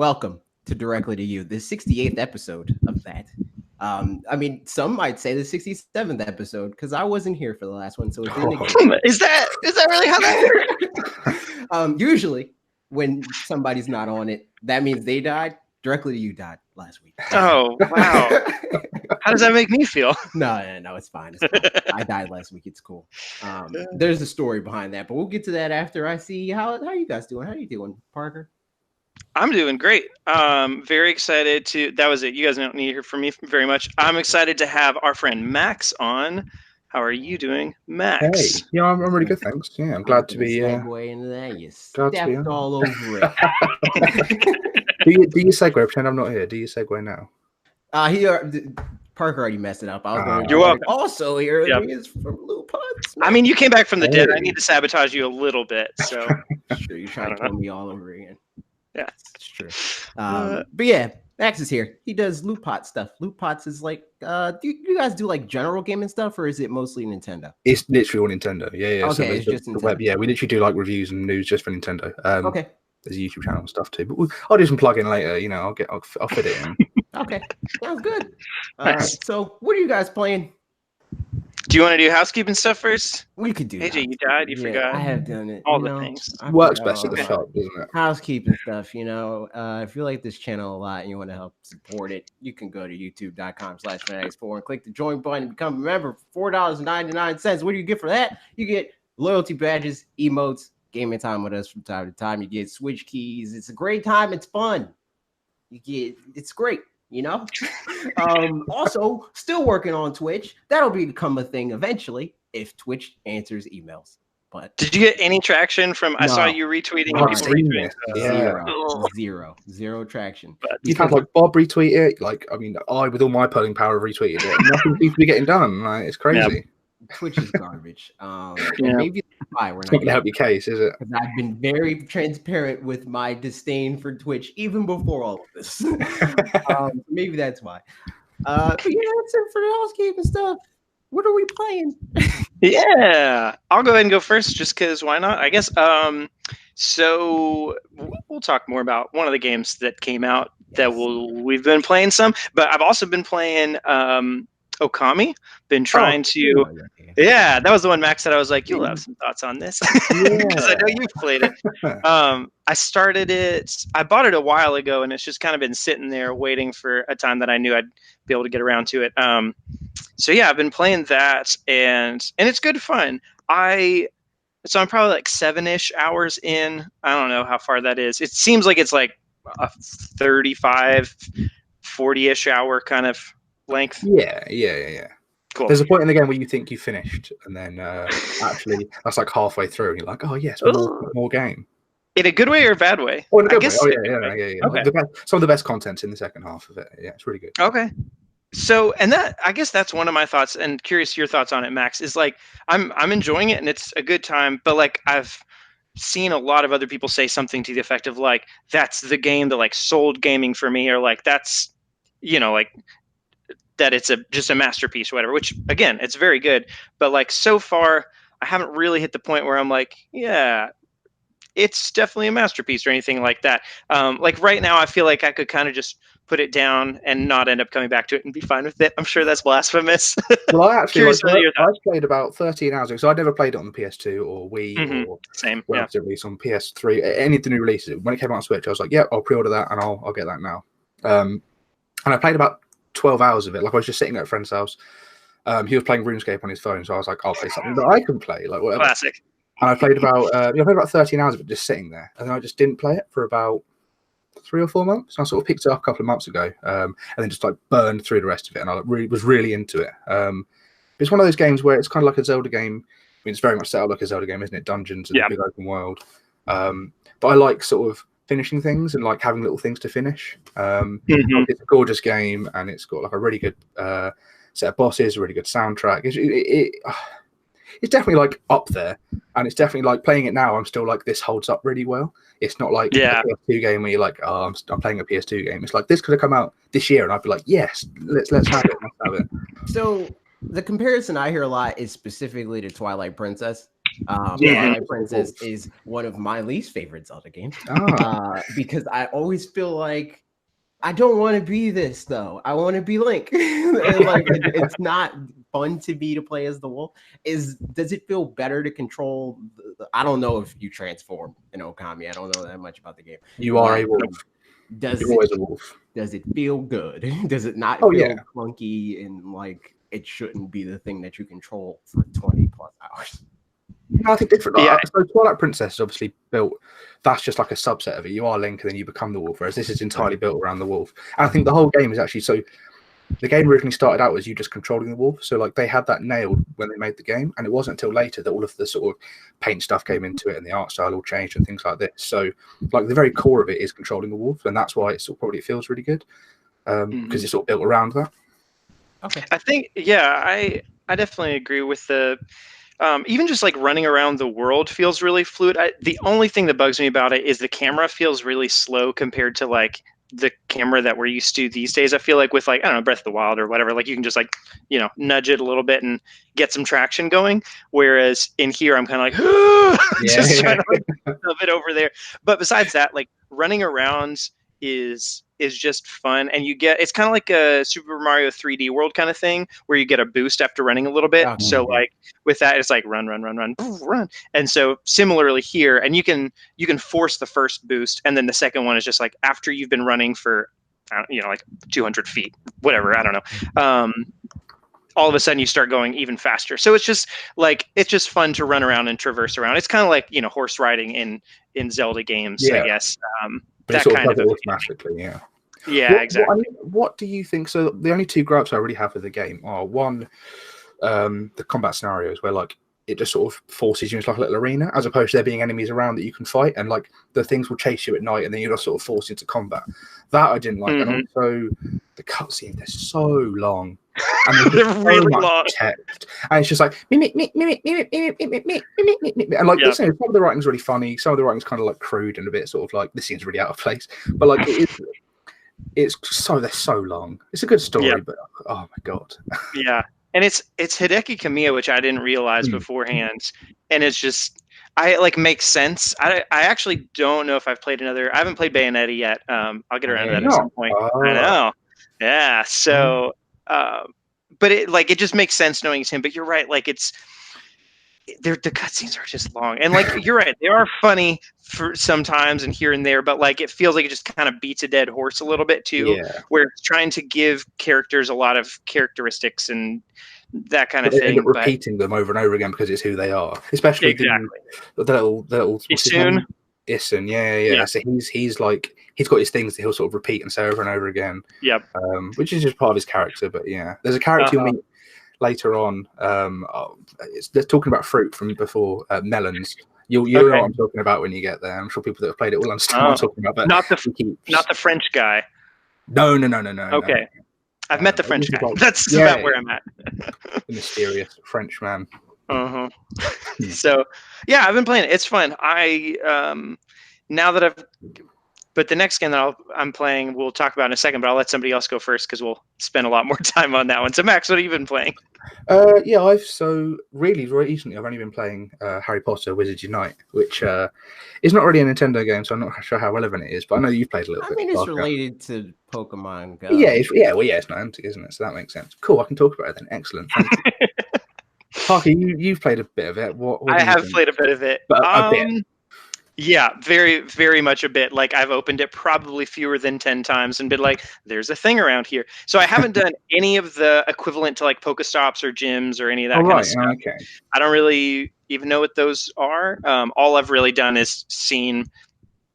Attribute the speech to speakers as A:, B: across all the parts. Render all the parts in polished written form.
A: welcome to Directly to You, the 68th episode of that. I mean, some might say the 67th episode because I wasn't here for the last one. So
B: is that really how that
A: works? Usually, when somebody's not on it, that means they died. Directly to You died last week.
B: Oh wow! How does that make me feel?
A: No, it's fine. It's fine. I died last week. It's cool. There's a story behind that, but we'll get to that after I see how you guys doing. How you doing, Parker?
B: I'm doing great. Very excited to. That was it. You guys don't need to hear from me very much. I'm excited to have our friend Max on. How are you doing, Max?
C: Hey, yeah, I'm really good, thanks. Yeah, I'm glad to be.
A: Segue into that. You stepped all over it.
C: do you segue? Pretend I'm not here. Do you segue now?
A: Parker already messed it up.
B: You're welcome.
A: Also, here is from LootPots.
B: I mean, you came back from the dead. I need to sabotage you a little bit. So
A: sure, you're trying to kill me all over again.
B: Yeah,
A: it's true. But yeah, Max is here. He does LootPots stuff. LootPots is like, do you guys do like general gaming stuff, or is it mostly Nintendo?
C: It's literally all Nintendo. Yeah.
A: Okay,
C: so
A: it's just Nintendo.
C: Web. Yeah, we literally do like reviews and news just for Nintendo.
A: Okay.
C: There's a YouTube channel and stuff too, but I'll do some plug-in later. You know, I'll fit it in.
A: Okay, sounds good. Nice. So, what are you guys playing?
B: Do you want to do housekeeping stuff first?
A: We could do.
B: AJ, you died. You forgot.
A: I have done it.
B: All the things.
C: Works best at the shop, doesn't it?
A: Housekeeping stuff. You know, if you like this channel a lot and you want to help support it, you can go to youtube.com/fanatics4 and click the join button and become a member for $4.99. What do you get for that? You get loyalty badges, emotes, gaming time with us from time to time. You get Switch keys. It's a great time. It's fun. It's great. You know, also still working on Twitch. That'll become a thing eventually if Twitch answers emails. But
B: did you get any traction from? I saw you retweeting.
A: Zero traction.
C: But you've had like Bob retweet it. Like, I mean, I with all my polling power retweeted it. Nothing seems to be getting done. Like, it's crazy.
A: Yeah. Twitch is garbage. Maybe that's why we're not
C: going to help your case, is it?
A: I've been very transparent with my disdain for Twitch even before all of this. Maybe that's why. But yeah, that's it for the housekeeping stuff. What are we playing?
B: Yeah, I'll go ahead and go first, just because why not? I guess. So we'll talk more about one of the games that came out that we've been playing some, but I've also been playing. Okami, been trying to that was the one Max said. I was like, you'll have some thoughts on this because I know you've played it. I started it, I bought it a while ago, and it's just kind of been sitting there waiting for a time that I knew I'd be able to get around to it. So yeah, I've been playing that, and it's good fun. I'm probably like 7-ish hours in. I don't know how far that is. It seems like it's like a 35, 40-ish hour kind of length.
C: Yeah. Cool. There's a point in the game where you think you finished, and then actually that's like halfway through, and you're like, oh yes, more game.
B: In a good way or a bad way?
C: Oh, in a good way. Oh yeah. Okay. Some of the best content's in the second half of it. Yeah, it's really good.
B: Okay. So, and that, I guess that's one of my thoughts, and curious your thoughts on it, Max, is like I'm enjoying it and it's a good time, but like I've seen a lot of other people say something to the effect of like that's the game that like sold gaming for me, or like that's, you know, like that it's just a masterpiece or whatever, which again, it's very good. But like so far, I haven't really hit the point where I'm like, yeah, it's definitely a masterpiece or anything like that. Like right now, I feel like I could kind of just put it down and not end up coming back to it and be fine with it. I'm sure that's blasphemous.
C: Well, I actually I played about 13 hours ago, so I never played it on the PS2 or Wii or
B: same.
C: When it released on PS3. Any of the new releases, when it came out on Switch, I was like, yeah, I'll pre-order that and I'll get that now. And I played about 12 hours of it. Like I was just sitting at a friend's house. He was playing RuneScape on his phone, so I was like, I'll play something that I can play, like whatever.
B: Classic.
C: And I played about 13 hours of it just sitting there, and then I just didn't play it for about 3 or 4 months. And I sort of picked it up a couple of months ago, and then just like burned through the rest of it, and I was really into it. It's one of those games where it's kind of like a Zelda game. I mean, it's very much set up like a Zelda game, isn't it? Dungeons and big open world. But I like sort of finishing things and like having little things to finish. It's a gorgeous game, and it's got like a really good set of bosses, a really good soundtrack. It's definitely like up there, and it's definitely like playing it now. I'm still like, this holds up really well. It's not like a PS2 game where you're like, oh, I'm playing a PS2 game. It's like this could have come out this year, and I'd be like, yes, let's have it.
A: So the comparison I hear a lot is specifically to Twilight Princess. Twilight Princess is one of my least favorite Zelda games. Because I always feel like I don't want to be this though. I want to be Link. Like it's not fun to play as the wolf. Does it feel better to control? I don't know if you transform in Okami. I don't know that much about the game.
C: You are a wolf. You're always a wolf.
A: Does it feel good? Does it not feel clunky and like it shouldn't be the thing that you control for 20 plus hours?
C: No, I think different. So Twilight Princess is obviously built. That's just like a subset of it. You are Link, and then you become the wolf. Whereas this is entirely built around the wolf. And I think the whole game is actually so. The game originally started out as you just controlling the wolf. So like they had that nailed when they made the game, and it wasn't until later that all of the sort of paint stuff came into it and the art style all changed and things like this. So like the very core of it is controlling the wolf, and that's why it sort of probably feels really good because it's sort of built around that.
B: Okay, I think I definitely agree with the. Even just like running around the world feels really fluid. The only thing that bugs me about it is the camera feels really slow compared to like the camera that we're used to these days. I feel like with like, I don't know, Breath of the Wild or whatever, like you can just like, nudge it a little bit and get some traction going. Whereas in here, I'm kind of like, trying to like, a bit over there. But besides that, like running around is just fun, and it's kind of like a Super Mario 3D World kind of thing where you get a boost after running a little bit. So like with that, it's like run, and so similarly here, and you can force the first boost, and then the second one is just like after you've been running for like 200 feet, whatever, I don't know. All of a sudden you start going even faster. So it's just fun to run around and traverse around. It's kind of like horse riding in Zelda games, I guess.
C: But that kind of automatically, exactly. What do you think? So the only two gripes I really have with the game are one, the combat scenarios where like it just sort of forces you into like a little arena, as opposed to there being enemies around that you can fight, and like the things will chase you at night, and then you're just sort of forced into combat. That I didn't like, and also the cutscenes, they're so long. And
B: they're really long.
C: Text. And it's just like and like some of the writing's really funny, some of the writing's kind of like crude and a bit sort of like this seems really out of place. But like they're so long. It's a good story, but oh my god.
B: And it's Hideki Kamiya, which I didn't realize beforehand, and it's just makes sense. I actually don't know if I've played I haven't played Bayonetta yet. I'll get around to that at some point. I know. Yeah. So but it just makes sense knowing it's him. But you're right, like the cutscenes are just long, and like you're right, they are funny for sometimes and here and there, but like it feels like it just kind of beats a dead horse a little bit too, where it's trying to give characters a lot of characteristics and that kind of thing.
C: End up repeating them over and over again because it's who they are, especially the little
B: Isun.
C: Isun, yeah. So he's like he's got his things that he'll sort of repeat and say over and over again.
B: Yep.
C: Which is just part of his character, but there's a character you'll meet later on. They're talking about fruit from before, melons. You'll know what I'm talking about when you get there. I'm sure people that have played it will understand what I'm talking about. But
B: not the French guy.
C: No. Okay.
B: No. I've met the French guy. That's about where I'm at.
C: The mysterious French man.
B: So, I've been playing it. It's fun. But the next game that I'm playing, we'll talk about in a second, but I'll let somebody else go first because we'll spend a lot more time on that one. So, Max, what have you been playing?
C: Really recently, I've only been playing Harry Potter Wizards Unite, which is not really a Nintendo game, so I'm not sure how relevant it is, but I know you've played a little bit.
A: I mean, it's related to Pokemon Go.
C: It's Niantic, isn't it? So that makes sense. Cool, I can talk about it then. Excellent. Parker, you've played a bit of it. What
B: I have played a bit of it.
C: But a bit.
B: Yeah, very, very much a bit. Like I've opened it probably fewer than 10 times and been like, there's a thing around here. So I haven't done any of the equivalent to like Pokestops or gyms or any of that kind of stuff.
C: Okay.
B: I don't really even know what those are. All I've really done is seen,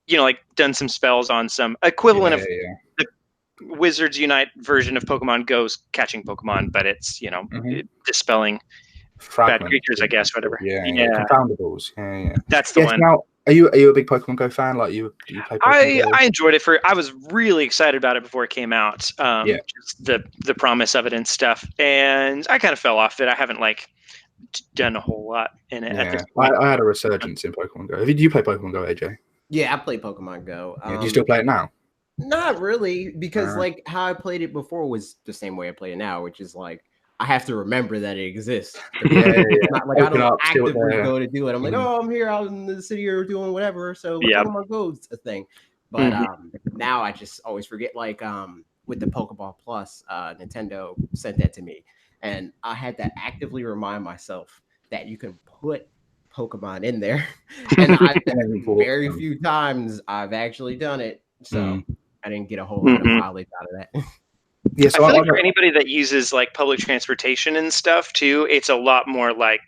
B: done some spells on some equivalent of the Wizards Unite version of Pokemon Go's catching Pokemon, but it's, dispelling bad creatures, I guess, whatever.
C: Confoundables. Yeah.
B: That's the one.
C: Now, are you a big Pokemon Go fan? Like you play Pokemon Go?
B: I enjoyed it I was really excited about it before it came out. Just the promise of it and stuff. And I kind of fell off it. I haven't done a whole lot in it at this point.
C: I had a resurgence in Pokemon Go. Do you play Pokemon Go, AJ?
A: Yeah, I play Pokemon Go.
C: Do you still play it now?
A: Not really, because how I played it before was the same way I play it now, which is I have to remember that it exists.
C: It's
A: not like I don't actively go to do it. I'm like, oh, I'm here out in the city or doing whatever. So Pokemon Go's a thing. But now I just always forget. Like with the Pokeball Plus, Nintendo sent that to me, and I had to actively remind myself that you can put Pokemon in there, and very few times I've actually done it. So I didn't get a whole lot of mileage out of that.
B: Yeah, so I feel like for anybody that uses like public transportation and stuff too, it's a lot more like,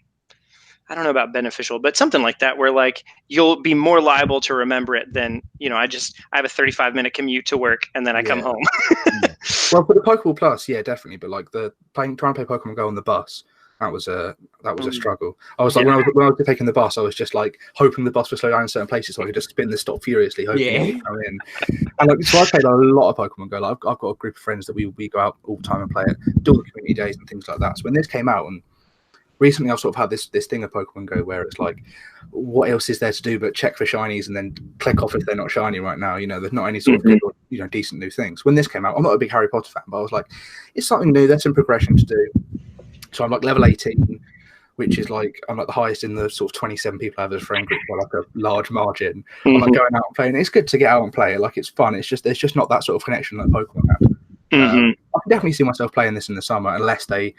B: I don't know about beneficial, but something like that, where like you'll be more liable to remember it than, you know, I have a 35-minute commute to work and then I come home.
C: Well, for the Pokeball Plus, yeah, definitely. But like trying to play Pokemon Go on the bus, that was a struggle. I was like, when I was taking the bus, I was just like hoping the bus would slow down in certain places so I could just spin the stop furiously, hoping it would come in. And like, so I played a lot of Pokemon Go. Like, I've got a group of friends that we go out all the time and play it, do all the community days and things like that. So when this came out, and recently I've sort of had this thing of Pokemon Go where it's like, what else is there to do but check for shinies and then click off if they're not shiny right now? You know, there's not any sort of good or, you know, decent new things. When this came out, I'm not a big Harry Potter fan, but I was like, it's something new. There's some progression to do. So I'm like level 18, which is like, I'm like the highest in the sort of 27 people I have as a friend group by like a large margin. I'm like going out and playing. It's good to get out and play it. Like, it's fun. It's just, there's just not that sort of connection like Pokemon have. I can definitely see myself playing this in the summer unless they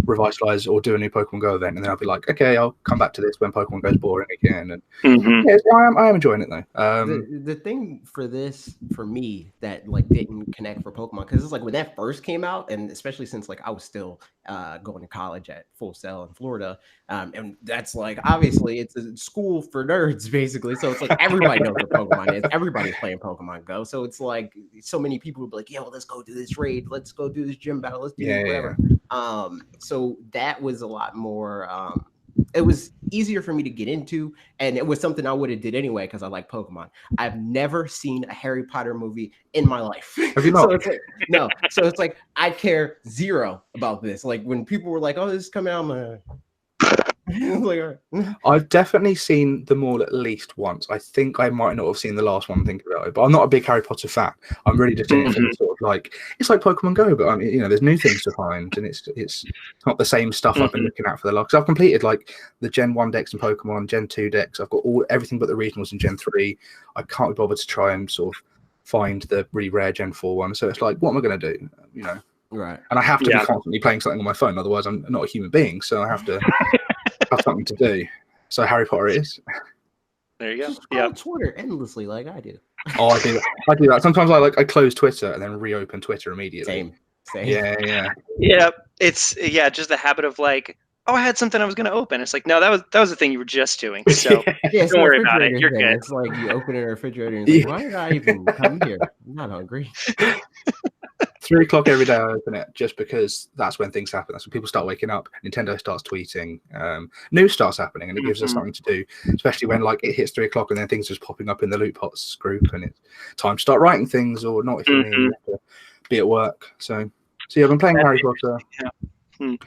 C: revitalize or do a new Pokemon Go event, and then I'll be like, okay, I'll come back to this when Pokemon Go's boring again. And yeah, I am enjoying it though.
A: The thing for this, for me, that like didn't connect for Pokemon, because it's like when that first came out, and especially since like I was still going to college at Full Sail in Florida, and that's like obviously it's a school for nerds basically, so it's like everybody knows what Pokemon is, everybody's playing Pokemon Go, so it's like so many people would be like, yo, let's go do this raid, let's go do this gym battle, let's do whatever. So that was a lot more it was easier for me to get into, and it was something I would have did anyway because I like Pokemon. I've never seen a Harry Potter movie in my life.
C: Have you not?
A: So it's like, no. So it's like I care zero about this. Like when people were like, "Oh, this is coming out," I'm like, all right.
C: I've definitely seen them all at least once. I think I might not have seen the last one, thinking about it, but I'm not a big Harry Potter fan. I'm really just in it for sort of like, it's like Pokemon Go, but I mean, you know, there's new things to find, and it's not the same stuff I've been looking at for the last. I've completed like the Gen 1 decks in Pokemon, Gen 2 decks. I've got everything but the regionals in Gen 3. I can't be bothered to try and sort of find the really rare Gen 4 one. So it's like, what am I going to do? You know,
A: right?
C: And I have to be constantly playing something on my phone, otherwise I'm not a human being. So I have to have something to do. So Harry Potter is.
B: There you go.
A: Just scroll Twitter endlessly like I do.
C: Oh, I do that. Sometimes I close Twitter and then reopen Twitter immediately.
A: Same.
B: Yeah. It's just the habit of like, oh, I had something I was going to open. It's like, no, that was the thing you were just doing. So don't worry about it. You're good.
A: It's like you open a refrigerator and it's like, why did I even come here? I'm not hungry.
C: 3 o'clock every day I open it just because that's when things happen. That's when people start waking up. Nintendo starts tweeting. News starts happening, and it gives us something to do, especially when like it hits 3 o'clock and then things just popping up in the LootPots group, and it's time to start writing things, or not if you need to be at work. So yeah, I've been playing Harry Potter. And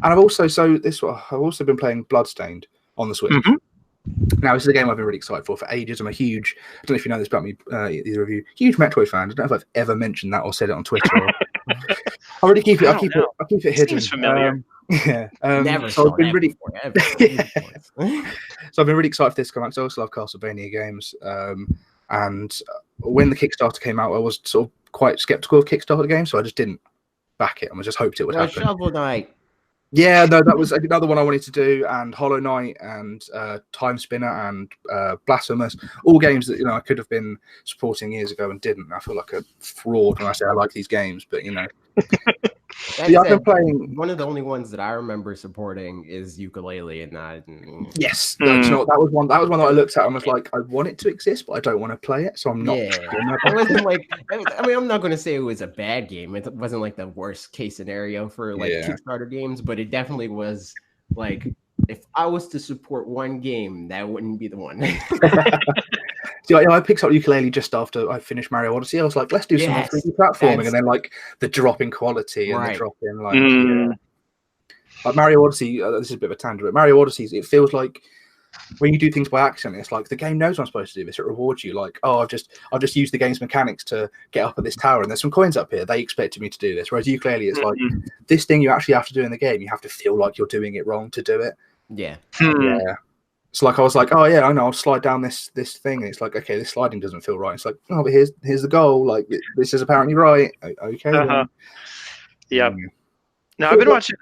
C: I've also been playing Bloodstained on the Switch. Now, this is a game I've been really excited for ages. I'm a huge, I don't know if you know this about me, either of you, huge Metroid fan. I don't know if I've ever mentioned that or said it on Twitter. I really keep it. I keep it hidden.
B: Seems familiar.
A: Never.
C: So I've been really.
A: Ever.
C: So I've been really excited for this to come out. So I also love Castlevania games. And when the Kickstarter came out, I was sort of quite skeptical of Kickstarter games, so I just didn't back it. I just hoped it would happen.
A: Shovel Knight.
C: Yeah, no, that was another one I wanted to do, and Hollow Knight, and Time Spinner, and Blasphemous, all games that I could have been supporting years ago and didn't. I feel like a fraud when I say I like these games, but I've been playing.
A: One of the only ones that I remember supporting is Ukulele, and that.
C: Yes, that was one. That was one that I looked at and was like, I want it to exist, but I don't want to play it, so I'm not.
A: Yeah, it wasn't like. I mean, I'm not going to say it was a bad game. It wasn't like the worst case scenario for like Kickstarter games, but it definitely was like, if I was to support one game, that wouldn't be the one.
C: See, I picked up Ukulele just after I finished Mario Odyssey. I was like, let's do some 3D platforming, and then like the drop in quality and the drop in like Mario Odyssey. This is a bit of a tangent, but Mario Odyssey, it feels like when you do things by accident, it's like the game knows I'm supposed to do this. It rewards you, like, oh, I've just used the game's mechanics to get up at this tower, and there's some coins up here. They expected me to do this, whereas you clearly, it's like this thing you actually have to do in the game. You have to feel like you're doing it wrong to do it.
A: Yeah.
C: Yeah. It's like I was like, oh yeah, I know, I'll slide down this thing, and it's like, okay, this sliding doesn't feel right. It's like, oh, but here's the goal. Like this is apparently right. Okay. Then.
B: Yep. No, I've been watching.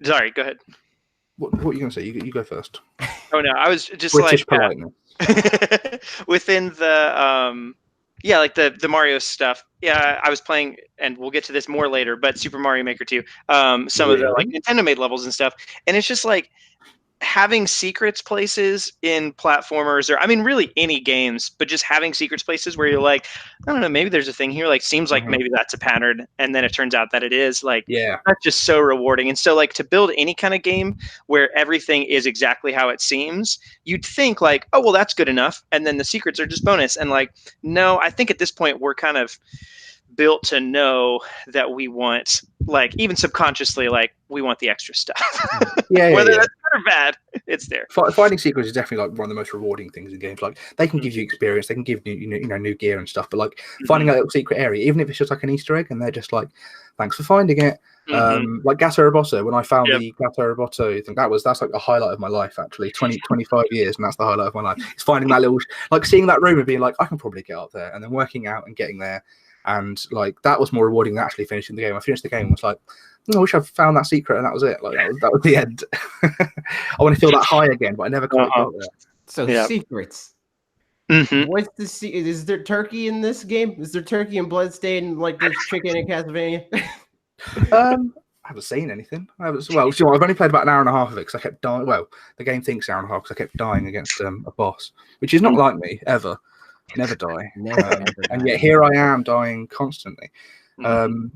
B: Sorry, go ahead.
C: What are you gonna say? You go first.
B: Oh no, I was just
C: British
B: like
C: politeness.
B: within the like the Mario stuff. Yeah, I was playing, and we'll get to this more later, but Super Mario Maker 2, some of the like Nintendo made levels and stuff, and it's just like having secrets places in platformers, or I mean really any games, but just having secrets places where you're like, I don't know, maybe there's a thing here, like seems like maybe that's a pattern, and then it turns out that it is. Like, that's just so rewarding. And so like to build any kind of game where everything is exactly how it seems, you'd think like, oh well, that's good enough, and then the secrets are just bonus. And like, no, I think at this point we're kind of built to know that we want, like, even subconsciously, like, we want the extra stuff. Whether that's good or bad, it's there.
C: Finding secrets is definitely like one of the most rewarding things in games. Like, they can give you experience, they can give you new gear and stuff, but like finding a little secret area, even if it's just like an Easter egg, and they're just like, thanks for finding it. Like Gato Roboto, when I found the Gato Roboto, I think that's like a highlight of my life, actually. 25 years, and that's the highlight of my life. It's finding that little, like, seeing that room and being like, I can probably get up there, and then working out and getting there. And like that was more rewarding than actually finishing the game. I finished the game and was like, I wish I'd found that secret, and that was it. Like that was the end. I want to feel that high again, but I never quite got there.
A: So secrets. What's the is there turkey in this game? Is there turkey and Bloodstained like there's chicken in Castlevania?
C: I haven't seen anything. I've only played about an hour and a half of it because I kept dying. Well, the game thinks an hour and a half because I kept dying against a boss, which is not like me ever. Never die. And yet here I am dying constantly.
A: The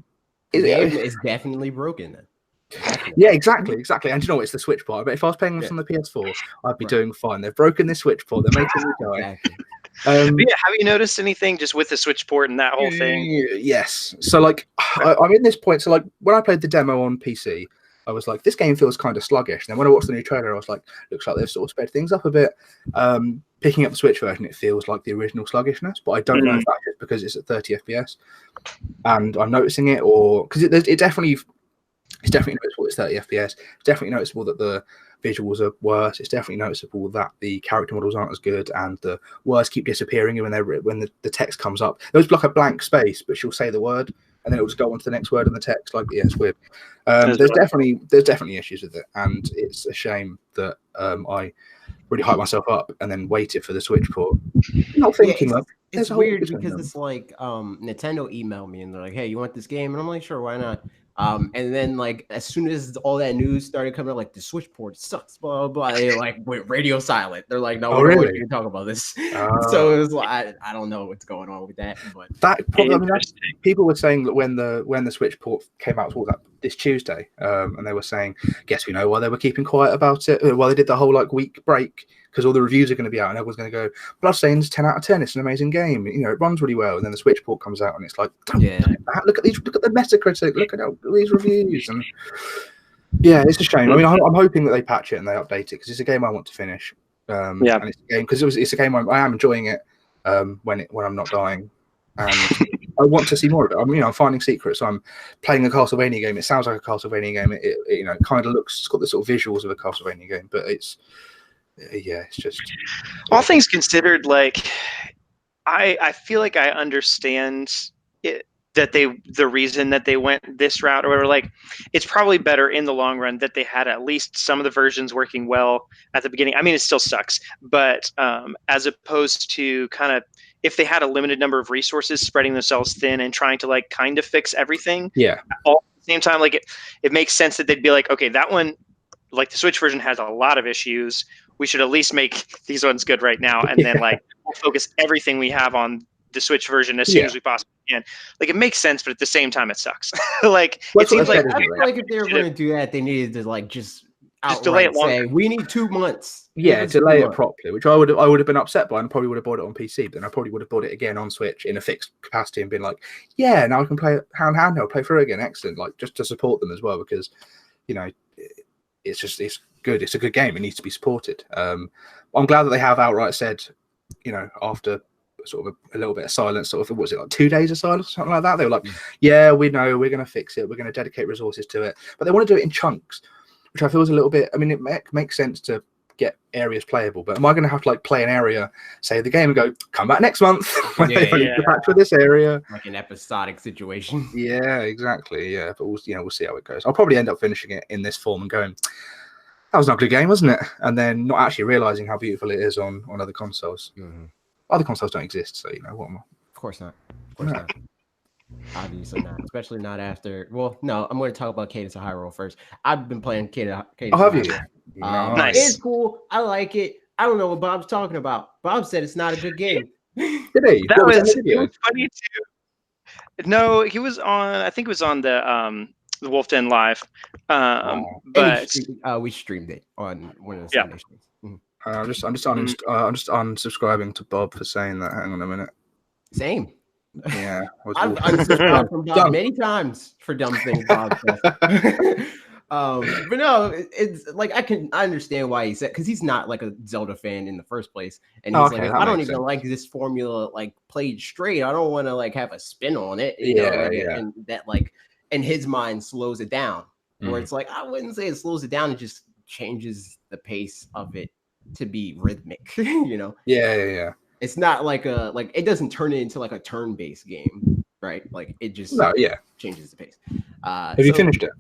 A: game is definitely broken then. Definitely.
C: Yeah, exactly. And you know what? It's the Switch port. But if I was playing this on the PS4, I'd be doing fine. They've broken this Switch port. They're making me die.
B: Have you noticed anything just with the Switch port and that whole thing?
C: Yes. So like, I'm in this point. So like, when I played the demo on PC, I was like, this game feels kind of sluggish. And then when I watched the new trailer, I was like, looks like they've sort of sped things up a bit. Picking up the Switch version, it feels like the original sluggishness, but I don't know if that's just because it's at 30 FPS and I'm noticing it, or because it's definitely noticeable it's 30 FPS. It's definitely noticeable that the visuals are worse. It's definitely noticeable that the character models aren't as good, and the words keep disappearing when the text comes up. There's like a blank space, but she'll say the word, and then it'll just go on to the next word in the text. Like, yeah, it's weird. There's definitely issues with it, and it's a shame that I really hyped myself up and then waited for the Switch port. Not thinking
A: it's weird because it's like Nintendo emailed me and they're like, hey, you want this game? And I'm like, sure, why not? And then like as soon as all that news started coming out, like the Switch port sucks, blah blah blah, they like went radio silent. They're like, no, we don't want you to talk about this. So it was like, I don't know what's going on with that, but
C: people were saying that when the Switch port came out this Tuesday, and they were saying, guess we know why they were keeping quiet about it. Well, they did the whole like week break because all the reviews are going to be out and everyone's going to go, Bloodstained's 10 out of 10. It's an amazing game. You know, it runs really well. And then the Switch port comes out and it's like, look at the Metacritic. Look at these reviews. And yeah, it's a shame. I mean, I'm hoping that they patch it and they update it because it's a game I want to finish. And it's a game because it's a game I am enjoying it when I'm not dying. And I want to see more of it. I'm finding secrets. I'm playing a Castlevania game. It sounds like a Castlevania game. It kind of looks. It's got the sort of visuals of a Castlevania game, but it's just
B: all things considered. Like, I feel like I understand it, that the reason that they went this route or whatever. Like, it's probably better in the long run that they had at least some of the versions working well at the beginning. I mean, it still sucks, but as opposed to kind of, if they had a limited number of resources spreading themselves thin and trying to like kind of fix everything all at the same time, like it makes sense that they'd be like, okay, that one, like the Switch version has a lot of issues. We should at least make these ones good right now. And then like we'll focus everything we have on the Switch version as soon as we possibly can. Like, it makes sense, but at the same time it sucks. Like, it seems like,
A: I feel like if they were going to do that, they needed to like just
B: delay it longer.
A: Say, we need 2 months.
C: Yeah, delay it properly, which I would have been upset by and probably would have bought it on PC, but then I probably would have bought it again on Switch in a fixed capacity and been like, yeah, now I can play it handheld, play through again. Excellent. Like, just to support them as well, because, it's good. It's a good game. It needs to be supported. I'm glad that they have outright said, after sort of a little bit of silence, sort of, what was it, like 2 days of silence or something like that? They were like, yeah, we know, we're going to fix it. We're going to dedicate resources to it. But they want to do it in chunks, which I feel is a little bit, I mean, it makes sense to get areas playable, but am I going to have to like play an area, save the game, and go come back next month when they get back to this area,
A: like an episodic situation?
C: Yeah, exactly. Yeah, but we'll see how it goes. I'll probably end up finishing it in this form and going, that was not a good game, wasn't it? And then not actually realizing how beautiful it is on other consoles. Other consoles don't exist, so what am I?
A: Of course not. Obviously not, especially not after. Well, no, I'm going to talk about Cadence of Hyrule first. I've been playing Cadence.
C: Oh, have you?
B: Nice.
A: It's cool. I like it. I don't know what Bob's talking about. Bob said it's not a good game.
C: Did he?
B: That was funny too. No, he was on. I think it was on the Wolf Den Live. But
A: we streamed it on one of the Sunday streams.
C: I'm just unsubscribing to Bob for saying that. Hang on a minute.
A: Same.
C: Yeah,
A: I've unsubscribed from Bob many times for dumb things Bob says. But no, it's like I understand why he said, because he's not like a Zelda fan in the first place, and he's like, I don't even like this formula like played straight. I don't want to like have a spin on it, and that like in his mind slows it down. Where it's like, I wouldn't say it slows it down; it just changes the pace of it to be rhythmic.
C: Yeah.
A: It's not like it doesn't turn it into like a turn-based game, right? Like it just changes the pace.
C: Have you finished it?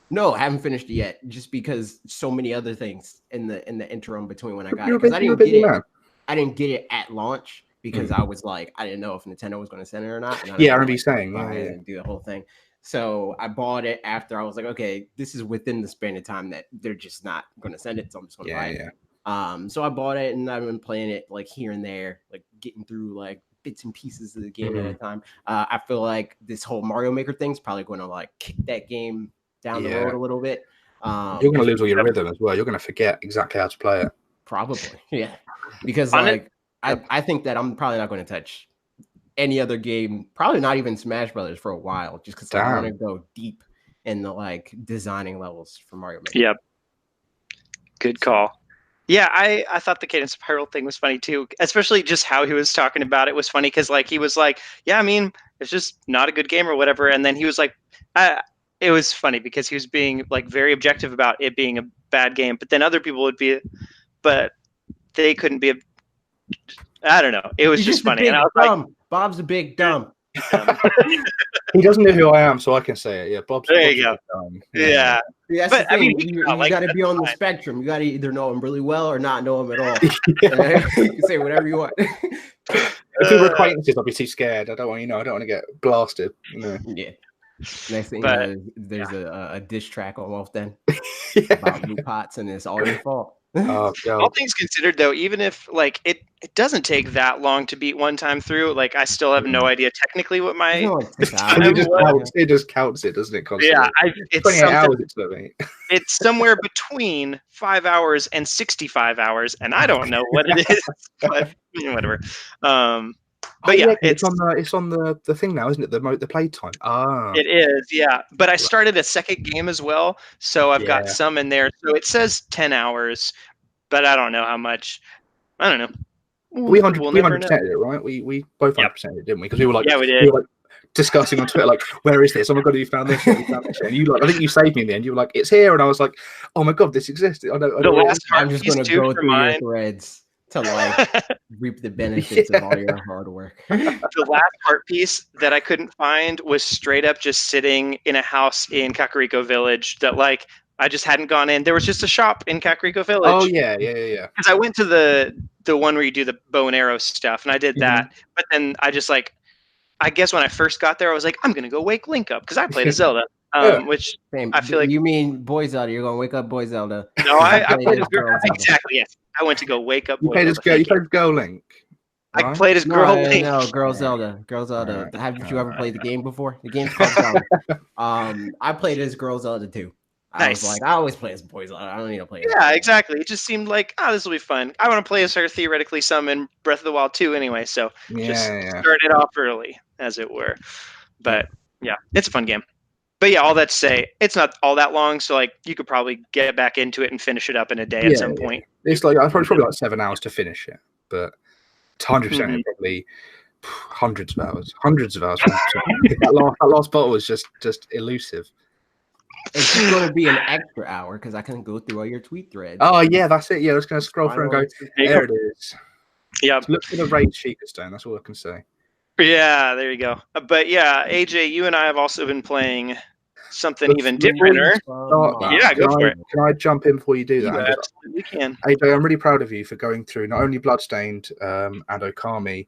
A: No, I haven't finished it yet, just because so many other things in the interim between when I got it. Because I didn't get it at launch because I was like, I didn't know if Nintendo was going to send it or not.
C: I remember you saying,
A: do the whole thing. So I bought it after I was like, okay, this is within the span of time that they're just not going to send it, so I'm just going to buy it. So I bought it and I've been playing it like here and there, like getting through like bits and pieces of the game at a time. I feel like this whole Mario Maker thing's probably going to like kick that game down the road a little bit.
C: You're going to lose all your rhythm as well. You're going to forget exactly how to play it.
A: Probably, yeah. Because like I think that I'm probably not going to touch any other game, probably not even Smash Brothers for a while, just because I want to go deep in the like designing levels for Mario Maker.
B: Yep. Good call. Yeah, I thought the Cadence of Hyrule thing was funny too, especially just how he was talking about it was funny because like he was like, yeah, I mean, it's just not a good game or whatever, and then he was like, it was funny because he was being like very objective about it being a bad game, but then other people would be, but they couldn't be. I don't know. It was just funny, and I was like,
A: Bob's a big dumb.
C: He doesn't know who I am, so I can say it. Yeah, Bob's.
B: There you go. Yeah.
A: That's but I mean, you got to be on the spectrum. You got to either know him really well or not know him at all. You can say whatever you want.
C: If we were acquaintances, I'd be too scared. I don't want to get blasted.
A: Yeah. Next thing there's a diss track on Wolf Den about LootPots, and it's all your fault.
C: Oh,
B: all things considered, though, even if like it doesn't take that long to beat one time through, like I still have no idea technically what my
C: it just counts it, doesn't it? Constantly?
B: Yeah, it's
C: 28 hours.
B: It's somewhere between 5 hours and 65 hours, and I don't know what it is, but whatever. But
C: it's on the thing now, isn't it? The playtime.
B: It is, yeah. But I started a second game as well, so I've got some in there. So it says 10 hours, but I don't know how much. I don't know.
C: We 100%ed it, right? We both 100%ed it, didn't we? Because we were like,
B: we did.
C: We were like discussing on Twitter, like, where is this? Oh my god, you found this? You found this? And you like, I think you saved me in the end. You were like, it's here, and I was like, oh my god, this exists. I'm
A: just going to go through your threads to like reap the benefits of all your hard work.
B: The last art piece that I couldn't find was straight up just sitting in a house in Kakariko Village that like I just hadn't gone in. There was just a shop in Kakariko Village.
C: Oh yeah.
B: Because I went to the one where you do the bow and arrow stuff, and I did that. But then I just like, I guess when I first got there, I was like, I'm gonna go wake Link up because I played a Zelda. Which
A: Same.
B: I feel like
A: you mean Boy Zelda. You're gonna wake up Boy Zelda.
B: No, I played as girl. Exactly. Yes, I went to go wake up.
C: You played as Girl Link.
B: Right? I played as Girl Link.
A: No, Girl Zelda. Girl Zelda. Haven't you ever played the game before? The game's called Zelda. I played as Girl Zelda too. I was like, I always play as Boy Zelda. I don't need to play.
B: Yeah, exactly. It just seemed like, this will be fun. I want to play as her theoretically some in Breath of the Wild 2 anyway. So just start it off early, as it were. But yeah, it's a fun game. But yeah, all that to say, it's not all that long, so like you could probably get back into it and finish it up in a day at some point.
C: It's like probably like 7 hours to finish it, but 100% probably hundreds of hours. 100s of hours. 100%. that last bottle was just elusive.
A: It's just going to be an extra hour because I can go through all your tweet threads.
C: Oh yeah, that's it. Yeah, I was going to scroll through and go, there it is.
B: Yeah,
C: look for the raid Sheikah Stone. That's all I can say.
B: Yeah, there you go. But yeah, AJ, you and I have also been playing something even differenter. Yeah, go for it.
C: Can I jump in before you do that?
B: You absolutely can.
C: AJ, I'm really proud of you for going through not only Bloodstained and Okami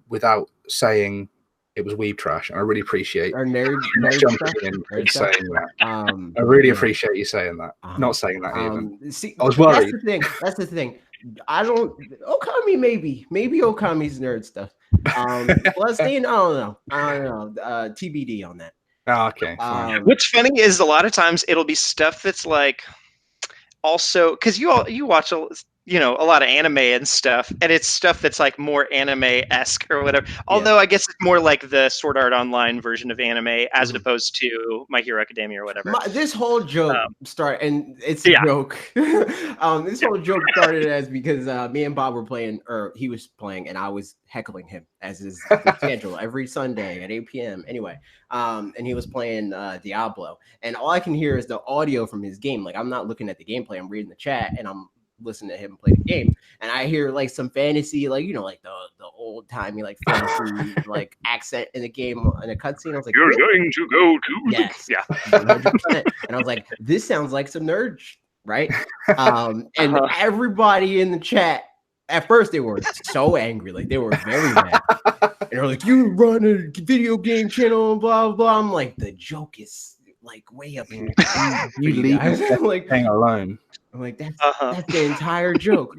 C: without saying it was weeb trash. And I really appreciate jumping in and saying that. I really appreciate you saying that. Not saying that even.
A: See,
C: I was worried.
A: That's the thing. I don't. Okami maybe Okami's nerd stuff. Bloodstained, I don't know. TBD on that.
C: Oh, okay.
B: What's funny is a lot of times it'll be stuff that's like also because you watch a lot of anime and stuff, and it's stuff that's like more anime-esque or whatever. Although I guess it's more like the Sword Art Online version of anime as opposed to My Hero Academia or whatever.
A: This whole joke started, and it's a joke. This whole joke started as because me and Bob were playing, or he was playing, and I was heckling him as is the schedule every Sunday at 8 p.m. Anyway, and he was playing Diablo, and all I can hear is the audio from his game. Like I'm not looking at the gameplay, I'm reading the chat, and I'm listening to him play the game, and I hear like some fantasy, like like the old timey like fantasy like accent in the game in a cutscene. I was like,
B: "You're going to go to
A: yes, 100%. And I was like, this sounds like some nerd, right? And everybody in the chat at first they were so angry, like they were very mad, and they're like, "You run a video game channel and blah blah." I'm like, the joke is like way up here.
C: You leave like hang alone.
A: I'm like, that's the entire joke.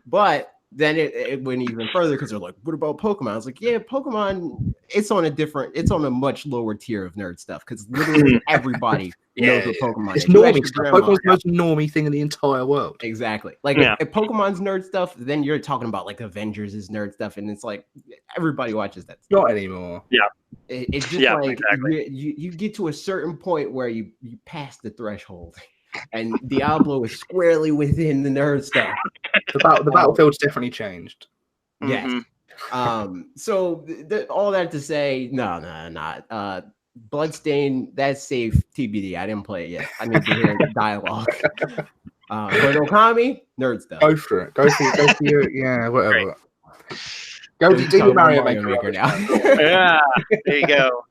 A: But then it went even further because they're like, what about Pokemon? I was like, yeah, Pokemon, it's on a much lower tier of nerd stuff because literally everybody knows what Pokemon is.
C: Normie stuff. Pokemon's the most normie thing in the entire world.
A: Exactly. Like if Pokemon's nerd stuff, then you're talking about like Avengers is nerd stuff, and it's like everybody watches that stuff.
C: Not anymore.
B: Yeah.
A: It's just like exactly. you get to a certain point where you pass the threshold. And Diablo is squarely within the nerd stuff.
C: The battlefield's definitely changed.
A: Yes. So all that to say, no. Bloodstained, that's safe TBD. I didn't play it yet. I need to hear the dialogue. But Okami, nerd stuff.
C: Go for it. Go for your whatever. Go do your Mario Maker
B: now. Yeah, there you go.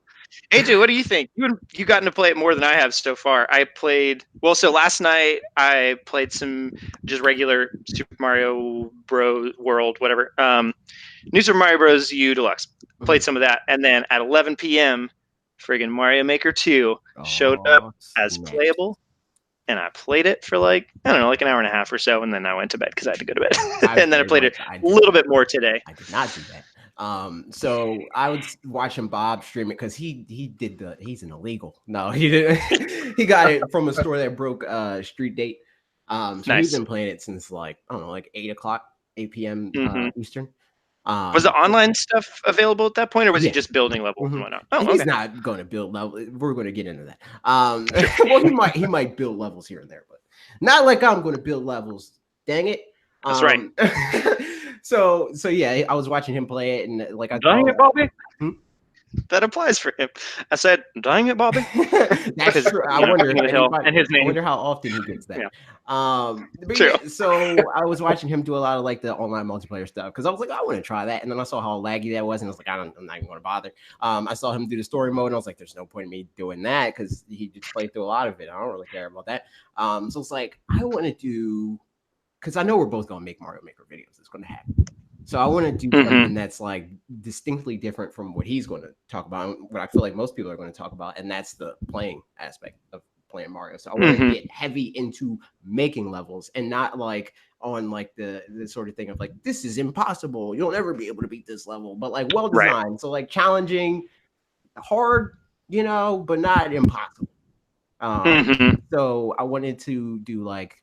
B: AJ, what do you think? You gotten to play it more than I have so far. I played so last night I played some just regular Super Mario Bros. World, whatever. New Super Mario Bros. U Deluxe. Played some of that, and then at 11 p.m., friggin' Mario Maker 2 showed up as playable, and I played it for like an hour and a half or so, and then I went to bed because I had to go to bed. And then I played it a little bit more today.
A: I did not do that. So I was watching Bob stream it because he's an illegal. No, he didn't. He got it from a store that broke street date. So he's been playing it since like 8 p.m. Eastern.
B: Was the online stuff available at that point, or was he just building levels and whatnot? Oh,
A: he's not going to build levels. We're going to get into that. Well, he might build levels here and there, but not like I'm going to build levels. Dang it.
B: That's right.
A: So yeah, I was watching him play it, and like
B: dang it, Bobby. That applies for him. I said, dang it, Bobby.
A: That's true. I wonder how often he gets that. Yeah. So I was watching him do a lot of like the online multiplayer stuff because I was like, I want to try that, and then I saw how laggy that was, and I was like, I'm not even going to bother. I saw him do the story mode, and I was like, there's no point in me doing that because he just played through a lot of it. I don't really care about that. So it's like I want to do. Because I know we're both going to make Mario Maker videos. It's going to happen. So I want to do something that's like distinctly different from what he's going to talk about, what I feel like most people are going to talk about, and that's the playing aspect of playing Mario. So I want to get heavy into making levels and not like on like the sort of thing of like, this is impossible. You'll never be able to beat this level, but like well designed. Right. So like challenging, hard, but not impossible. So I wanted to do like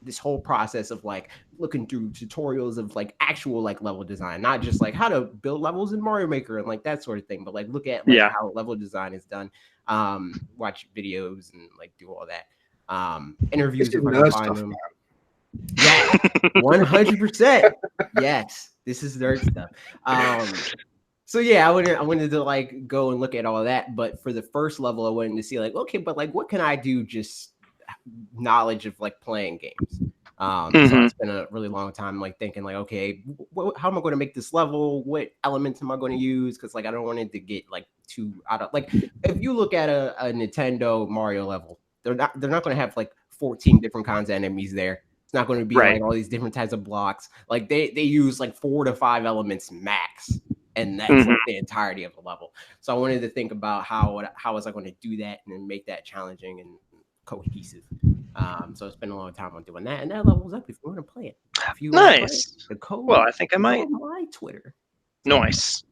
A: this whole process of like looking through tutorials of like actual like level design, not just like how to build levels in Mario Maker and like that sort of thing, but like look at like how level design is done. Watch videos and like do all that. Interviews if I can find them. Yeah, 100%. Yes, this is nerd stuff. So yeah, I wanted to like go and look at all that, but for the first level, I wanted to see like, okay, but like, what can I do? Just knowledge of like playing games. So I spent a really long time like thinking like, okay, how am I going to make this level? What elements am I going to use? Because like I don't want it to get like too out of like if you look at a Nintendo Mario level, they're not going to have like 14 different kinds of enemies there. It's not going to be like all these different types of blocks. Like they use like 4 to 5 elements max. And that's like the entirety of the level. So I wanted to think about how was I going to do that and then make that challenging and cohesive. So I spent a long time on doing that, and that level's up if you want to play it. If you want to play it, the code.
B: Well, I think I might.
A: On my Twitter.
B: Nice.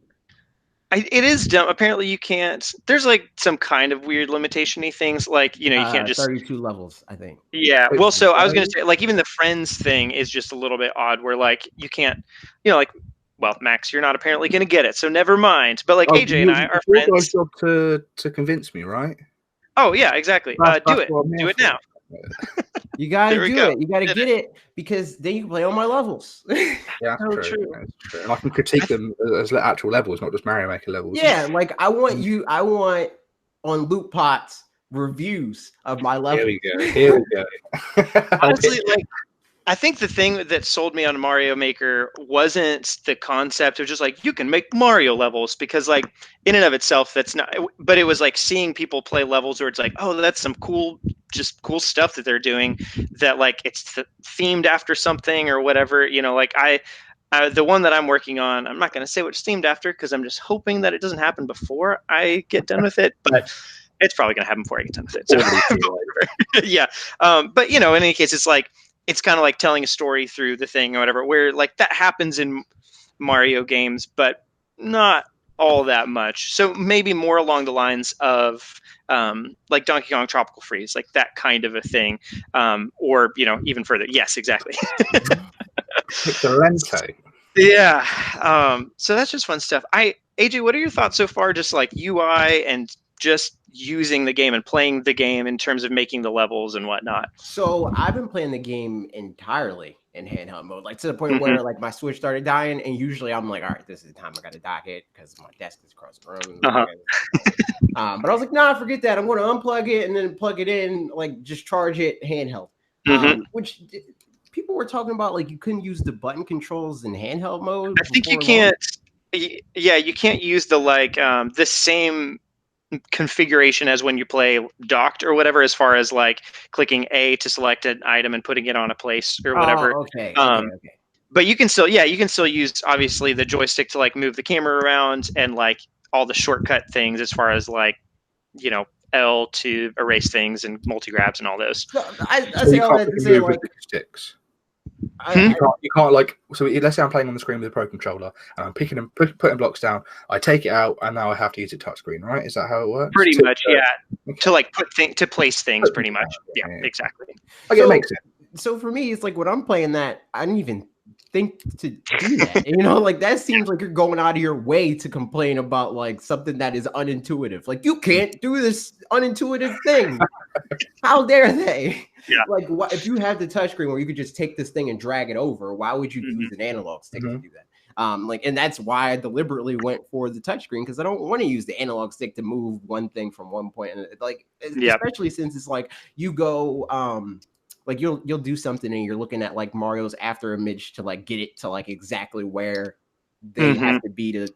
B: It is dumb. Apparently, you can't. There's like some kind of weird limitation-y things, like you can't just
A: 32 levels, I think.
B: Yeah. Well, so I was gonna say, like, even the friends thing is just a little bit odd, where like you can't, like. Well, Max, you're not apparently going to get it, so never mind. But like AJ and I are friends.
C: It's your job to convince me, right?
B: Oh yeah, exactly. Do it. Do it now.
A: You gotta do it. You gotta get it because then you can play all my levels.
C: Yeah, that's true. That's true. And I can critique them as actual levels, not just Mario Maker levels.
A: Yeah, like I want on LootPots reviews of my levels.
C: Here we go.
B: Honestly, like. I think the thing that sold me on Mario Maker wasn't the concept of just like you can make Mario levels, because like in and of itself that's not, but it was like seeing people play levels where it's like, oh, that's some cool stuff that they're doing, that like it's themed after something or whatever, like I the one that I'm working on, I'm not going to say what it's themed after because I'm just hoping that it doesn't happen before I get done with it, but it's probably going to happen before I get done with it. So, yeah. But in any case, it's like, it's kind of like telling a story through the thing or whatever, where like that happens in Mario games, but not all that much. So maybe more along the lines of like Donkey Kong Tropical Freeze, like that kind of a thing, or even further. Yes, exactly.
C: Excelente.
B: Yeah. So that's just fun stuff. AJ, what are your thoughts so far? Just like UI and just using the game and playing the game in terms of making the levels and whatnot.
A: So I've been playing the game entirely in handheld mode, like to the point where like my Switch started dying, and usually I'm like, all right, this is the time I got to dock it because my desk is across the room. But I was like, nah, forget that. I'm going to unplug it and then plug it in, like just charge it handheld. Which people were talking about, like you couldn't use the button controls in handheld mode.
B: I think you can't. Yeah, you can't use the the same configuration as when you play docked or whatever, as far as like clicking A to select an item and putting it on a place or whatever.
A: Okay.
B: But you can still use obviously the joystick to like move the camera around and like all the shortcut things as far as like L to erase things and multi grabs and all those.
A: So I say all that to say like
C: sticks. You can't like, so let's say I'm playing on the screen with a Pro Controller and I'm putting blocks down. I take it out and now I have to use a touchscreen, right? Is that how it works?
B: Pretty much, yeah. Okay. To like to place things, pretty much. Yeah, exactly.
C: Okay, it makes sense.
A: So for me, it's like when I'm playing that, I didn't even think to do that. Like that seems like you're going out of your way to complain about like something that is unintuitive. Like you can't do this unintuitive thing. How dare they?
B: Yeah.
A: Like what if you had the touchscreen where you could just take this thing and drag it over? Why would you use an analog stick to do that? And that's why I deliberately went for the touchscreen, because I don't want to use the analog stick to move one thing from one point. And especially since it's like you go like you'll do something and you're looking at like Mario's after image to like get it to like exactly where they have to be to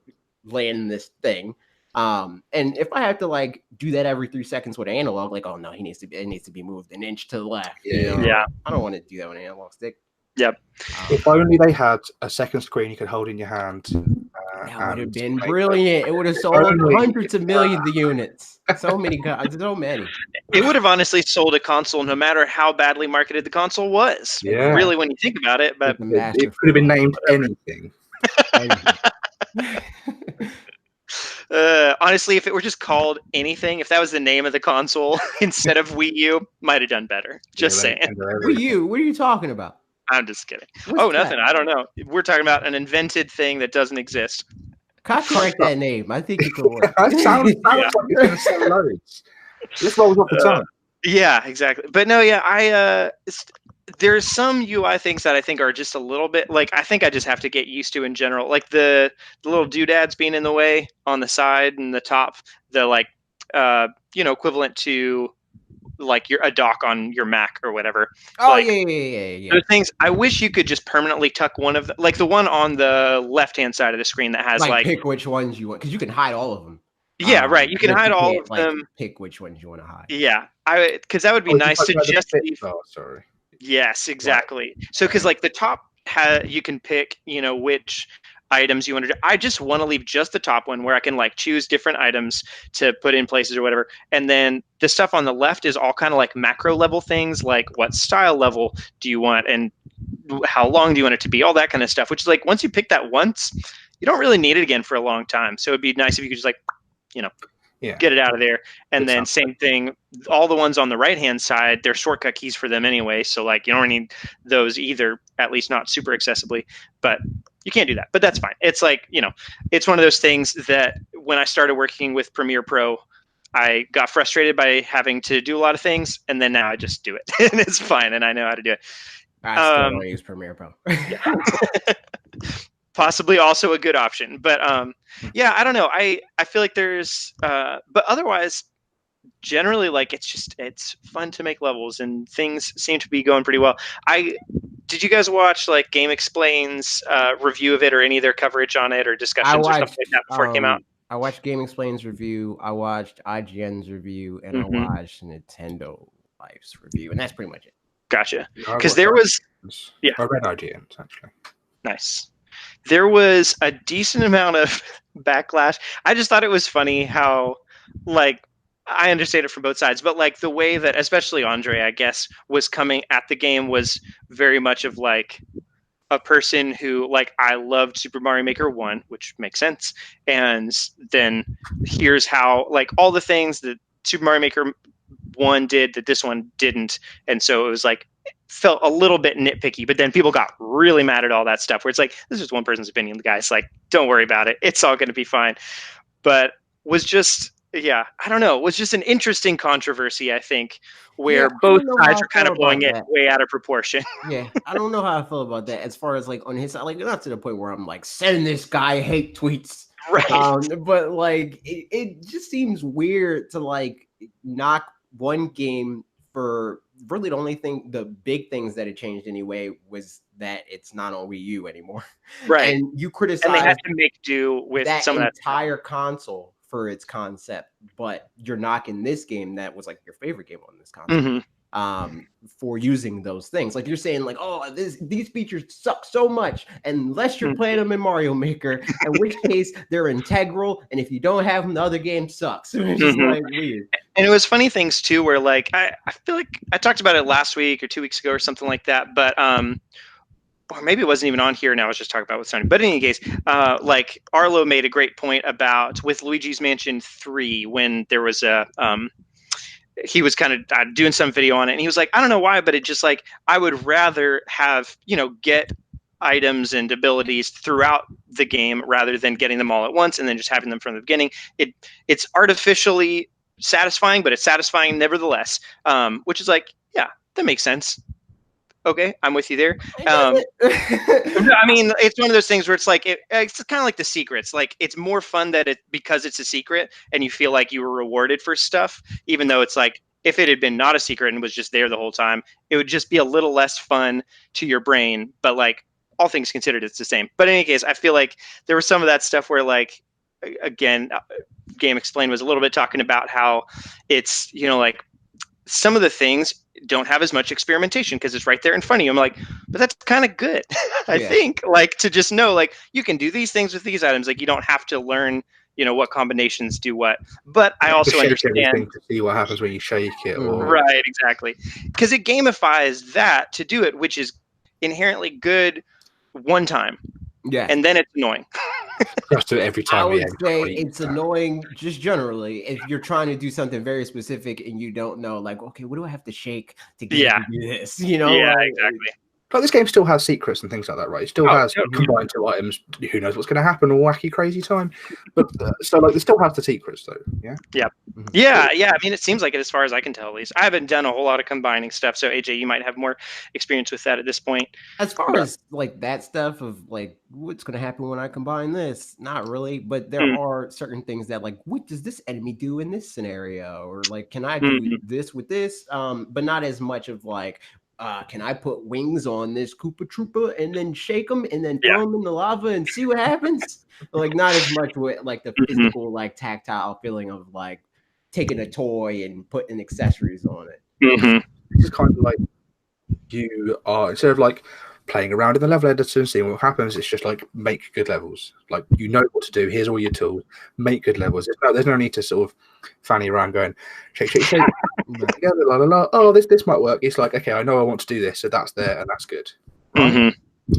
A: land this thing. And if I have to like do that every 3 seconds with an analog, like, oh no, it needs to be moved an inch to the left.
B: Yeah.
A: I don't want to do that with an analog stick.
B: Yep.
C: If only they had a second screen you could hold in your hand.
A: That would have been brilliant. It would have sold hundreds of millions of units. So many.
B: It would have honestly sold a console no matter how badly marketed the console was.
C: Yeah.
B: Really, when you think about it. But
C: it could have been named anything.
B: Honestly, if it were just called anything, if that was the name of the console instead of Wii U, might have done better. Just saying.
A: Wii U? What are you talking about?
B: I'm just kidding.
A: What's
B: Nothing.
A: that?
B: I don't know. We're talking about an invented thing that doesn't exist.
A: Can I correct that name? I think it could work.
C: It sounds like you're going to sell loads. This rolls off the tongue.
B: Yeah, exactly. But no, yeah, there's some UI things that I think are just a little bit like I think I just have to get used to in general. Like the little doodads being in the way on the side and the top, the like equivalent to like a dock on your Mac or whatever.
A: Oh,
B: like,
A: yeah.
B: Those things, I wish you could just permanently tuck one of like the one on the left-hand side of the screen that has like
A: pick which ones you want, because you can hide all of them.
B: Yeah, right. You can hide all of them.
A: Pick which ones you want to hide.
B: Yeah, because that would be nice to just leave.
C: Oh, sorry.
B: Yes, exactly. Right. So because like the top you can pick, which items you want to do. I just want to leave just the top one where I can like choose different items to put in places or whatever. And then the stuff on the left is all kind of like macro level things, like what style level do you want and how long do you want it to be, all that kind of stuff, which is like once you pick that once, you don't really need it again for a long time. So it'd be nice if you could just like, get it out of there. And then same thing, all the ones on the right-hand side, they're shortcut keys for them anyway. So like you don't need those either, at least not super accessibly, but you can't do that. But that's fine. It's like, it's one of those things that when I started working with Premiere Pro, I got frustrated by having to do a lot of things. And then now I just do it and it's fine. And I know how to do it.
A: I still don't use Premiere Pro.
B: Possibly also a good option, but yeah, I don't know. I feel like there's but otherwise generally like it's fun to make levels and things seem to be going pretty well. Did you guys watch like Game Explain's review of it or any of their coverage on it or discussions or something like that before it came out?
A: I watched Game Explain's review, I watched IGN's review, and I watched Nintendo Life's review, and that's pretty much it.
B: Gotcha. Because there was
C: I read IGN's actually.
B: Nice. There was a decent amount of backlash. I just thought it was funny how, like, I understand it from both sides, but like the way that, especially Andre, I guess, was coming at the game was very much of like a person who, like, I loved Super Mario Maker 1, which makes sense. And then here's how, like, all the things that Super Mario Maker 1 did that this one didn't. And so it was like, felt a little bit nitpicky, but then people got really mad at all that stuff where it's like, this is one person's opinion. The guy's like, don't worry about it. It's all going to be fine. But was just, I don't know. It was just an interesting controversy, I think, where both sides are kind of blowing it way out of proportion.
A: Yeah, I don't know how I feel about that as far as like on his side, like not to the point where I'm like, send this guy hate tweets.
B: Right.
A: But like, it just seems weird to like knock one game for really the big things that it changed anyway was that it's not on Wii U anymore.
B: Right.
A: And you criticize
B: and they had to make do with some of that
A: entire console for its concept, but you're knocking this game that was like your favorite game on this console for using those things. Like you're saying like, oh, these features suck so much unless you're playing them in Mario Maker, in which case they're integral, and if you don't have them, the other game sucks. It's just like weird.
B: And it was funny things too, where like I feel like I talked about it last week or 2 weeks ago or something like that, but or maybe it wasn't even on here. Now I was just talking about with Sony. But in any case, like Arlo made a great point about with Luigi's Mansion 3 when there was a he was kind of doing some video on it, and he was like, I don't know why, but it just like I would rather have get items and abilities throughout the game rather than getting them all at once and then just having them from the beginning. It's artificially satisfying, but it's satisfying nevertheless. Which is like, yeah, that makes sense. Okay, I'm with you there. I mean, it's one of those things where it's like it's kind of like The Secrets. Like it's more fun because it's a secret and you feel like you were rewarded for stuff, even though it's like if it had been not a secret and was just there the whole time, it would just be a little less fun to your brain. But like all things considered, it's the same. But in any case, I feel like there was some of that stuff where like again, Game Explained was a little bit talking about how it's like some of the things don't have as much experimentation because it's right there in front of you. I'm like, but that's kind of good. I think like to just know like you can do these things with these items. Like you don't have to learn, what combinations do what. But I also understand
C: to see what happens when you shake it.
B: Right, exactly. Because it gamifies that to do it, which is inherently good one time.
A: Yeah.
B: And then it's annoying.
C: Just do it every time.
A: I would
C: yeah,
A: say it's annoying just generally if you're trying to do something very specific and you don't know, like, okay, what do I have to shake to get it to do this? You know,
B: Yeah,
A: like,
B: exactly.
C: But this game still has secrets and things like that, right? It still has
B: totally.
C: combined two items. Who knows what's going to happen? All wacky, crazy time. But so like, it still has the secrets, though. Yeah.
B: Yeah. Yeah. I mean, it seems like it, as far as I can tell, at least. I haven't done a whole lot of combining stuff, so AJ, you might have more experience with that at this point.
A: As far as like that stuff of like what's going to happen when I combine this, not really. But there are certain things that like, what does this enemy do in this scenario, or like, can I do this with this? But not as much of like. Can I put wings on this Koopa Troopa and then shake them and then throw them in the lava and see what happens? Like not as much with like the physical, like tactile feeling of like taking a toy and putting accessories on it.
C: It's kind of like you are, instead of like playing around in the level editor and seeing what happens, it's just like make good levels. Like you know what to do. Here's all your tools. Make good levels. There's no need to sort of fanny around going shake, together, la la la. Oh, this might work. It's like, okay, I know I want to do this, so that's there and that's good.
A: And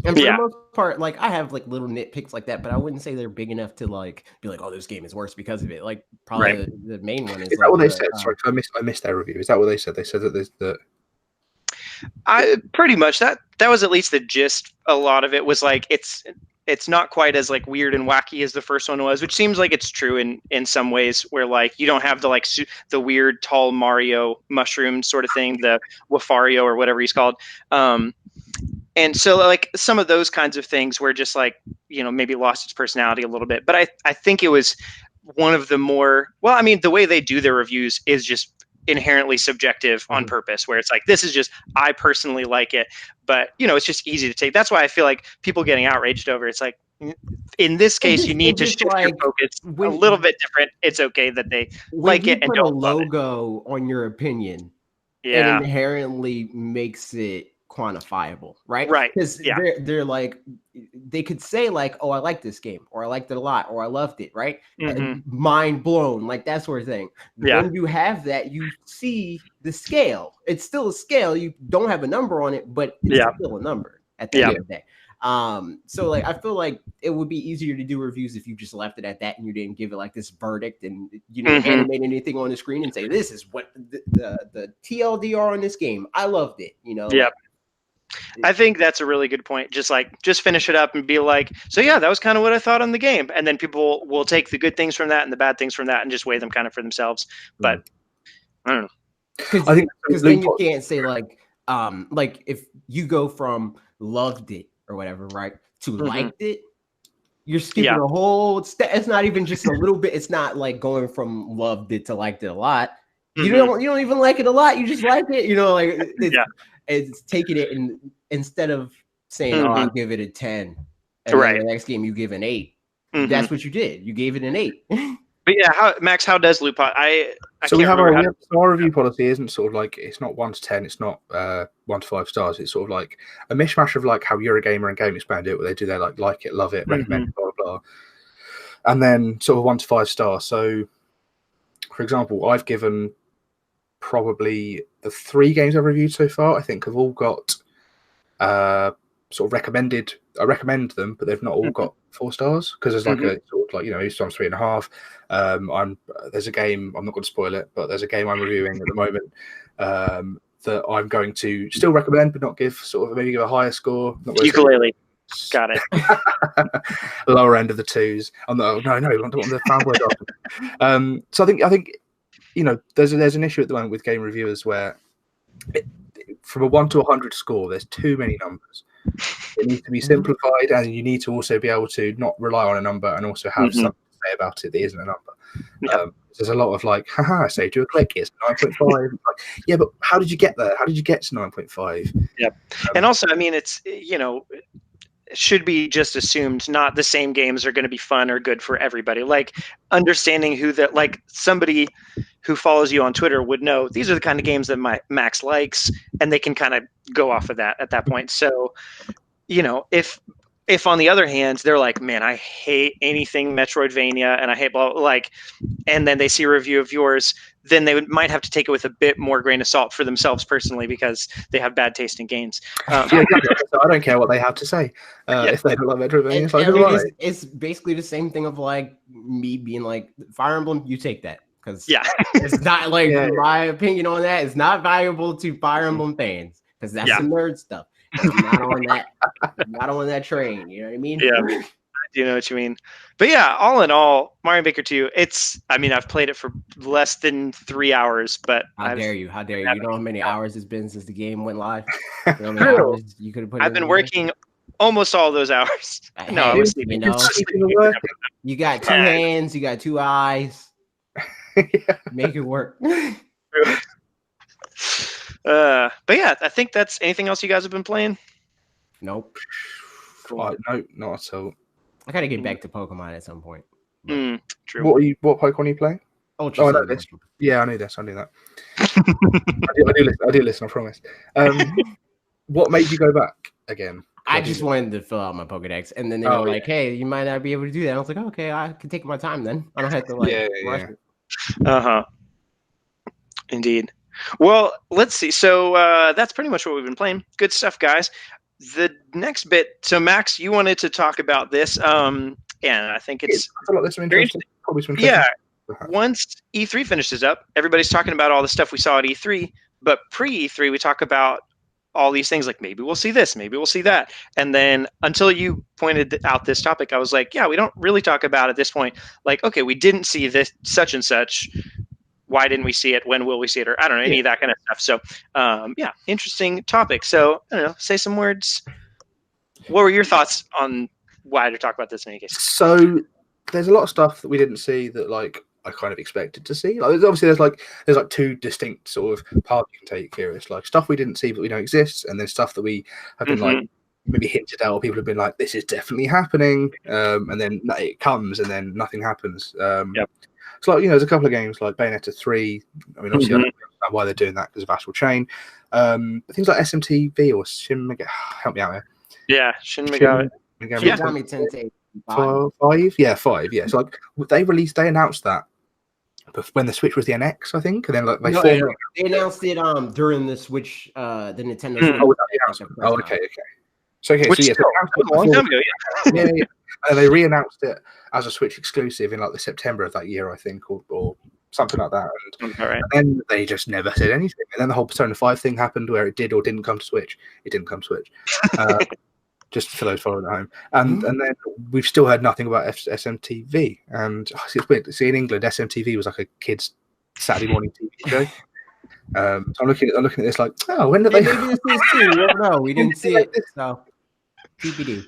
A: for the most part, like I have like little nitpicks like that, but I wouldn't say they're big enough to like be like, oh, this game is worse because of it. Like probably the main one is.
C: Is that what they said? Sorry, I missed their review. Is that what they said? They said that there's the.
B: I pretty much that was at least the gist. A lot of it was like it's not quite as like weird and wacky as the first one was, which seems like it's true in some ways, where like you don't have the like the weird tall Mario mushroom sort of thing, the Wafario or whatever he's called. And so like some of those kinds of things were just like, you know, maybe lost its personality a little bit. But I think it was one of the more, well, I mean, the way they do their reviews is just inherently subjective on purpose, where it's like, this is just, I personally like it, but you know, it's just easy to take. That's why I feel like people getting outraged over it's like, in this case, you need to shift your focus a little bit different. It's okay that they like it and don't love it.
A: Put a logo on your opinion, it inherently makes it quantifiable, right? Because they're like, they could say like, oh, I like this game, or I liked it a lot, or I loved it, right? Mind blown, like that sort of thing. When you have that, you see the scale. It's still a scale. You don't have a number on it, but it's still a number at the end of the day. So like I feel like it would be easier to do reviews if you just left it at that and you didn't give it like this verdict and you didn't animate anything on the screen and say this is what the TLDR on this game. I loved it, you know.
B: I think that's a really good point. Just finish it up and be like, so yeah, that was kind of what I thought on the game. And then people will take the good things from that and the bad things from that and just weigh them kind of for themselves. But I don't know.
A: Because then you can't say like if you go from loved it or whatever, right, to liked it, you're skipping a whole step. It's not even just a little bit. It's not like going from loved it to liked it a lot. You don't even like it a lot. You just like it. You know, like it's taking it and instead of saying, "Oh, I'll give it a 10," and then the next game you give an 8. That's what you did. You gave it an 8.
B: But yeah, Max, how does LootPot?
C: So we have our review policy isn't sort of like, it's not 1 to 10, it's not 1 to 5 stars. It's sort of like a mishmash of like how Eurogamer and GameXpound do it, where they do their like it, love it, recommend it, blah blah blah, and then sort of 1 to 5 stars. So, for example, I've given probably the 3 games I've reviewed so far, I think have all got sort of recommended. I recommend them, but they've not all got 4 stars because there's like a sort of like, you know, each time's 3.5. There's a game, I'm not going to spoil it, but there's a game I'm reviewing at the moment that I'm going to still recommend, but not give sort of, maybe give a higher score.
B: Ukulele. Got it.
C: Lower end of the 2s. No, we want the fanboy. So I think you know, there's an issue at the moment with game reviewers where from a 1 to 100 score, there's too many numbers. It needs to be simplified, and you need to also be able to not rely on a number and also have something to say about it that isn't a number. There's a lot of like, haha, I saved you a click, it's 9.5. Yeah, but how did you get there? How did you get to 9.5?
B: And also, I mean, it's, you know, should be just assumed not the same games are going to be fun or good for everybody. Like understanding who that, like somebody who follows you on Twitter would know these are the kind of games that Max likes, and they can kind of go off of that at that point. So, you know, if if on the other hand they're like, man, I hate anything Metroidvania and I hate and then they see a review of yours, then they might have to take it with a bit more grain of salt for themselves personally because they have bad taste in games.
C: Yeah, exactly. So I don't care what they have to say. If they don't like Metroidvania, it's like,
A: I mean,
C: right.
A: it's basically the same thing of like me being like, Fire Emblem, you take that. Because it's not like my opinion on that is not valuable to Fire Emblem fans because that's some nerd stuff. I'm not on that. I'm not on that train. You know what I mean?
B: Yeah, I do know what you mean. But yeah, all in all, Mario Maker 2. I mean, I've played it for less than 3 hours, but
A: how dare you? How dare you? You know how many hours it's been since the game went live? You know how many hours you could have put?
B: I've been working almost all those hours. No, I was sleeping.
A: You got 2 hands. You got 2 eyes. Make it work.
B: But yeah, I think that's anything else you guys have been playing.
A: Nope.
C: Cool. No, not at all.
A: I gotta get back to Pokemon at some point.
C: True. What Pokemon are you playing? I know this. Yeah, I knew this. I knew that. I do listen. I promise. What made you go back again?
A: I just wanted to fill out my Pokedex, and then they were like, "Hey, you might not be able to do that." I was like, "Okay, I can take my time then. I don't have to rush it."
B: Indeed. Well, let's see. So that's pretty much what we've been playing. Good stuff, guys. The next bit. So Max, you wanted to talk about this. And I think it's
C: probably some
B: once E3 finishes up, everybody's talking about all the stuff we saw at E3. But pre-E3, we talk about all these things like maybe we'll see this, maybe we'll see that. And then until you pointed out this topic, I was like, yeah, we don't really talk about at this point. Like, okay, we didn't see this such and such. Why didn't we see it? When will we see it? Or I don't know, any of that kind of stuff. So yeah, interesting topic. So I don't know, say some words. What were your thoughts on why to talk about this in any case?
C: So there's a lot of stuff that we didn't see that like I kind of expected to see. Like, obviously, there's like 2 distinct sort of paths you can take here. It's like stuff we didn't see but we know exists, and then stuff that we have been like maybe hinted at, or people have been like, "This is definitely happening," and then it comes, and then nothing happens. So like there's a couple of games like Bayonetta 3. I mean, obviously, I don't understand why they're doing that because of Astral Chain. Things like SMTV or Shin Megami. Help me out here.
B: Yeah, Shin Megami.
A: Megami Tensei
C: 5. Yeah, 5. Yeah, so like they announced that when the Switch was the NX, I think, and then like they
A: announced it during the Switch, the Nintendo Switch.
C: Okay. So yeah,
B: a long time ago,
C: yeah. And they re-announced it as a Switch exclusive in like the September of that year, I think, or something like that. And then they just never said anything. And then the whole Persona 5 thing happened where it did or didn't come to Switch. It didn't come to Switch. Just for those following at home. And then we've still heard nothing about SMTV. And it's weird. See, in England, SMTV was like a kid's Saturday morning TV show. So I'm looking at this like, oh, when did they?
A: Maybe this is too. We don't know. We didn't see it. So TBD.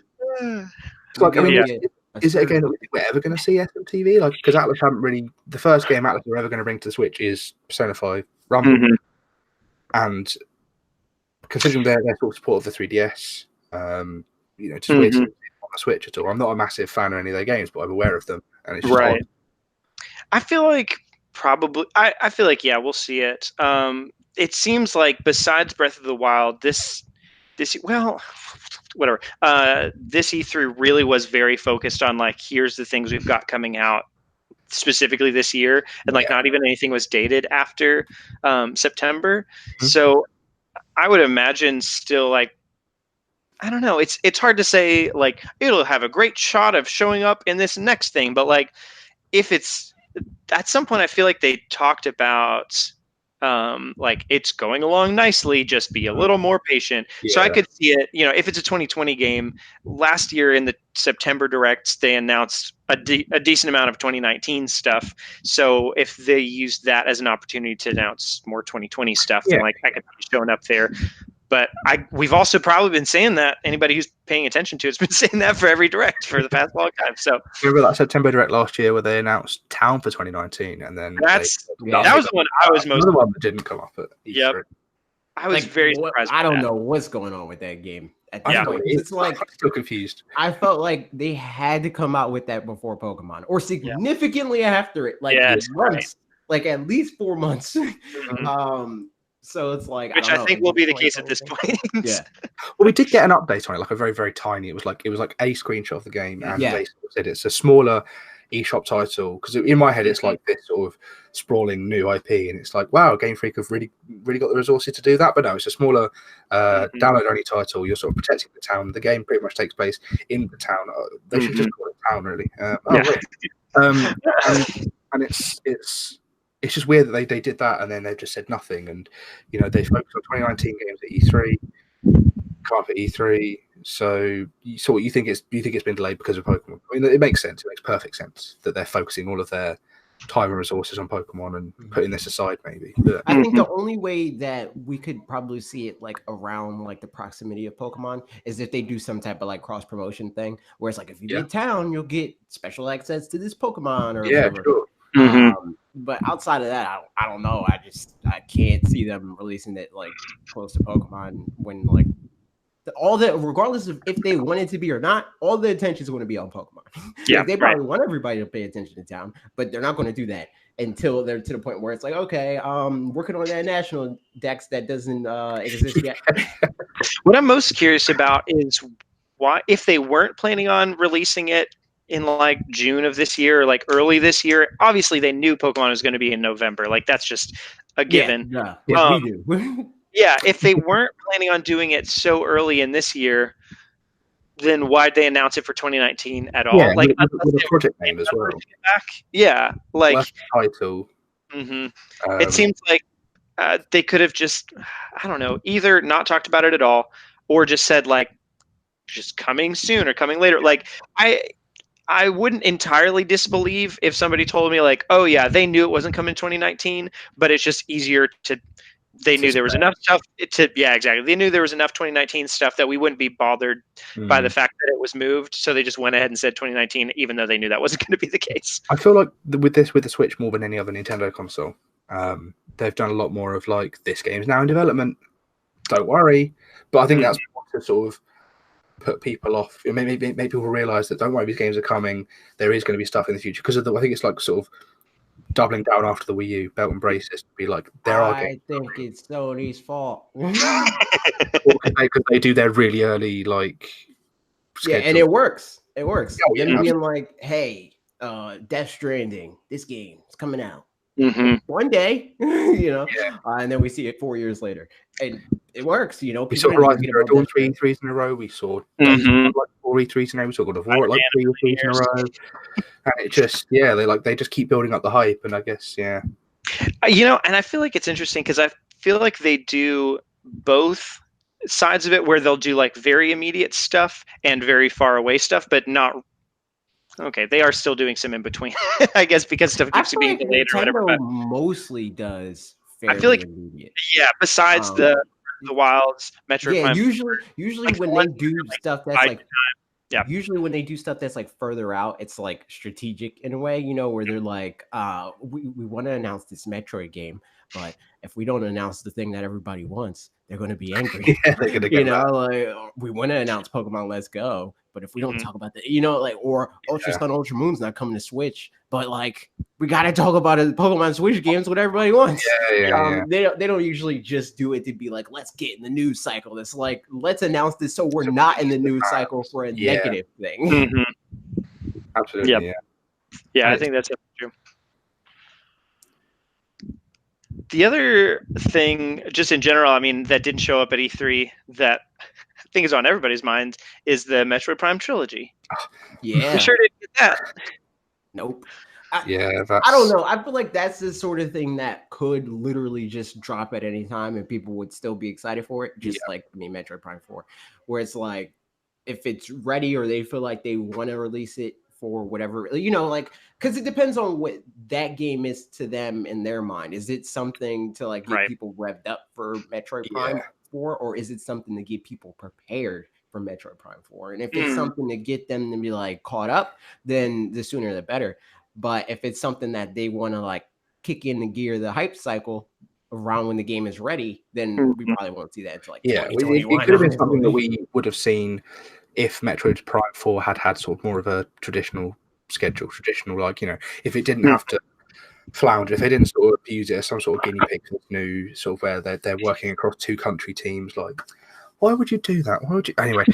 C: It's like, I mean, is it again? We're ever going to see SMTV? Like, because Atlas haven't really. The first game Atlas are ever going to bring to the Switch is Persona 5 Rumble, and considering their sort of support of the 3DS, just weird on the Switch at all. I'm not a massive fan of any of their games, but I'm aware of them, and it's just odd.
B: I feel like probably. I feel like we'll see it. It seems like besides Breath of the Wild, this whatever. This E3 really was very focused on like, here's the things we've got coming out specifically this year, and like not even anything was dated after September. So I would imagine still like, I don't know. It's hard to say like it'll have a great shot of showing up in this next thing, but like if it's at some point, I feel like they talked about. Like it's going along nicely, just be a little more patient. So I could see it, if it's a 2020 game. Last year in the September Directs, they announced a decent amount of 2019 stuff. So if they used that as an opportunity to announce more 2020 stuff, then like I could be showing up there. But we've also probably been saying that. Anybody who's paying attention to it's been saying that for every Direct for the past long time. So
C: remember that September Direct last year where they announced Town for 2019, and then
B: that was the one I was most.
C: Another one that didn't come up at E3.
B: I was very surprised.
A: I don't know what's going on with that game. At this point. It's like
C: I'm still confused.
A: I felt like they had to come out with that before Pokemon, or significantly after it, like months, like at least 4 months. So it's like,
B: Which
A: I
B: I
A: don't know.
B: think will be the
A: like
B: case
A: the
B: at
A: whole
B: this
A: thing.
B: point.
A: Yeah.
C: Well, we did get an update on it, like a very, very tiny. It was like a screenshot of the game, and
A: Yeah.
C: they said it's a smaller eShop title. Because in my head, it's like this sort of sprawling new IP, and it's like, wow, Game Freak have really got the resources to do that. But no, it's a smaller download-only title. You're sort of protecting the town. The game pretty much takes place in the town. They should just call it town, really. And it's just weird that they did that, and then they just said nothing. And you know, they focused on 2019 games at E3. Can't for E3, so what you think it's been delayed because of Pokemon. I mean, it makes sense. It makes perfect sense that they're focusing all of their time and resources on Pokemon and putting this aside, maybe. But
A: I think the only way that we could probably see it like around like the proximity of Pokemon is if they do some type of like cross promotion thing, where it's like if you get town, you'll get special access to this Pokemon or whatever.
C: Sure.
A: But outside of that, I don't know. I can't see them releasing it like close to Pokemon when like regardless of if they want it to be or not, all the attention is going to be on Pokemon.
B: Yeah,
A: they probably want everybody to pay attention to town, but they're not going to do that until they're to the point where it's like, okay, working on that national Dex that doesn't exist yet.
B: What I'm most curious about is why, if they weren't planning on releasing it in like June of this year or like early this year, obviously they knew Pokemon was going to be in November. Like that's just a given.
A: Yeah, we do.
B: Yeah, if they weren't planning on doing it so early in this year, then why'd they announce it for 2019 at all?
C: Yeah,
B: like
C: with a project name as well.
B: Yeah, like
C: last title.
B: It seems like they could have just, I don't know, either not talked about it at all, or just said like, just coming soon or coming later. Like I wouldn't entirely disbelieve if somebody told me like, oh yeah, they knew it wasn't coming 2019, but it's just easier to. They knew there was enough stuff exactly. They knew there was enough 2019 stuff that we wouldn't be bothered by the fact that it was moved. So they just went ahead and said 2019, even though they knew that wasn't going to be the case.
C: I feel like with the Switch more than any other Nintendo console, they've done a lot more of like, this game's now in development. Don't worry. But I think that's to sort of put people off. Maybe people realize that don't worry, these games are coming. There is going to be stuff in the future because of I think it's like sort of doubling down after the Wii U belt and braces to be like,
A: I think it's Sony's fault.
C: Because they do their really early like schedule.
A: Yeah, and it works. It works.
C: Oh, yeah,
A: them being like, hey, Death Stranding, this game is coming out one day, you know, and then we see it 4 years later, and it works. You know,
C: we saw Horizon Zero Dawn 3 E3s in a row. We saw like 4 E3s in a row. We saw God of War like 3 E3s in a row. And it just, they just keep building up the hype, and I guess,
B: you know, and I feel like it's interesting because I feel like they do both sides of it, where they'll do like very immediate stuff and very far away stuff, but not. Okay, they are still doing some in between, I guess, because stuff keeps being delayed or whatever. But
A: mostly does.
B: I feel like
A: immediate.
B: Yeah, besides the Wilds, Metroid Prime.
A: Usually
B: like
A: when they do stuff that's like.
B: Yeah.
A: Usually when they do stuff that's like further out, it's like strategic in a way, you know, where they're like, we want to announce this Metroid game, but if we don't announce the thing that everybody wants, they're going to be angry. You know, like we want to announce Pokemon Let's Go, but if we don't talk about the, you know, like, or Ultra Sun, Ultra Moon's not coming to Switch, but like we got to talk about it. Pokemon Switch games, what everybody wants. They don't usually just do it to be like, let's get in the news cycle. It's like, let's announce this so we're not in the news cycle for a negative thing.
C: Absolutely.
B: Yeah, I think that's true. The other thing, just in general, I mean, that didn't show up at E3 that I think is on everybody's mind is the Metroid Prime trilogy.
A: Yeah.
B: We sure didn't get that.
A: Nope. I don't know. I feel like that's the sort of thing that could literally just drop at any time and people would still be excited for it. Just like Metroid Prime 4, where it's like, if it's ready or they feel like they want to release it for whatever, you know, like, because it depends on what that game is to them in their mind. Is it something to like get people revved up for Metroid Prime 4, or is it something to get people prepared for Metroid Prime 4? And if it's something to get them to be like caught up, then the sooner the better. But if it's something that they want to like kick in the gear, the hype cycle around when the game is ready, then we probably won't see that until like
C: it could have been something that we would have seen if Metroid Prime 4 had sort of more of a traditional schedule, like, you know, if it didn't have to flounder, if they didn't sort of use it as some sort of guinea pig for this new sort of where they're working across 2 country teams, like, why would you do that? Why would you? Anyway,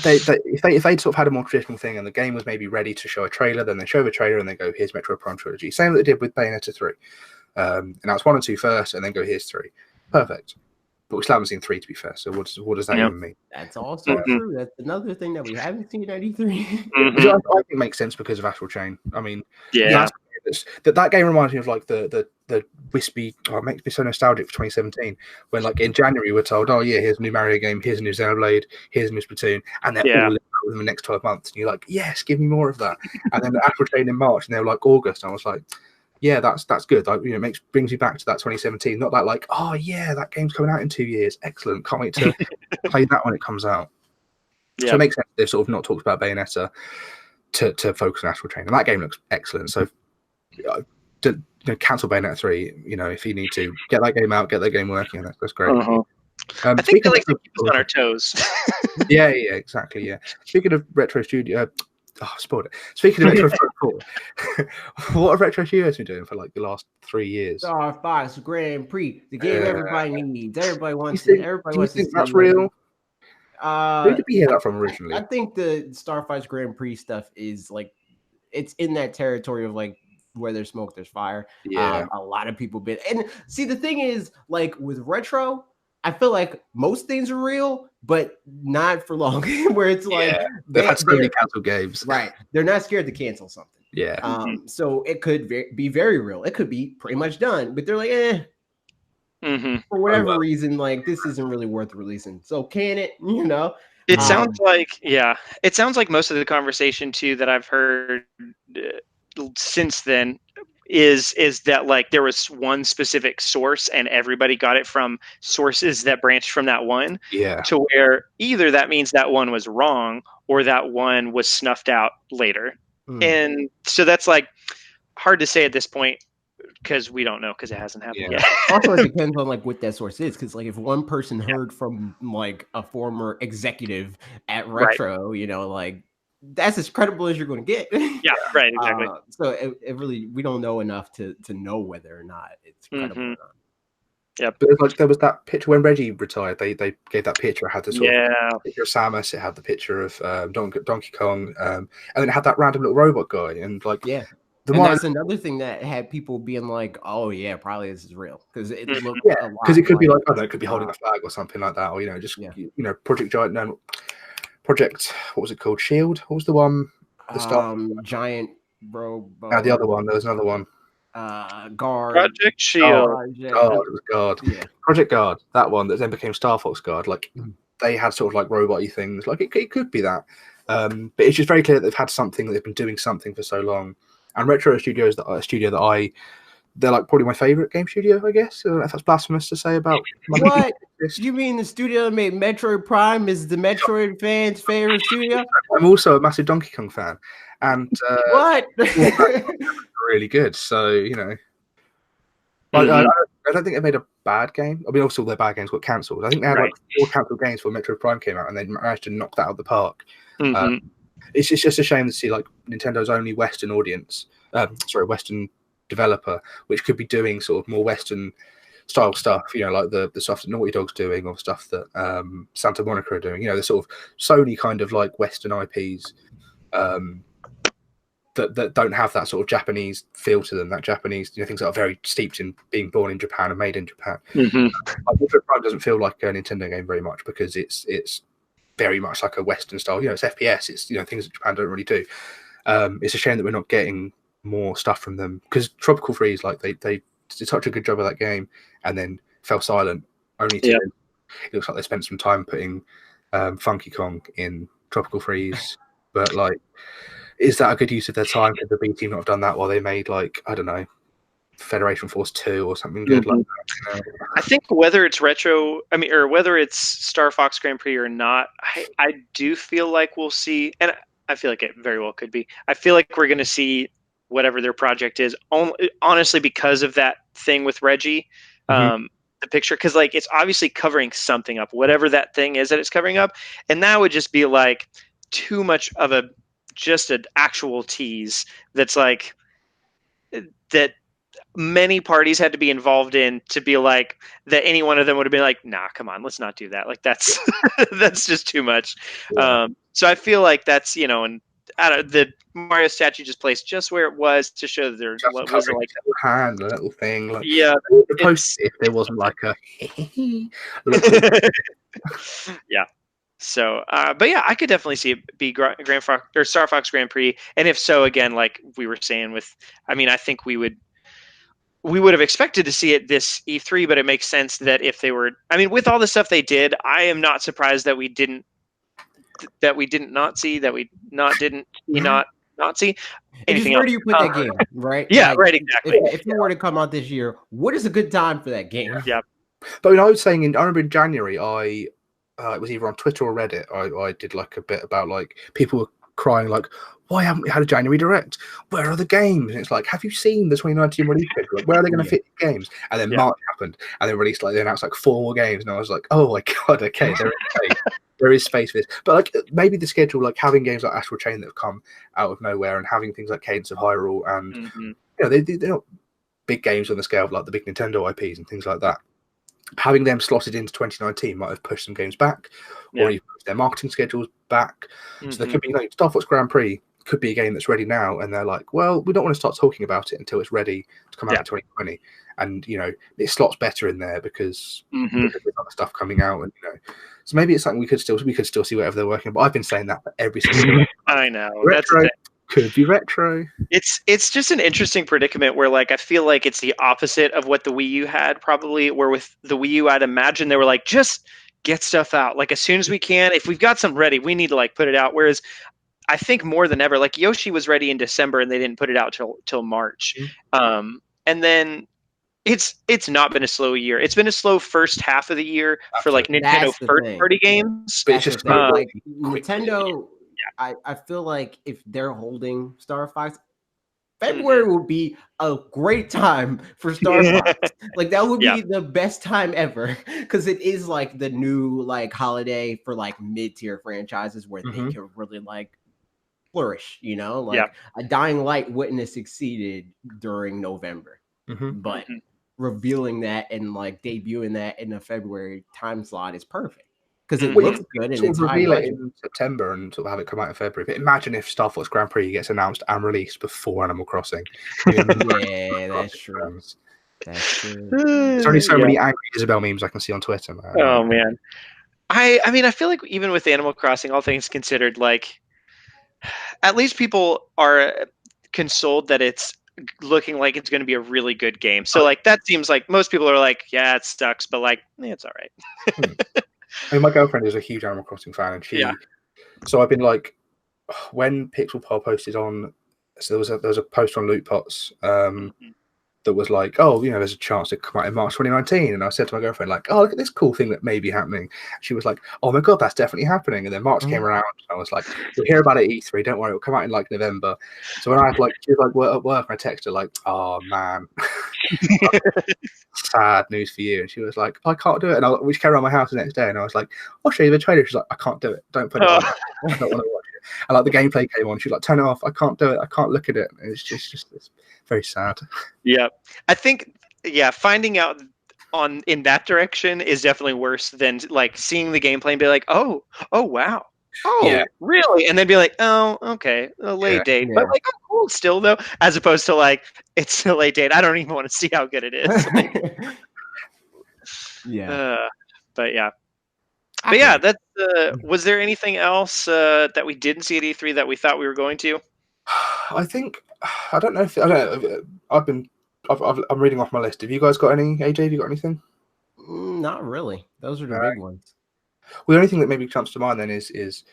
C: if they'd sort of had a more traditional thing and the game was maybe ready to show a trailer, then they show the trailer and they go, here's Metroid Prime Trilogy. Same that they did with Bayonetta 3. And now it's 1 and 2 first, and then go, here's 3. Perfect. But we still haven't seen 3, to be fair. So what does that even mean?
A: That's also true. That's another thing that we haven't seen at E3.
C: Which I think makes sense because of Astral Chain. I mean, that game reminds me of like the wispy. Oh, it makes me so nostalgic for 2017 when, like, in January we're told, oh yeah, here's a new Mario game, here's a new Xenoblade, here's a new Splatoon, and they're all within the next 12 months, and you're like, yes, give me more of that. And then the Astral Chain in March, and they were like August, and I was like, yeah, that's good. Like, you know, brings you back to that 2017, not that like, oh yeah, that game's coming out in 2 years, excellent, can't wait to play that when it comes out. So it makes sense they've sort of not talked about Bayonetta to focus on Astral Chain, and that game looks excellent. So cancel Bayonetta 3. You know, if you need to get that game out, get that game working, that's great.
B: I think they like to keep us on our toes.
C: yeah, exactly. Yeah. Speaking of Retro Studio. Spoiled it. Speaking of Retro 4, what have Retro Studios been doing for like the last 3 years?
A: Star Fox Grand Prix, the game everybody needs. Everybody wants
C: it.
A: Everybody
C: wants
A: to see.
C: That's real. Who did we hear that from originally?
A: I think the Star Fox Grand Prix stuff is like, it's in that territory of like, where there's smoke, there's fire.
C: Yeah.
A: A lot of people been, and see, the thing is, like with retro, I feel like most things are real, but not for long. Where it's like
C: they've had so many canceled games,
A: right? They're not scared to cancel something.
C: Yeah.
A: So it could be very real. It could be pretty much done, but they're like, for whatever reason, like, this isn't really worth releasing. So can it? You know.
B: It sounds like It sounds like most of the conversation too that I've heard since then is that like there was one specific source and everybody got it from sources that branched from that one.
C: Yeah.
B: To where either that means that one was wrong or that one was snuffed out later. And so that's like hard to say at this point because we don't know because it hasn't happened yet.
A: Also, it depends on like what that source is, because like if one person heard from like a former executive at Retro, you know, like that's as credible as you're going to get.
B: Yeah, right, exactly.
A: So it really, we don't know enough to know whether or not it's credible or not.
B: Yeah,
C: but like there was that picture when Reggie retired. They gave that picture. It had the sort of picture of Samus. It had the picture of Donkey Kong, and then it had that random little robot guy. And like,
A: that's another thing that had people being like, "Oh yeah, probably this is real," because it looked
C: because it could be like, I don't know, it could be holding a flag or something like that, or you know, just you know, Project, what was it called? Shield. What was the one? The Star
A: Giant Bro.
C: The other one. There was another one.
A: Guard.
B: Project Shield.
C: Guard. Yeah. Project Guard. That one that then became Star Fox Guard. Like they had sort of like robot-y things. Like it could be that. But it's just very clear that they've had something. They've been doing something for so long. And Retro Studios, they're like probably my favorite game studio, I guess. I don't know if that's blasphemous to say about.
A: What? You mean the studio that made Metroid Prime is the Metroid fans' favorite studio?
C: I'm also a massive Donkey Kong fan, and
A: what?
C: Really good. So you know, I don't think they made a bad game. I mean, also their bad games got cancelled. I think they had like 4 cancelled games before Metroid Prime came out, and they managed to knock that out of the park. It's just a shame to see like Nintendo's only Western audience, Western developer, which could be doing sort of more Western style stuff, you know, like the stuff that Naughty Dog's doing or stuff that Santa Monica are doing, you know, the sort of Sony kind of like Western IPs that don't have that sort of Japanese feel to them, that Japanese, you know, things that are very steeped in being born in Japan and made in Japan. Like, Metroid Prime doesn't feel like a Nintendo game very much because it's very much like a Western style, you know, it's FPS, it's, you know, things that Japan don't really do. It's a shame that we're not getting more stuff from them because Tropical Freeze, like they did such a good job of that game and then fell silent only to it looks like they spent some time putting Funky Kong in Tropical Freeze, but like, is that a good use of their time? Could the B team not have done that while they made, like, I don't know, Federation Force 2 or something good like that? You know?
B: I think whether it's retro, or whether it's Star Fox Grand Prix or not, I do feel like we'll see, and I feel like it very well could be. I feel like we're going to see whatever their project is, honestly, because of that thing with Reggie, the picture, because like it's obviously covering something up, whatever that thing is that it's covering up, and that would just be like too much of just an actual tease that's like that many parties had to be involved in to be like that. Any one of them would have been like, nah, come on, let's not do that. Like that's that's just too much.
C: Yeah.
B: So I feel like that's, you know, and the Mario statue just placed just where it was to show that there
C: Just
B: was
C: covering
B: like
C: his little hand, a little thing. Like,
B: yeah,
C: the post if there wasn't like a
B: yeah. So, but yeah, I could definitely see it be Grand Fox or Star Fox Grand Prix, and if so, again, like we were saying, with, I mean, I think we would have expected to see it this E3, but it makes sense that if they were, I mean, with all the stuff they did, I am not surprised that we didn't not see anything
A: Where
B: else.
A: do you put that game, right?
B: Yeah,
A: Like,
B: right, exactly.
A: If it were to come out this year, what is a good time for that game?
B: Yeah.
C: But I was saying, I remember in January, it was either on Twitter or Reddit. I did like a bit about like people were crying like, why haven't we had a January Direct? Where are the games? And it's like, have you seen the 2019 release schedule? Like, where are they going to fit the games? And then March happened, and they released they announced like 4 more games, and I was like, oh my god, okay, there is space. There is space for this. But like maybe the schedule, like having games like Astral Chain that have come out of nowhere, and having things like Cadence of Hyrule, and you know, they're not big games on the scale of like the big Nintendo IPs and things like that. Having them slotted into 2019 might have pushed some games back, or even pushed their marketing schedules back. So there could be like Star Fox Grand Prix could be a game that's ready now, and they're like, well, we don't want to start talking about it until it's ready to come out in 2020, and you know it slots better in there because there's other stuff coming out, and you know, so maybe it's something we could still see whatever they're working on. But I've been saying that for every single game.
B: I know
C: retro could be retro.
B: It's just an interesting predicament where like I feel like it's the opposite of what the Wii U had, probably, where with the Wii U I'd imagine they were like, just get stuff out like as soon as we can. If we've got something ready, we need to like put it out. Whereas I think more than ever, like Yoshi was ready in December and they didn't put it out till March. And then it's not been a slow year. It's been a slow first half of the year for like Nintendo first party games.
A: That's just like Nintendo. I feel like if they're holding Star Fox, February would be a great time for Star Fox. Like that would be the best time ever, because it is like the new like holiday for like mid-tier franchises where they can really like flourish, you know, like a Dying Light wouldn't have succeeded during November, but revealing that and like debuting that in a February time slot is perfect because it looks good and it's
C: reveal it in September and sort of have it come out in February. But imagine if Star Fox Grand Prix gets announced and released before Animal Crossing.
A: Yeah, that's true. That's true.
C: There's only so many angry Isabel memes I can see on Twitter, man.
B: Oh man, I mean, I feel like even with Animal Crossing, all things considered, like at least people are consoled that it's looking like it's going to be a really good game. So like that seems like most people are like, yeah, it sucks, but like it's all right.
C: I mean, my girlfriend is a huge Animal Crossing fan, and so I've been like, when Pixel Pal posted on, so there was a post on LootPots that was like, oh, you know, there's a chance it come out in March 2019, and I said to my girlfriend like, oh, look at this cool thing that may be happening. She was like, oh my god, that's definitely happening. And then March came around, and I was like, you'll hear about it at E3, don't worry, it'll come out in like November. So when I had like, she was like at work, and I texted her like, oh man, sad news for you. And she was like, I can't do it. And we came around my house the next day, and I was like, I'll show you the trailer. She's like, I can't do it, don't put it on. I don't want to watch it. And like the gameplay came on, she's like, turn it off, I can't do it, I can't look at it. And it's just it's very sad.
B: Yeah, I think finding out in that direction is definitely worse than like seeing the gameplay and be like, oh wow, really, and then be like, oh okay, a late date, but like, oh cool still though, as opposed to like, it's a late date, I don't even want to see how good it is. But yeah, that's was there anything else that we didn't see at E3 that we thought we were going to?
C: I think I'm reading off my list. Have you guys got any? AJ, have you got anything?
A: Not really. Those are the big ones.
C: Well, the only thing that maybe comes to mind then is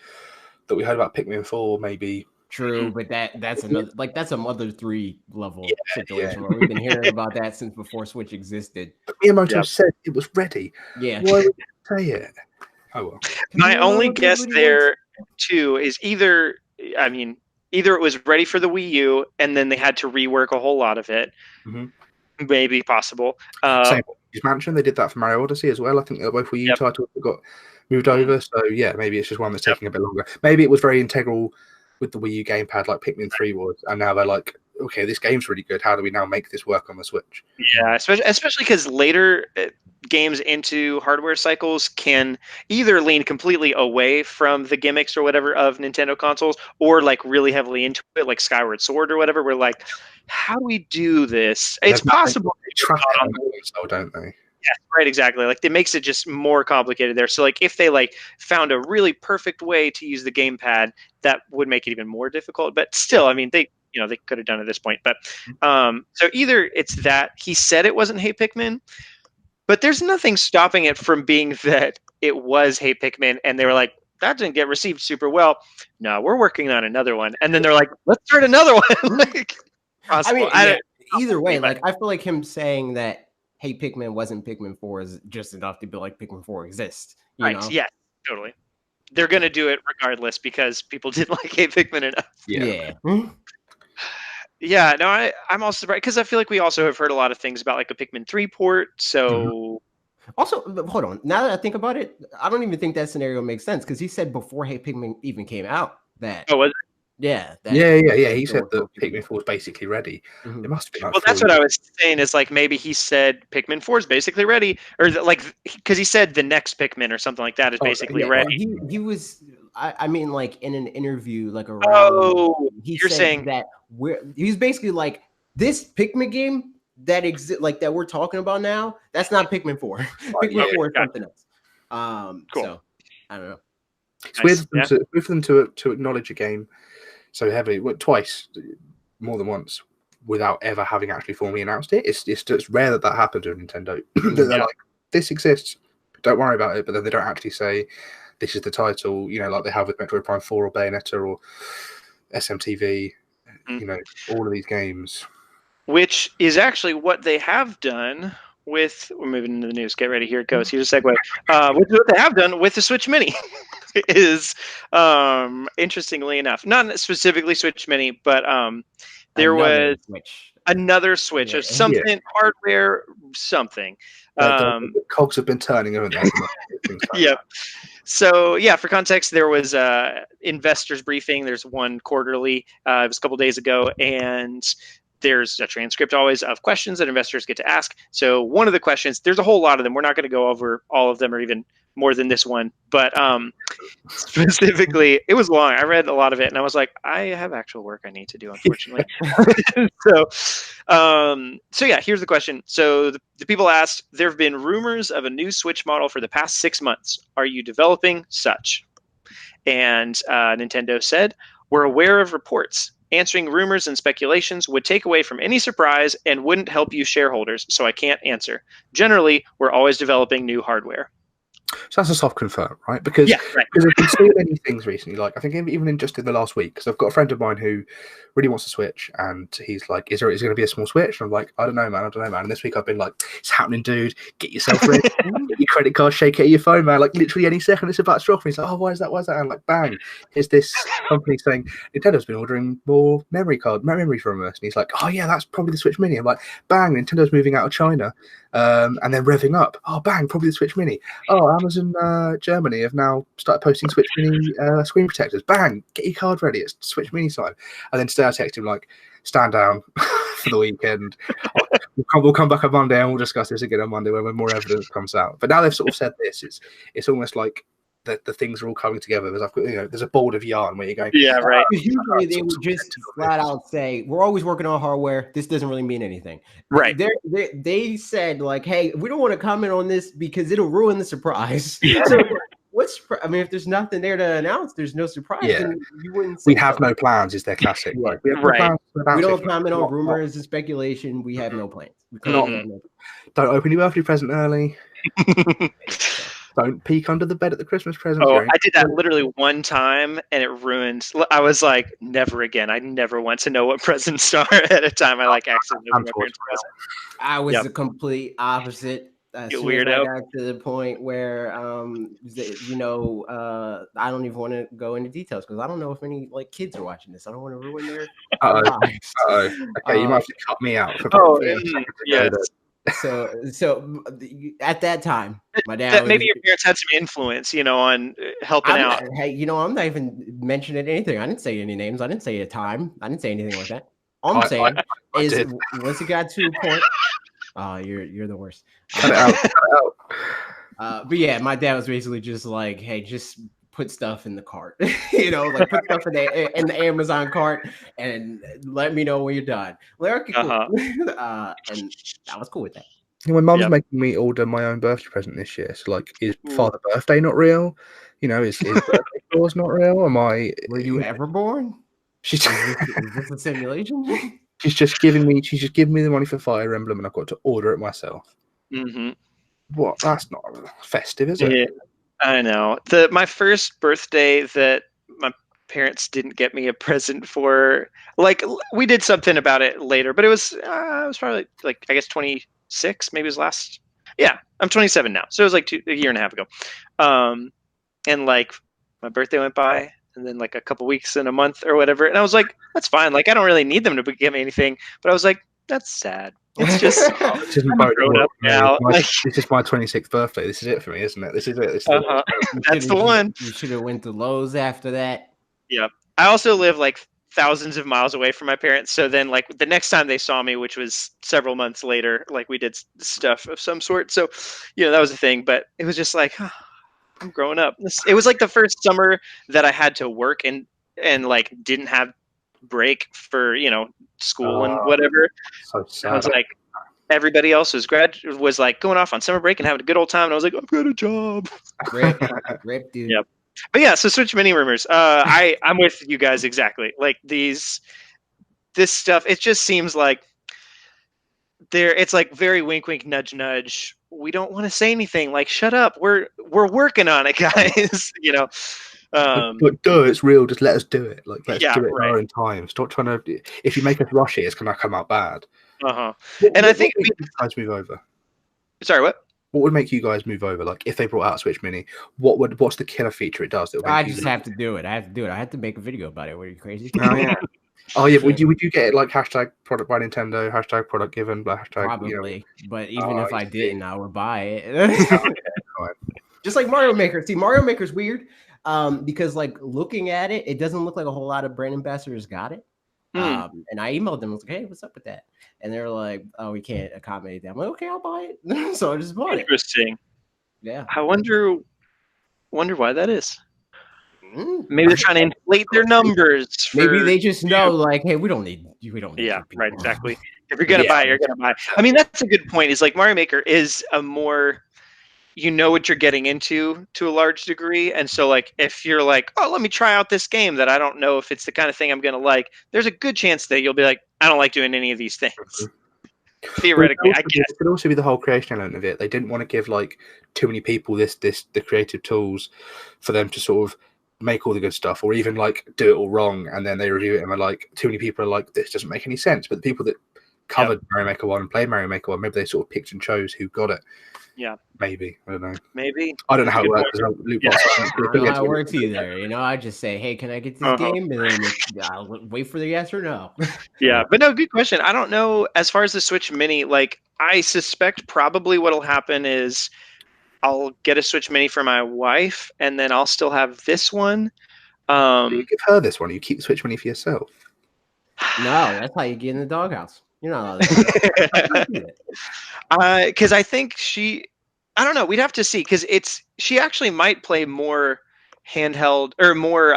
C: that we heard about Pikmin 4, maybe.
A: True, but that's another, like, that's a Mother 3 level situation where we've been hearing about that since before Switch existed.
C: But Miyamoto said it was ready.
A: Yeah.
C: Why would you say it? Oh well.
B: My only guess there too is either it was ready for the Wii U and then they had to rework a whole lot of it. Maybe possible.
C: Same with Mansion, they did that for Mario Odyssey as well. I think both Wii U titles got moved over. So yeah, maybe it's just one that's taking a bit longer. Maybe it was very integral with the Wii U gamepad like Pikmin 3 was, and now they're like, okay, this game's really good. How do we now make this work on the Switch?
B: Yeah, especially because later games into hardware cycles can either lean completely away from the gimmicks or whatever of Nintendo consoles, or like really heavily into it, like Skyward Sword or whatever. We're like, how do we do this? It's possible.
C: They track it on the console, don't they?
B: Yeah, right, exactly. Like it makes it just more complicated there. So like if they like found a really perfect way to use the gamepad, that would make it even more difficult. But still, I mean, they could have done it at this point. But so either it's that he said it wasn't Hey Pikmin, but there's nothing stopping it from being that it was Hey Pikmin, and they were like, that didn't get received super well. No, we're working on another one, and then they're like, let's start another one. Like, possible.
A: I mean, either way, like I feel like him saying that Hey Pikmin wasn't Pikmin 4 is just enough to be like Pikmin 4 exists. You know?
B: Yeah, totally. They're gonna do it regardless because people didn't like Hey Pikmin enough.
A: Yeah.
B: Yeah, no, I'm also surprised because I feel like we also have heard a lot of things about like a Pikmin 3 port. So
A: also, hold on. Now that I think about it, I don't even think that scenario makes sense because he said before Hey Pikmin even came out that.
B: Oh, was it?
A: Yeah.
C: He said that Pikmin 4 is basically ready.
A: Mm-hmm.
C: It must have been. Like
B: well, that's what I was saying. Is like maybe he said Pikmin 4 is basically ready, or like because he said the next Pikmin or something like that is basically ready.
A: He was. I mean, like in an interview, like around.
B: You're saying
A: that he's basically like this Pikmin game that exists, like that we're talking about now. That's not Pikmin 4. Pikmin 4 is something else.
B: Cool.
A: So I don't know.
C: It's weird for them to acknowledge a game so heavily, twice, more than once, without ever having actually formally announced it. It's rare that happens with Nintendo. They're like, this exists, don't worry about it, but then they don't actually say this is the title, like they have with Metroid Prime 4 or Bayonetta or SMTV, all of these games.
B: Which is actually what they have done with, we're moving into the news, get ready, here it goes, here's a segue. What they have done with the Switch Mini is, interestingly enough, not specifically Switch Mini, but there was another Switch of something, hardware, something.
C: The cogs have been turning, haven't they?
B: Yeah. So yeah, for context, there was investors briefing. There's one quarterly. It was a couple days ago, and there's a transcript always of questions that investors get to ask. So one of the questions, there's a whole lot of them. We're not going to go over all of them or even more than this one, but specifically, it was long. I read a lot of it, and I was like, I have actual work I need to do, unfortunately. So yeah, here's the question. So the people asked, there have been rumors of a new Switch model for the past 6 months. Are you developing such? And Nintendo said, we're aware of reports. Answering rumors and speculations would take away from any surprise and wouldn't help you shareholders, so I can't answer. Generally, we're always developing new hardware.
C: So that's a soft confirm, right? Because I've been seeing many things recently. Like I think even just in the last week, because I've got a friend of mine who really wants a Switch, and he's like, "Is going to be a small Switch?" And I'm like, "I don't know, man. And this week I've been like, "It's happening, dude. Get yourself ready. Get your credit card, shake it at your phone, man. Like literally any second, it's about to drop." And he's like, "Oh, why is that? And I'm like, bang! Here's this company saying Nintendo's been ordering more memory from us." And he's like, "Oh yeah, that's probably the Switch Mini." I'm like, "Bang! Nintendo's moving out of China." And then revving up. Oh, bang! Probably the Switch Mini. Oh, Amazon Germany have now started posting Switch Mini screen protectors. Bang! Get your card ready. It's Switch Mini time. And then today I text him like, stand down for the weekend. We'll come back on Monday and we'll discuss this again on Monday when more evidence comes out. But now they've sort of said this. It's almost like the things are all coming together. There's a board of yarn where you're going.
B: Yeah, right.
A: Usually they would just flat out say, "We're always working on hardware. This doesn't really mean anything."
B: Right.
A: They said like, "Hey, we don't want to comment on this because it'll ruin the surprise." So if there's nothing there to announce, there's no surprise.
C: Yeah.
A: You wouldn't.
C: We have no plans. Is their classic?
A: Yeah.
C: We have no plans
A: we don't comment on rumors and speculation. We have no plans.
C: Don't open your birthday present early. Don't peek under the bed at the Christmas present.
B: Oh, I did that literally one time, and it ruined. I was like, never again. I never want to know what presents are at a time. I accidentally opened my parents' present.
A: I was the complete opposite.
B: You weirdo.
A: I got to the point where, I don't even want to go into details because I don't know if any kids are watching this. I don't want to ruin their lives.
C: Okay, you might have to cut me out.
B: Yeah.
A: So at that time, my dad
B: maybe your parents had some influence, on helping out.
A: Hey, I'm not even mentioning anything. I didn't say any names. I didn't say a time. I didn't say anything like that. All I'm saying
C: I
A: is
C: did.
A: once it got to a point, oh, you're the worst.
C: Cut it out. Cut it out.
A: But yeah, my dad was basically just like, hey, just put stuff in the cart, you know, like put stuff in the Amazon cart and let me know when you're done. Like, okay, cool. And I was cool with that.
C: My mum's making me order my own birthday present this year. So, like, is Father Birthday not real? You know, is birthday clause not real? Am I?
A: Were you ever born?
C: She's
A: is this a simulation?
C: She's just giving me the money for Fire Emblem, and I've got to order it myself.
B: Mm-hmm.
C: What? That's not festive, is it?
B: Yeah, I know. My first birthday that my parents didn't get me a present for, like, we did something about it later, but it was probably like I guess 26, maybe it was last. Yeah, I'm 27 now, so it was like a year and a half ago. And like my birthday went by, and then like a couple weeks and a month or whatever, and I was like, that's fine. Like I don't really need them to get me anything, but I was like, that's sad. It's just
C: this isn't grown up
B: now.
C: This is my 26th birthday. This is it for me, isn't it? This is it.
B: That's the one.
A: You should have went to Lowe's after that.
B: Yeah. I also live like thousands of miles away from my parents, so then like the next time they saw me, which was several months later, like we did stuff of some sort. So, you know, that was the thing. But it was just like, I'm growing up. It was like the first summer that I had to work and like didn't have break for, you know, school and whatever.
C: So sad.
B: I was like, everybody else was like going off on summer break and having a good old time, and I was like, I've got a job.
A: Rip, dude.
B: Yep. But yeah, so Switch Mini rumors. I'm with you guys exactly. Like this stuff, it just seems like it's like very wink, wink, nudge, nudge. We don't want to say anything. Like, shut up. We're working on it, guys. You know.
C: But it's real. Just let us do it. Like, let's do it in
B: right.
C: our own time. Stop trying to. If you make us rush it, it's gonna come out bad.
B: And I think
C: you guys move over.
B: Sorry, what?
C: What would make you guys move over? Like, if they brought out a Switch Mini, what's the killer feature it does?
A: I just have to do it. I have to make a video about it. What are you crazy?
C: Oh yeah. Oh yeah. Would you get it like hashtag product by Nintendo, hashtag product given, hashtag
A: probably? But even if I didn't, I would buy it. Just like Mario Maker. See, Mario Maker's weird. Because like looking at it, it doesn't look like a whole lot of brand ambassadors got it. And I emailed them. I was like, hey, what's up with that? And they're like, oh, we can't accommodate that. I'm like, okay, I'll buy it. So I just bought it.
B: Interesting.
A: Yeah.
B: I wonder why that is. Maybe they're trying to inflate their numbers.
A: Maybe they just know, like, hey, we don't need.
B: Yeah, right, exactly. If you're gonna buy it, you're gonna buy it. I mean, that's a good point. Is like Mario Maker is a more, you know what you're getting into to a large degree, and so like if you're like, oh, let me try out this game that I don't know if it's the kind of thing I'm gonna like, there's a good chance that you'll be like, I don't like doing any of these things. Theoretically, I guess
C: it could also be the whole creation element of it. They didn't want to give like too many people the creative tools for them to sort of make all the good stuff, or even like do it all wrong, and then they review it and are like, too many people are like, this doesn't make any sense. But the people that covered Mario Maker 1 and played Mario Maker 1, maybe they sort of picked and chose who got it.
B: Yeah,
C: maybe. I don't know.
B: Maybe
C: I don't know how it works.
A: I don't know how it works either. You know, I just say, hey, can I get this game? And then I'll wait for the yes or no.
B: Yeah, but no, good question. I don't know. As far as the Switch Mini, like I suspect probably what'll happen is I'll get a Switch Mini for my wife, and then I'll still have this one.
C: You give her this one. You keep the Switch Mini for yourself.
A: No, that's how you get in the doghouse. You know.
B: Because I think I don't know. We'd have to see, because she actually might play more handheld or more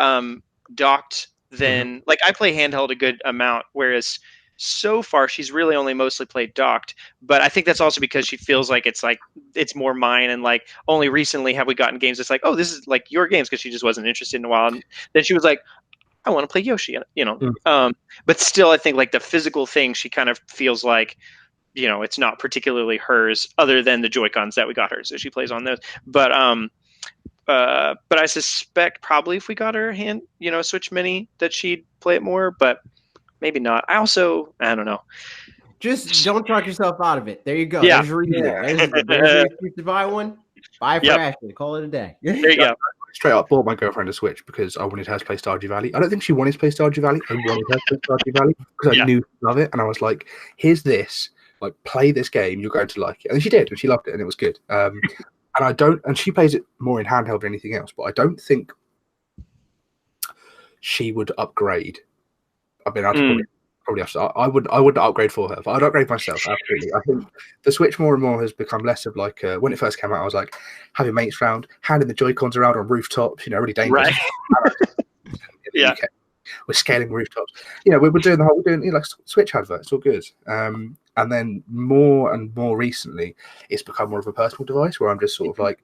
B: docked than like I play handheld a good amount, whereas so far she's really only mostly played docked. But I think that's also because she feels like it's more mine, and like only recently have we gotten games that's like, oh, this is like your games, because she just wasn't interested in a while, and then she was like, I want to play Yoshi, you know. But still, I think like the physical thing, she kind of feels like, you know, it's not particularly hers, other than the Joy-Cons that we got her, so she plays on those. But I suspect probably if we got her a Switch Mini, that she'd play it more, but maybe not. I don't know.
A: Just don't talk yourself out of it. There you go.
B: Yeah.
A: There's a reason. There's to buy one. Buy it for Ashley. Call it a day.
B: There you go.
C: Straight up bought my girlfriend a Switch because I wanted her to play Stardew Valley. I don't think she wanted to play Stardew Valley. I wanted her to play Stardew Valley because I knew she'd love it. And I was like, here's this. Like, play this game. You're going to like it. And she did. And she loved it. And it was good. And she plays it more in handheld than anything else. But I don't think she would upgrade. I mean, probably have to. I wouldn't upgrade for her, but I'd upgrade myself. Absolutely. I think the Switch more and more has become less of like when it first came out. I was like having mates round, handing the Joy-Cons around on rooftops. Really dangerous.
B: Right.
C: In the UK. We're scaling rooftops. We're doing we're doing like Switch adverts. It's all good. And then more and more recently, it's become more of a personal device where I'm just sort of like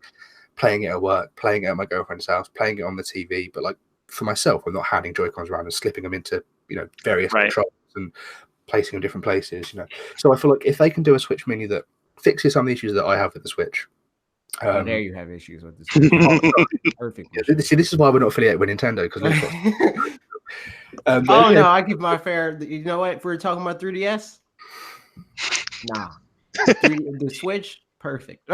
C: playing it at work, playing it at my girlfriend's house, playing it on the TV. But like for myself, I'm not handing Joy-Cons around and slipping them into various controls and placing them in different places. So I feel like if they can do a Switch Mini that fixes some of the issues that I have with the Switch.
A: There you have issues with this. Perfect.
C: See, this is why we're not affiliated with Nintendo because.
A: No, I give my fair. You know what? If we're talking about 3DS, nah, the Switch, perfect.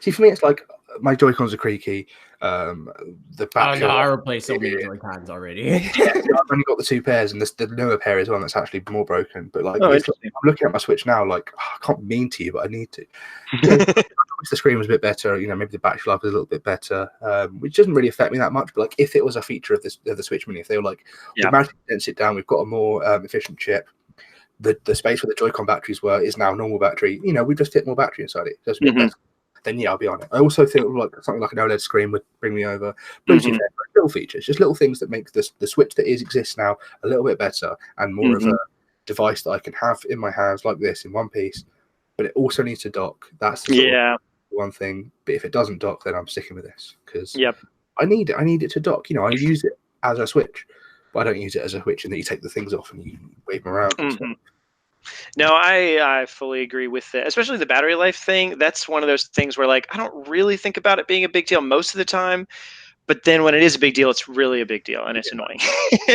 C: See, for me, it's like my Joy-Cons are creaky. The battery.
A: I replaced so many Joy-Cons already.
C: I've only got the 2 pairs, and the newer pair is one that's actually more broken. But like, I'm looking at my Switch now, like I can't mean to you, but I need to. The screen was a bit better, maybe the battery life was a little bit better, which doesn't really affect me that much. But like, if it was a feature of the Switch Mini, if they were like, we managed to dense it down, we've got a more efficient chip. The space where the Joy-Con batteries were is now normal battery. We just fit more battery inside it. Just a bit better. Then I'll be on it. I also think like something like an OLED screen would bring me over. Bluetooth, little features, just little things that make the Switch that exists now a little bit better and more of a device that I can have in my hands like this in one piece. But it also needs to dock. That's the one thing. But if it doesn't dock, then I'm sticking with this because I need it. I need it to dock. I use it as a Switch, but I don't use it as a Switch and then you take the things off and you wave them around.
B: No, I fully agree with it, especially the battery life thing. That's one of those things where like I don't really think about it being a big deal most of the time, but then when it is a big deal, it's really a big deal and it's annoying.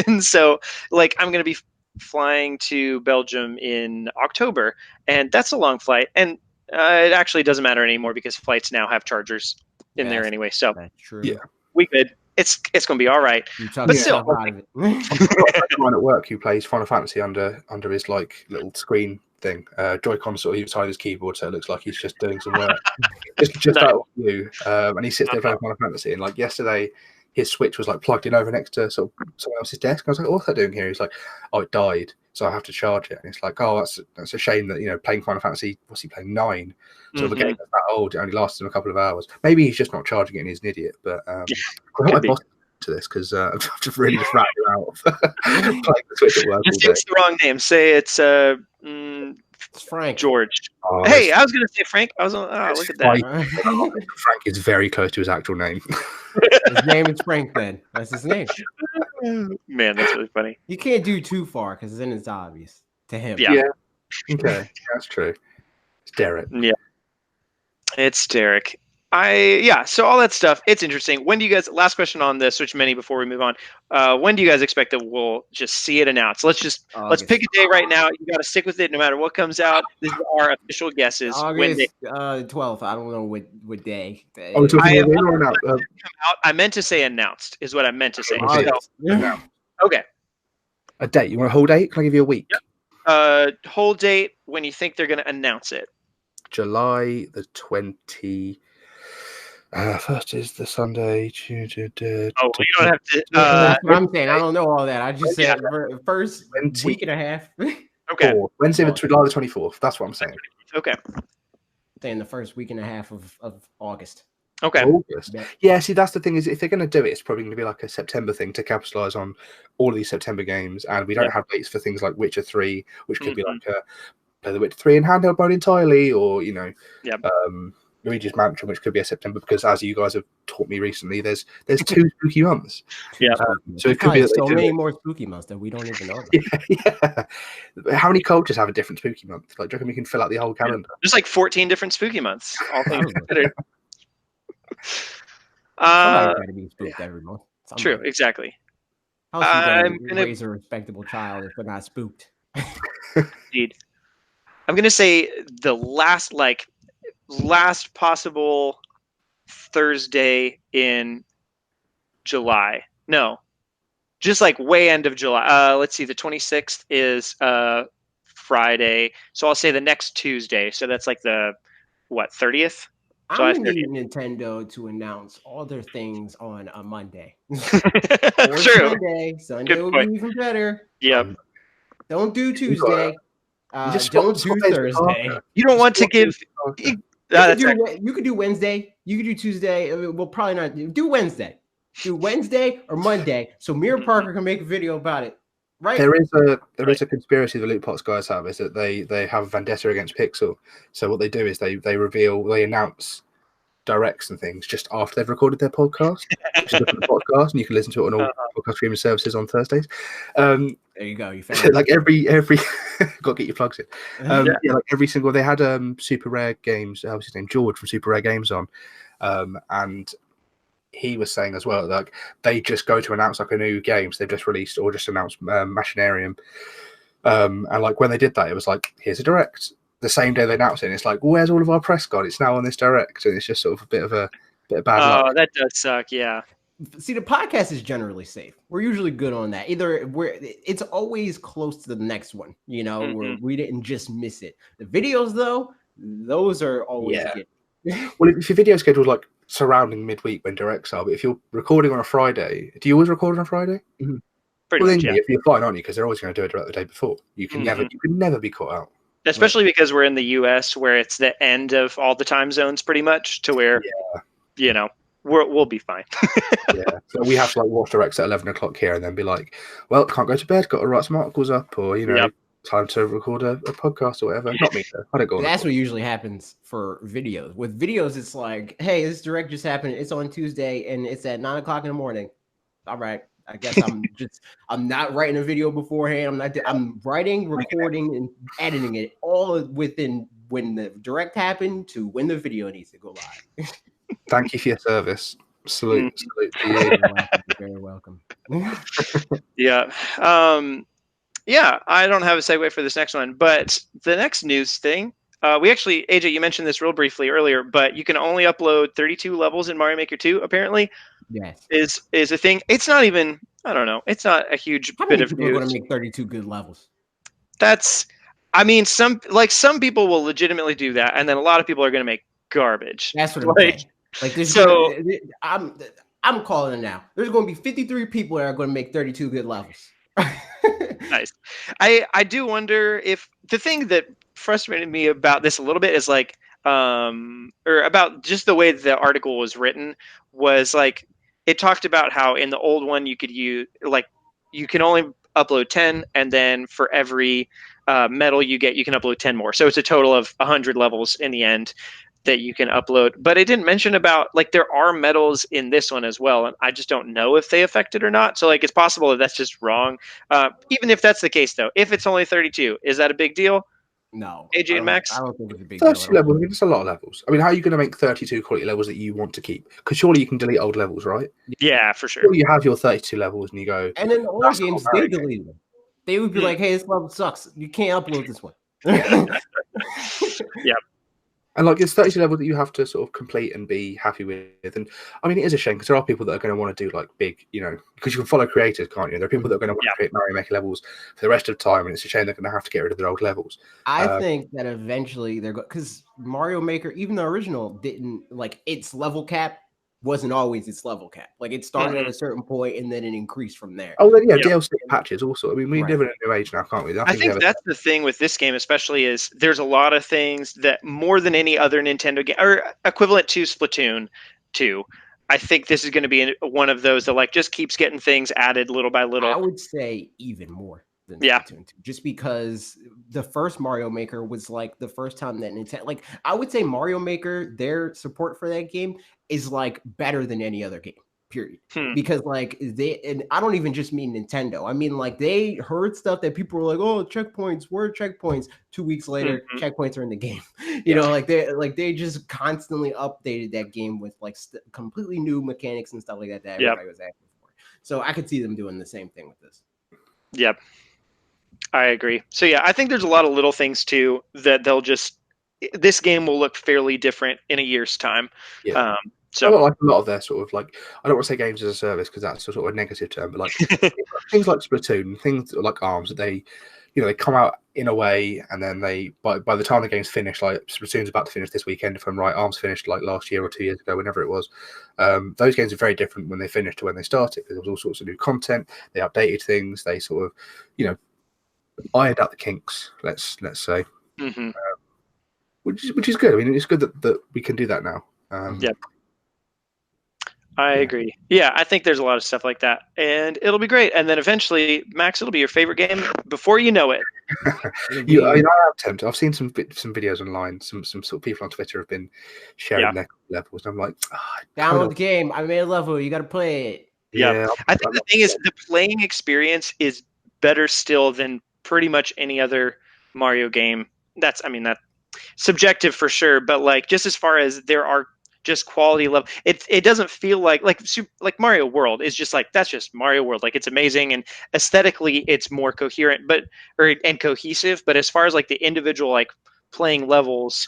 B: And so like I'm going to be flying to Belgium in October, and that's a long flight, and it actually doesn't matter anymore because flights now have chargers in there anyway. So
A: that's true.
B: We good. It's going to be all right. But still,
C: someone at work who plays Final Fantasy under his like little screen thing, Joy-Con sort of beside his keyboard, so it looks like he's just doing some work. just out of view, and he sits there playing Final Fantasy. And like yesterday, his Switch was like plugged in over next to sort of someone else's desk. And I was like, "What's that doing here?" He's like, "Oh, it died, so I have to charge it." And it's like, "Oh, that's a shame that playing Final Fantasy. What's he playing 9? So the game that's that old, it only lasted him a couple of hours. Maybe he's just not charging it and he's an idiot." But I want my boss to this because I've just really just rattled him out playing the Switch at work.
B: Just use the wrong name. Say it's
A: Frank.
B: George. Hey, I was going to say Frank. I was look at that.
C: Frank is very close to his actual name.
A: His name is Frank. Then that's his name.
B: Man, that's really funny.
A: You can't do too far because then it's obvious to him.
B: Yeah.
C: Okay, that's true. It's Derek.
B: Yeah, it's Derek. So all that stuff, it's interesting. When do you guys, last question on the Switch Mini before we move on, when do you guys expect that we'll just see it announced? Let's pick a day right now. You got to stick with it no matter what comes out. This is our official guesses.
A: August 12th. I don't know what day.
B: I meant to say announced is what I meant to say. Okay.
C: A date. You want a whole date? Can I give you a week?
B: Yep. Whole date when you think they're going to announce it.
C: July the 20th. First is the Sunday.
B: You don't have to.
A: That's what I'm saying. I don't know all that. I just said first week and a half.
B: Okay.
C: Wednesday, July the 24th. That's what I'm saying.
B: Okay.
A: Saying the first week and a half of August.
B: Okay.
C: August. Yeah. See, that's the thing is, if they're going to do it, it's probably going to be like a September thing to capitalize on all of these September games, and we don't have dates for things like Witcher 3, which could be like play the Witcher 3 in handheld mode entirely, or Luigi's Mansion, which could be a September, because as you guys have taught me recently, there's 2 spooky months.
B: Yeah.
C: So it could be
A: so many more spooky months that we don't even know about.
C: Yeah. How many cultures have a different spooky month? Like, do you reckon we can fill out the whole calendar?
B: There's like 14 different spooky months. All things considered.
A: Somebody's got to be spooked every month.
B: True, exactly.
A: I'm going to raise a respectable child if they're not spooked.
B: Indeed. I'm going to say the last possible Thursday in July. No, just like way end of July. Let's see. The 26th is Friday. So I'll say the next Tuesday. So that's like the 30th?
A: I'm going to need Nintendo to announce all their things on a Monday.
B: True.
A: Sunday will be even better.
B: Yep.
A: Don't do
C: You
A: Tuesday.
C: just
A: Don't
C: swap
A: do
C: days with
A: Thursday.
C: Parker.
B: You don't want to
C: Just
B: give.
C: swap days with Parker.
A: You could do Wednesday. You could do Tuesday. We'll probably not do Wednesday. Do Wednesday or Monday, so me or Parker can make a video about it. Right?
C: There is a conspiracy the LootPots guys have, is that they have a vendetta against Pixel. So what they do is they announce directs and things just after they've recorded their podcast, which is a different podcast, and you can listen to it on all podcast streaming services on Thursdays.
A: There you go. You found
C: like every got to get your plugs in. Yeah, like every single they had Super Rare Games. What's his name? George from Super Rare Games on, and he was saying as well, like they just go to announce like a new game, so they've just released or just announced Machinarium, and like when they did that, it was like, here's a direct. The same day they announced it, and it's like, where's all of our press gone? It's now on this direct, and it's just sort of a bit of bad luck.
B: Oh, that does suck. Yeah.
A: See, the podcast is generally safe. We're usually good on that. It's always close to the next one, where we didn't just miss it. The videos, though, those are always good.
C: Well, if your video schedule's like surrounding midweek when directs are, but if you're recording on a Friday, do you always record on a Friday?
B: Mm-hmm. Pretty much,
C: if you're fine, aren't you? Because they're always going to do it direct the day before. You can never be caught out.
B: Especially because we're in the US, where it's the end of all the time zones, pretty much, to where we'll be fine.
C: So we have to like watch directs at 11 o'clock here, and then be like, well, can't go to bed, got to write some articles up, or time to record a podcast or whatever. Not me though. I don't go on.
A: That's what usually happens for videos. With videos, it's like, hey, this direct just happened. It's on Tuesday, and it's at 9 o'clock in the morning. All right. I guess I'm not writing a video beforehand. I'm writing, recording, and editing it all within when the direct happened to when the video needs to go live.
C: Thank you for your service. Salute to you.
A: You're very welcome.
B: Yeah. I don't have a segue for this next one, but the next news thing, we actually, AJ, you mentioned this real briefly earlier, but you can only upload 32 levels in Mario Maker 2, apparently.
A: Yes.
B: Is a thing. It's not even, I don't know, it's not a huge bit of news.
A: People are going to make 32 good levels?
B: Some people will legitimately do that, and then a lot of people are going to make garbage.
A: That's what I'm saying. Like this. So I'm calling it now. There's going to be 53 people that are going to make 32 good levels.
B: Nice. I do wonder if the thing that frustrated me about this a little bit is like, or about just the way the article was written, was like, it talked about how in the old one you could use, like, you can only upload 10, and then for every medal you get, you can upload 10 more. So it's a total of 100 levels in the end that you can upload. But it didn't mention about, like, there are medals in this one as well, and I just don't know if they affect it or not. So, like, it's possible that that's just wrong. Even if that's the case, though, if it's only 32, is that a big deal?
A: No.
B: AJ and Max?
A: I don't think it's a big
C: 32 levels. I mean, it's a lot of levels. I mean, how are you going to make 32 quality levels that you want to keep? Because surely you can delete old levels, right?
B: Yeah, for sure.
C: Surely you have your 32 levels and you go...
A: And in the older games, they delete them. They would be like, hey, this level sucks. You can't upload this one.
B: Yeah.
C: And like, there's 32 levels that you have to sort of complete and be happy with. And I mean, it is a shame because there are people that are going to want to do like big, because you can follow creators, can't you? There are people that are going to want to create Mario Maker levels for the rest of the time, and it's a shame they're going to have to get rid of their old levels.
A: I think that eventually they're going, because Mario Maker, even the original, didn't, like, its level cap wasn't always its level cap. Like, it started at a certain point and then it increased from there.
C: Oh, then DLC patches also. I mean, we live in a new age now, can't we?
B: I think that's the thing with this game, especially, is there's a lot of things that more than any other Nintendo game, or equivalent to Splatoon 2, I think this is going to be one of those that like just keeps getting things added little by little.
A: I would say even more than Splatoon 2, just because the first Mario Maker was like the first time that Nintendo, like, I would say Mario Maker, their support for that game is like better than any other game, period. Because like and I don't even just mean Nintendo. I mean, like, they heard stuff that people were like, oh, checkpoints, where are checkpoints? 2 weeks later, checkpoints are in the game. You know, they just constantly updated that game with like completely new mechanics and stuff like that everybody was asking for. So I could see them doing the same thing with this.
B: Yep. I agree. So yeah, I think there's a lot of little things too that this game will look fairly different in a year's time.
C: Yeah.
B: So
C: like a lot of their sort of, like, I don't want to say games as a service because that's a sort of a negative term, but like things like Splatoon, things like ARMS, that they come out in a way, and then they by the time the game's finished, like Splatoon's about to finish this weekend, if I'm right, ARMS finished like last year or 2 years ago, whenever it was. Those games are very different when they finished to when they started, because there was all sorts of new content. They updated things. They sort of, ironed out the kinks. Let's say,
B: Mm-hmm.
C: which is good. I mean, it's good that we can do that now.
B: Yep. I agree. Yeah, I think there's a lot of stuff like that, and it'll be great. And then eventually, Max, it'll be your favorite game before you know it.
C: I am tempted. I've seen some videos online. Some sort of people on Twitter have been sharing their levels, and I'm like,
A: download the game. I made a level. You got to play it.
B: Yeah, I think the thing is the playing experience is better still than pretty much any other Mario game. That's subjective for sure, but like just as far as there are just quality level, it doesn't feel like Mario World is just like that's just Mario World. Like it's amazing and aesthetically it's more coherent, and cohesive. But as far as like the individual like playing levels,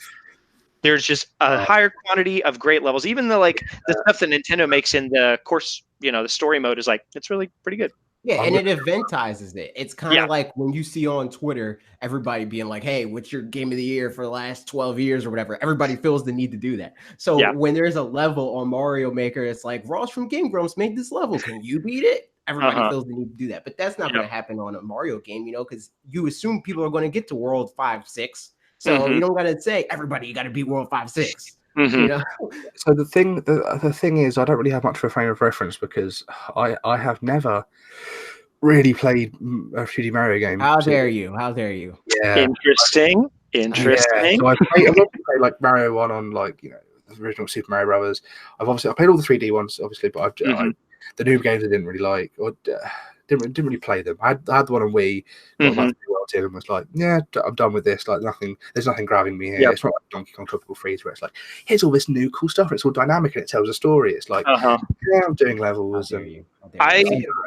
B: there's just a higher quantity of great levels. Even the the stuff that Nintendo makes in the course, the story mode is like it's really pretty good.
A: Yeah, and it eventizes it. It's kind of like when you see on Twitter everybody being like, hey, what's your game of the year for the last 12 years or whatever? Everybody feels the need to do that. So when there's a level on Mario Maker, it's like, Ross from Game Grumps made this level. Can you beat it? Everybody feels the need to do that. But that's not going to happen on a Mario game, because you assume people are going to get to World 5, 6. So you don't got to say, everybody, you got to beat World 5, 6.
C: So the thing is, I don't really have much of a frame of reference because I have never really played a 3D Mario game.
A: How dare you?
C: Yeah.
B: Interesting.
C: Yeah. So I've played like Mario 1 on the original Super Mario Brothers. I played all the 3D ones, obviously, but the new games I didn't really like or didn't really play them. I had the one on Wii, got about 3 worlds in, and was like, yeah, I'm done with this. Like there's nothing grabbing me here. It's not like Donkey Kong Tropical Freeze where it's like, here's all this new cool stuff. It's all dynamic and it tells a story. It's like, yeah, I'm doing levels.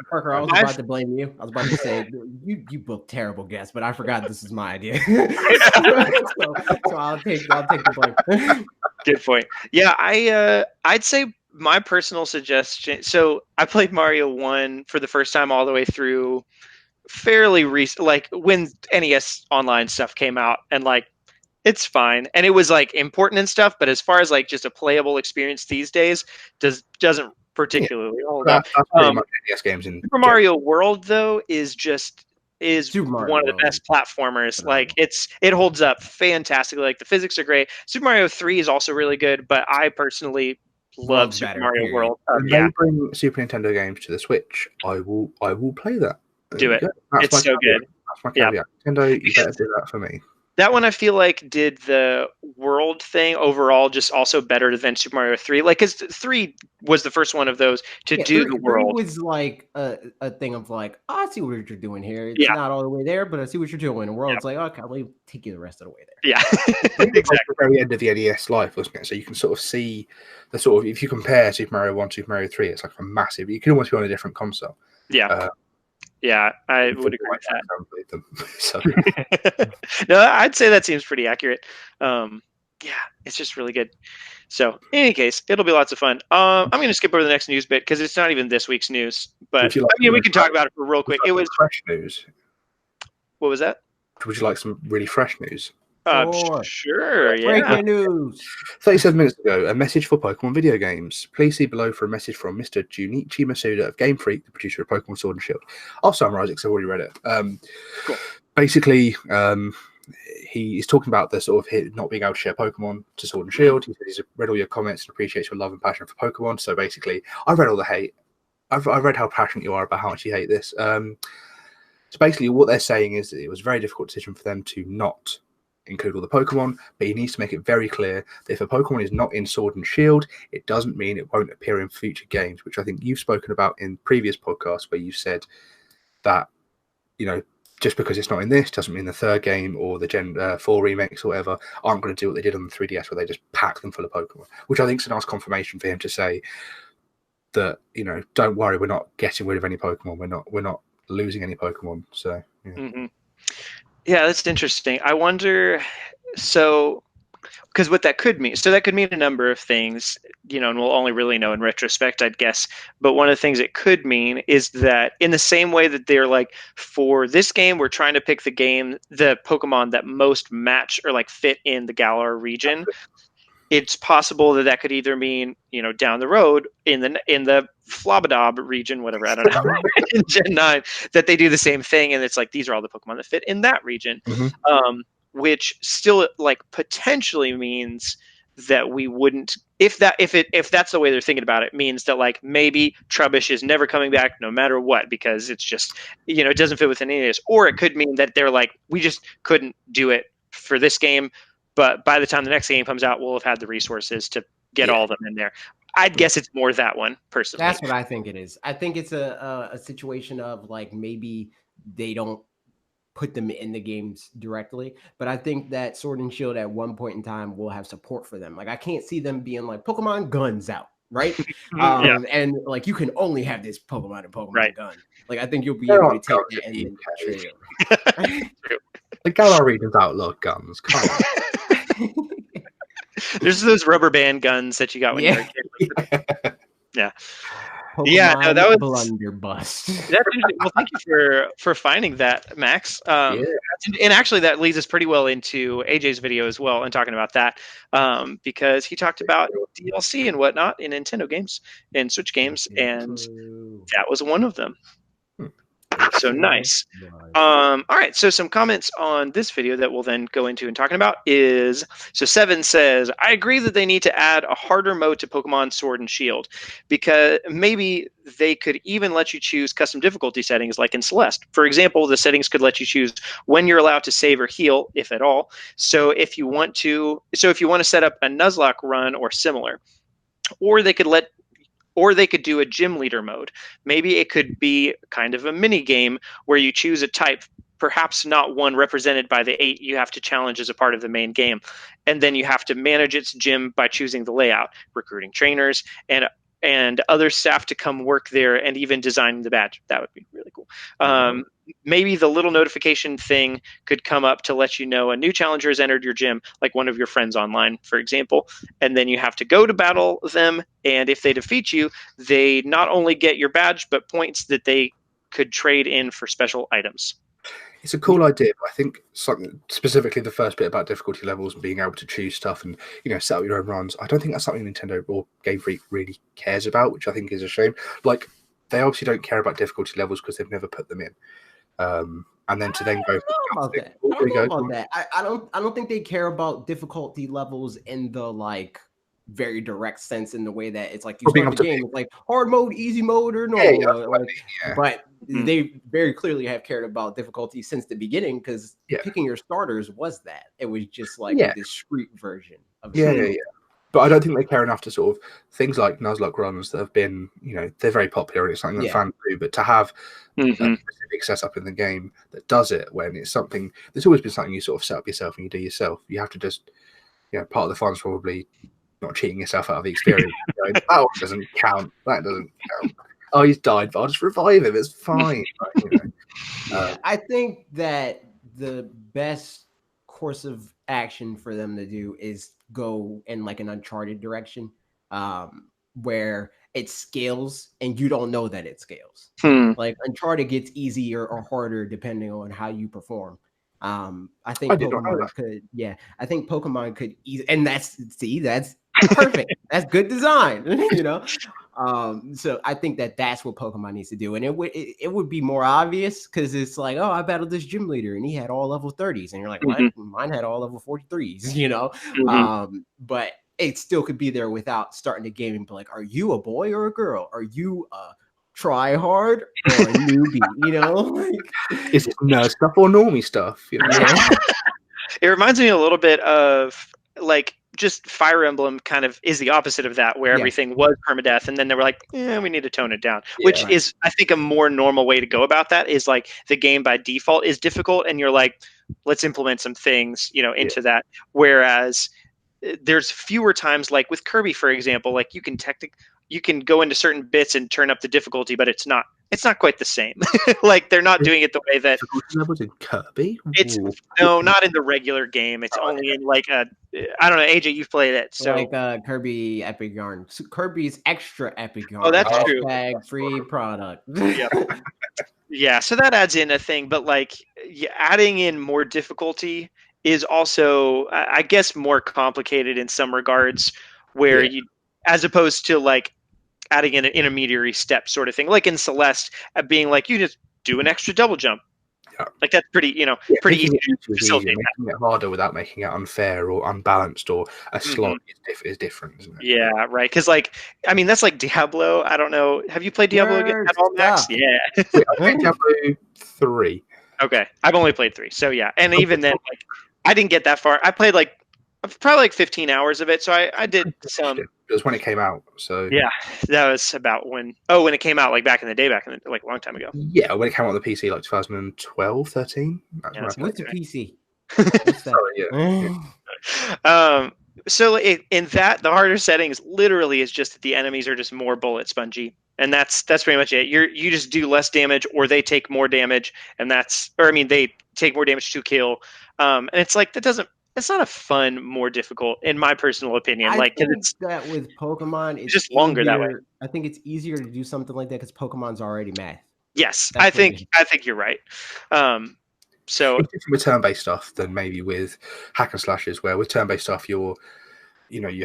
A: Parker, I was about to blame you. I was about to say you booked terrible guests, but I forgot this is my idea. so I'll take the blame.
B: Good point. Yeah, I'd say my personal suggestion. So I played Mario 1 for the first time all the way through fairly recent, like when NES Online stuff came out, and like it's fine, and it was like important and stuff. But as far as like just a playable experience these days, doesn't particularly hold up.
C: That's pretty much NES games in
B: Super Mario World though is one of the best platformers. Like it holds up fantastically. Like the physics are great. Super Mario 3 is also really good, but I personally love Super Mario World.
C: When they bring Super Nintendo games to the Switch, I will play that.
B: Do it. It's so good.
C: That's my caveat. Nintendo, you better do that for me.
B: That one I feel like did the world thing overall just also better than Super Mario 3. Like, because 3 was the first one of those to do the world.
A: It was like a thing of like, oh, I see what you're doing here. It's not all the way there, but I see what you're doing. The world's like, okay, let me take you the rest of the way there.
B: Yeah,
C: exactly. The very end of the NES life, wasn't it? So you can sort of see the sort of, if you compare Super Mario 1 to Super Mario 3, it's like a massive, you can almost be on a different console.
B: Yeah. Yeah, I would agree with that. No, I'd say that seems pretty accurate. Yeah, it's just really good. So, in any case, it'll be lots of fun. I'm going to skip over the next news bit because it's not even this week's news. But we can talk about it real quick. It was
C: fresh news.
B: What was that?
C: Would you like some really fresh news?
B: Sure, yeah.
A: Breaking news.
C: 37 minutes ago, a message for Pokemon video games. Please see below for a message from Mr. Junichi Masuda of Game Freak, the producer of Pokemon Sword and Shield. I'll summarize it because I've already read it.
B: Cool.
C: Basically, he is talking about the sort of not being able to share Pokemon to Sword and Shield. He said he's read all your comments and appreciates your love and passion for Pokemon. So basically, I've read all the hate. I've read how passionate you are about how much you hate this. So basically, what they're saying is that it was a very difficult decision for them to not include all the Pokemon, but he needs to make it very clear that if a Pokemon is not in Sword and Shield, it doesn't mean it won't appear in future games, which I think you've spoken about in previous podcasts where you said that, just because it's not in this doesn't mean the third game or the Gen 4 remakes or whatever aren't going to do what they did on the 3DS where they just pack them full of Pokemon, which I think is a nice confirmation for him to say that, don't worry, we're not getting rid of any Pokemon. We're not losing any Pokemon. So, yeah.
B: Mm-hmm. Yeah, that's interesting. I wonder, because what that could mean. So that could mean a number of things, and we'll only really know in retrospect, I'd guess. But one of the things it could mean is that in the same way that they're like, for this game, we're trying to pick the Pokemon that most match or like fit in the Galar region. it's possible that that could either mean, down the road in the Flobadob region, whatever, I don't know, in Gen 9, that they do the same thing, and it's like these are all the Pokemon that fit in that region, which still like potentially means that we wouldn't, if that's the way they're thinking about it, means that like maybe Trubbish is never coming back no matter what, because it's just, it doesn't fit within any of this. Or it could mean that they're like, we just couldn't do it for this game, but by the time the next game comes out, we'll have had the resources to get all of them in there. I'd guess it's more that one, personally.
A: That's what I think it is. I think it's a situation of like maybe they don't put them in the games directly, but I think that Sword and Shield at one point in time will have support for them. Like I can't see them being like Pokemon Guns out, right? And like you can only have this Pokemon and Pokemon Gun. Like I think you'll be able to take that in the trailer.
C: The Galar region's outlaw guns. Come on.
B: There's those rubber band guns that you got when you were a kid. Yeah.
A: Pokemon
B: no, that was
A: blunderbuss.
B: Well, thank you for finding that, Max. And actually, that leads us pretty well into AJ's video as well, and talking about that, because he talked about DLC and whatnot in Nintendo games and Switch games, and that was one of them. So nice. All right. So some comments on this video that we'll then go into and talking about is, so Seven says, I agree that they need to add a harder mode to Pokemon Sword and Shield, because maybe they could even let you choose custom difficulty settings like in Celeste. For example, the settings could let you choose when you're allowed to save or heal, if at all. So if you want to set up a Nuzlocke run or similar, or they could do a gym leader mode. Maybe it could be kind of a mini game where you choose a type, perhaps not one represented by the 8 you have to challenge as a part of the main game. And then you have to manage its gym by choosing the layout, recruiting trainers, and other staff to come work there, and even designing the badge. That would be really cool. Maybe the little notification thing could come up to let you know a new challenger has entered your gym, like one of your friends online, for example. And then you have to go to battle them, and if they defeat you, they not only get your badge, but points that they could trade in for special items.
C: It's a cool idea, but I think something specifically the first bit about difficulty levels and being able to choose stuff and set up your own runs. I don't think that's something Nintendo or Game Freak really cares about, which I think is a shame. Like they obviously don't care about difficulty levels because they've never put them in. And then to then go.
A: I don't think they care about difficulty levels in the like very direct sense, in the way that it's like you start the game with like hard mode, easy mode, or normal. But they very clearly have cared about difficulty since the beginning, because picking your starters was that. It was just like a discrete version of it.
C: But I don't think they care enough to sort of things like Nuzlocke runs that have been, they're very popular and it's something that fans do. But to have a specific setup in the game that does it, when it's something there's always been something you sort of set up yourself and you do yourself. You have to just, part of the fun is probably not cheating yourself out of the experience. That one doesn't count. That doesn't count. Oh, he's died, but I'll just revive him. It's fine.
A: I think that the best course of action for them to do is go in like an Uncharted direction, where it scales and you don't know that it scales. Like Uncharted gets easier or harder depending on how you perform. I think Pokemon could. I think Pokemon could and that's perfect. That's good design. So I think that's what Pokemon needs to do, and it would be more obvious, because it's like, oh, I battled this gym leader and he had all level 30s, and you're like, what? Mine had all level 43s. But it still could be there without starting the game and be like, are you a boy or a girl? Are you a try hard or a newbie?
C: Is it nerd stuff or normie stuff?
B: It reminds me a little bit of like just Fire Emblem kind of is the opposite of that, where everything was permadeath, and then they were like, we need to tone it down, which is, I think, a more normal way to go about that. Is like the game by default is difficult, and you're like, let's implement some things, into that. Whereas there's fewer times, like with Kirby, for example, like you can go into certain bits and turn up the difficulty, but it's not quite the same. Like they're not doing it the way that
C: levels in Kirby.
B: No, not in the regular game. It's only in like I don't know. AJ, you've played it, so
A: like Kirby Epic Yarn, Kirby's Extra Epic Yarn.
B: Oh, that's true.
A: Free product.
B: Yeah. So that adds in a thing, but like adding in more difficulty is also, I guess, more complicated in some regards, where you, as opposed to like adding in an intermediary step sort of thing, like in Celeste, being like you just do an extra double jump.
C: Yeah.
B: Like that's pretty, pretty easy to facilitate.
C: Making it harder without making it unfair or unbalanced or a slot is different, isn't it?
B: Yeah, right. Because I mean, that's like Diablo. I don't know. Have you played Diablo again at all, Max? Yeah.
C: I played Diablo 3.
B: Okay, I've only played 3, so yeah. And even then, like, I didn't get that far. I played probably 15 hours of it, so I did some.
C: It was when it came out, so
B: yeah, that was about when it came out, like back in the day, like a long time ago.
C: Yeah, when it came out on the PC, like 2012, 13.
A: What's the PC?
C: Sorry, yeah.
B: So in that, the harder settings literally is just that the enemies are just more bullet spongy, and that's pretty much it. You just do less damage, or they take more damage, and they take more damage to kill. And it's like it's not a fun, more difficult, in my personal opinion.
A: I
B: think
A: it's that with Pokemon, it's
B: just longer that way.
A: I think it's easier to do something like that because Pokemon's already math.
B: Yes, I think you're right. So
C: it's different with turn-based stuff than maybe with hack and slashes, where with turn-based stuff you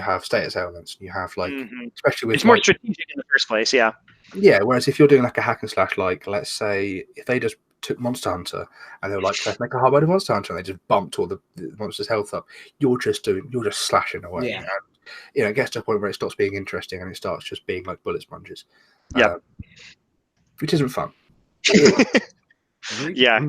C: have status elements, you have especially with
B: it's more strategic in the first place, yeah.
C: Yeah, whereas if you're doing like a hack and slash, like let's say if they just took Monster Hunter and they were like, let's make a hard mode of Monster Hunter, and they just bumped all the monster's health up, you're just slashing away.
A: Yeah.
C: And, it gets to a point where it stops being interesting and it starts just being like bullet sponges.
B: Yeah.
C: Which isn't fun.
B: Yeah.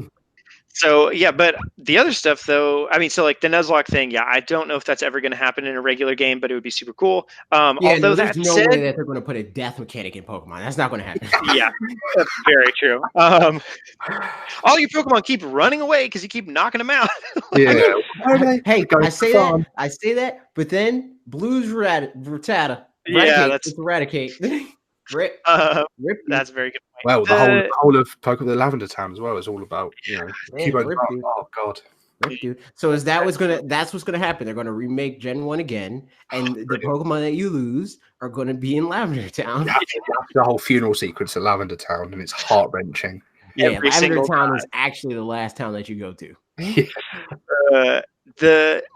B: So yeah, but the other stuff though, I mean, so like the Nuzlocke thing, yeah, I don't know if that's ever going to happen in a regular game, but it would be super cool. Although
A: there's no way that they're going to put a death mechanic in Pokemon. That's not going to happen.
B: Yeah, that's very true. All your Pokemon keep running away because you keep knocking them out.
C: Yeah.
A: Hey, I say that, but then Blue's Rattata.
B: Yeah, that's
A: Eradicate. Rip.
B: That's a very good point.
C: Well, the whole of Pokemon, the Lavender Town as well, is all about oh god.
A: Rip, dude. So that's what's gonna happen. They're gonna remake Gen 1 again, and the Pokemon that you lose are gonna be in Lavender Town.
C: That's the whole funeral sequence at Lavender Town, and it's heart wrenching.
A: Yeah, Lavender Town is actually the last town that you go to.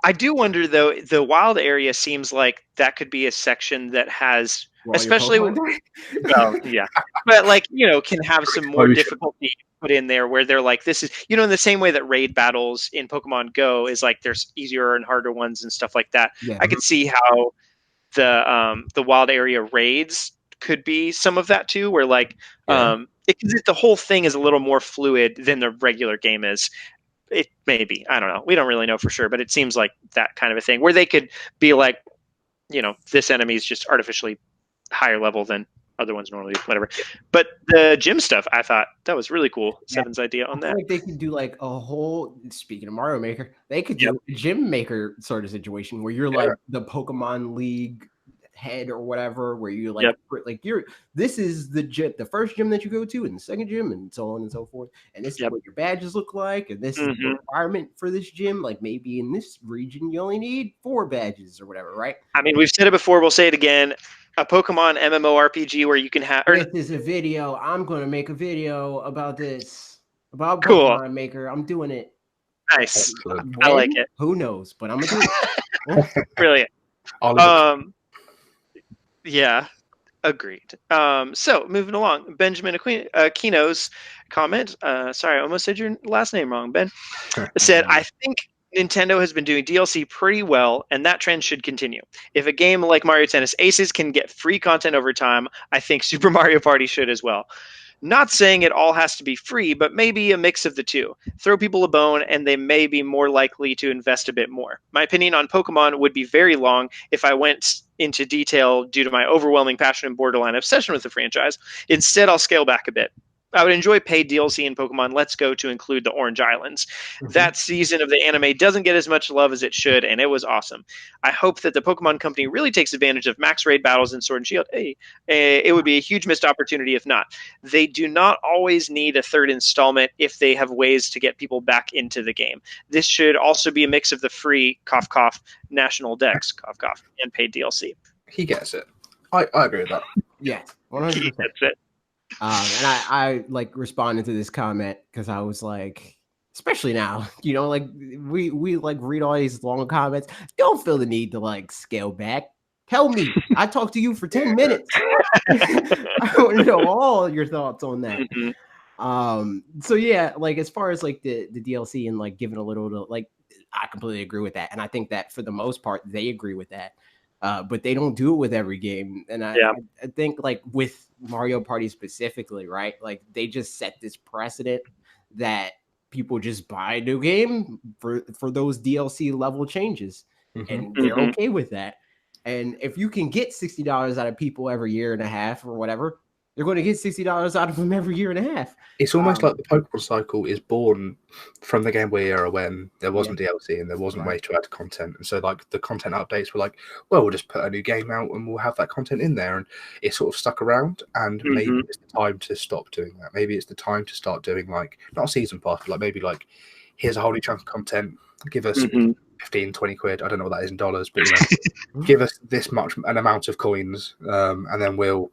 B: I do wonder though, the wild area seems like that could be a section that has especially but can have some more difficulty put in there where they're like, this is in the same way that raid battles in Pokemon Go is like there's easier and harder ones and stuff like that.
A: Yeah.
B: I could see how the wild area raids could be some of that too, where the whole thing is a little more fluid than the regular game is. It may be, I don't know, we don't really know for sure, but it seems like that kind of a thing where they could be like, this enemy is just artificially higher level than other ones normally, whatever. But the gym stuff, I thought that was really cool. Seven's idea on that.
A: They could do like a whole, speaking of Mario Maker, they could do a gym maker sort of situation where you're like the Pokemon League head or whatever, where you this is the first gym that you go to and the second gym and so on and so forth, and this is what your badges look like, and this is the requirement for this gym. Like maybe in this region you only need 4 badges or whatever, right?
B: I mean, we've said it before, we'll say it again. A Pokemon MMORPG where you can have
A: this is a video. I'm going to make a video about this, about
B: cool.
A: Pokemon Maker. I'm doing it.
B: Nice. I like it.
A: Who knows? But I'm gonna do it.
B: Brilliant. Yeah, agreed. So moving along, Benjamin Aquino's comment. Sorry, I almost said your last name wrong, Ben. Said, I think Nintendo has been doing DLC pretty well, and that trend should continue. If a game like Mario Tennis Aces can get free content over time, I think Super Mario Party should as well. Not saying it all has to be free, but maybe a mix of the two. Throw people a bone, and they may be more likely to invest a bit more. My opinion on Pokemon would be very long if I went into detail due to my overwhelming passion and borderline obsession with the franchise. Instead, I'll scale back a bit. I would enjoy paid DLC in Pokemon Let's Go to include the Orange Islands. That season of the anime doesn't get as much love as it should, and it was awesome. I hope that the Pokemon Company really takes advantage of max raid battles in Sword and Shield. It would be a huge missed opportunity if not. They do not always need a third installment if they have ways to get people back into the game. This should also be a mix of the free, cough cough, National Dex, cough cough, and paid DLC.
C: He gets it. I agree with that.
A: Yeah, 100%.
B: He gets it.
A: And I like responded to this comment because I was like, especially now, like we like read all these long comments. Don't feel the need to like scale back. Tell me. I talked to you for 10 minutes. I want to know all your thoughts on that. So yeah, like as far as like the DLC and like giving a little to, like, I completely agree with that, and I think that for the most part they agree with that, but they don't do it with every game. And I think like with Mario Party specifically, right, like they just set this precedent that people just buy a new game for those DLC level changes, and they're okay with that. And if you can get $60 out of people every year and a half or whatever, you're going to get $60 out of them every year and a half.
C: It's almost like the Pokemon cycle is born from the Game Boy era when there wasn't DLC and there wasn't way to add content. And so like the content updates were like, well, we'll just put a new game out and we'll have that content in there. And it sort of stuck around. And maybe it's the time to stop doing that. Maybe it's the time to start doing like, not a season pass, but like maybe like, here's a whole new chunk of content. Give us 15, 20 quid. I don't know what that is in dollars, but give us this much an amount of coins, and then we'll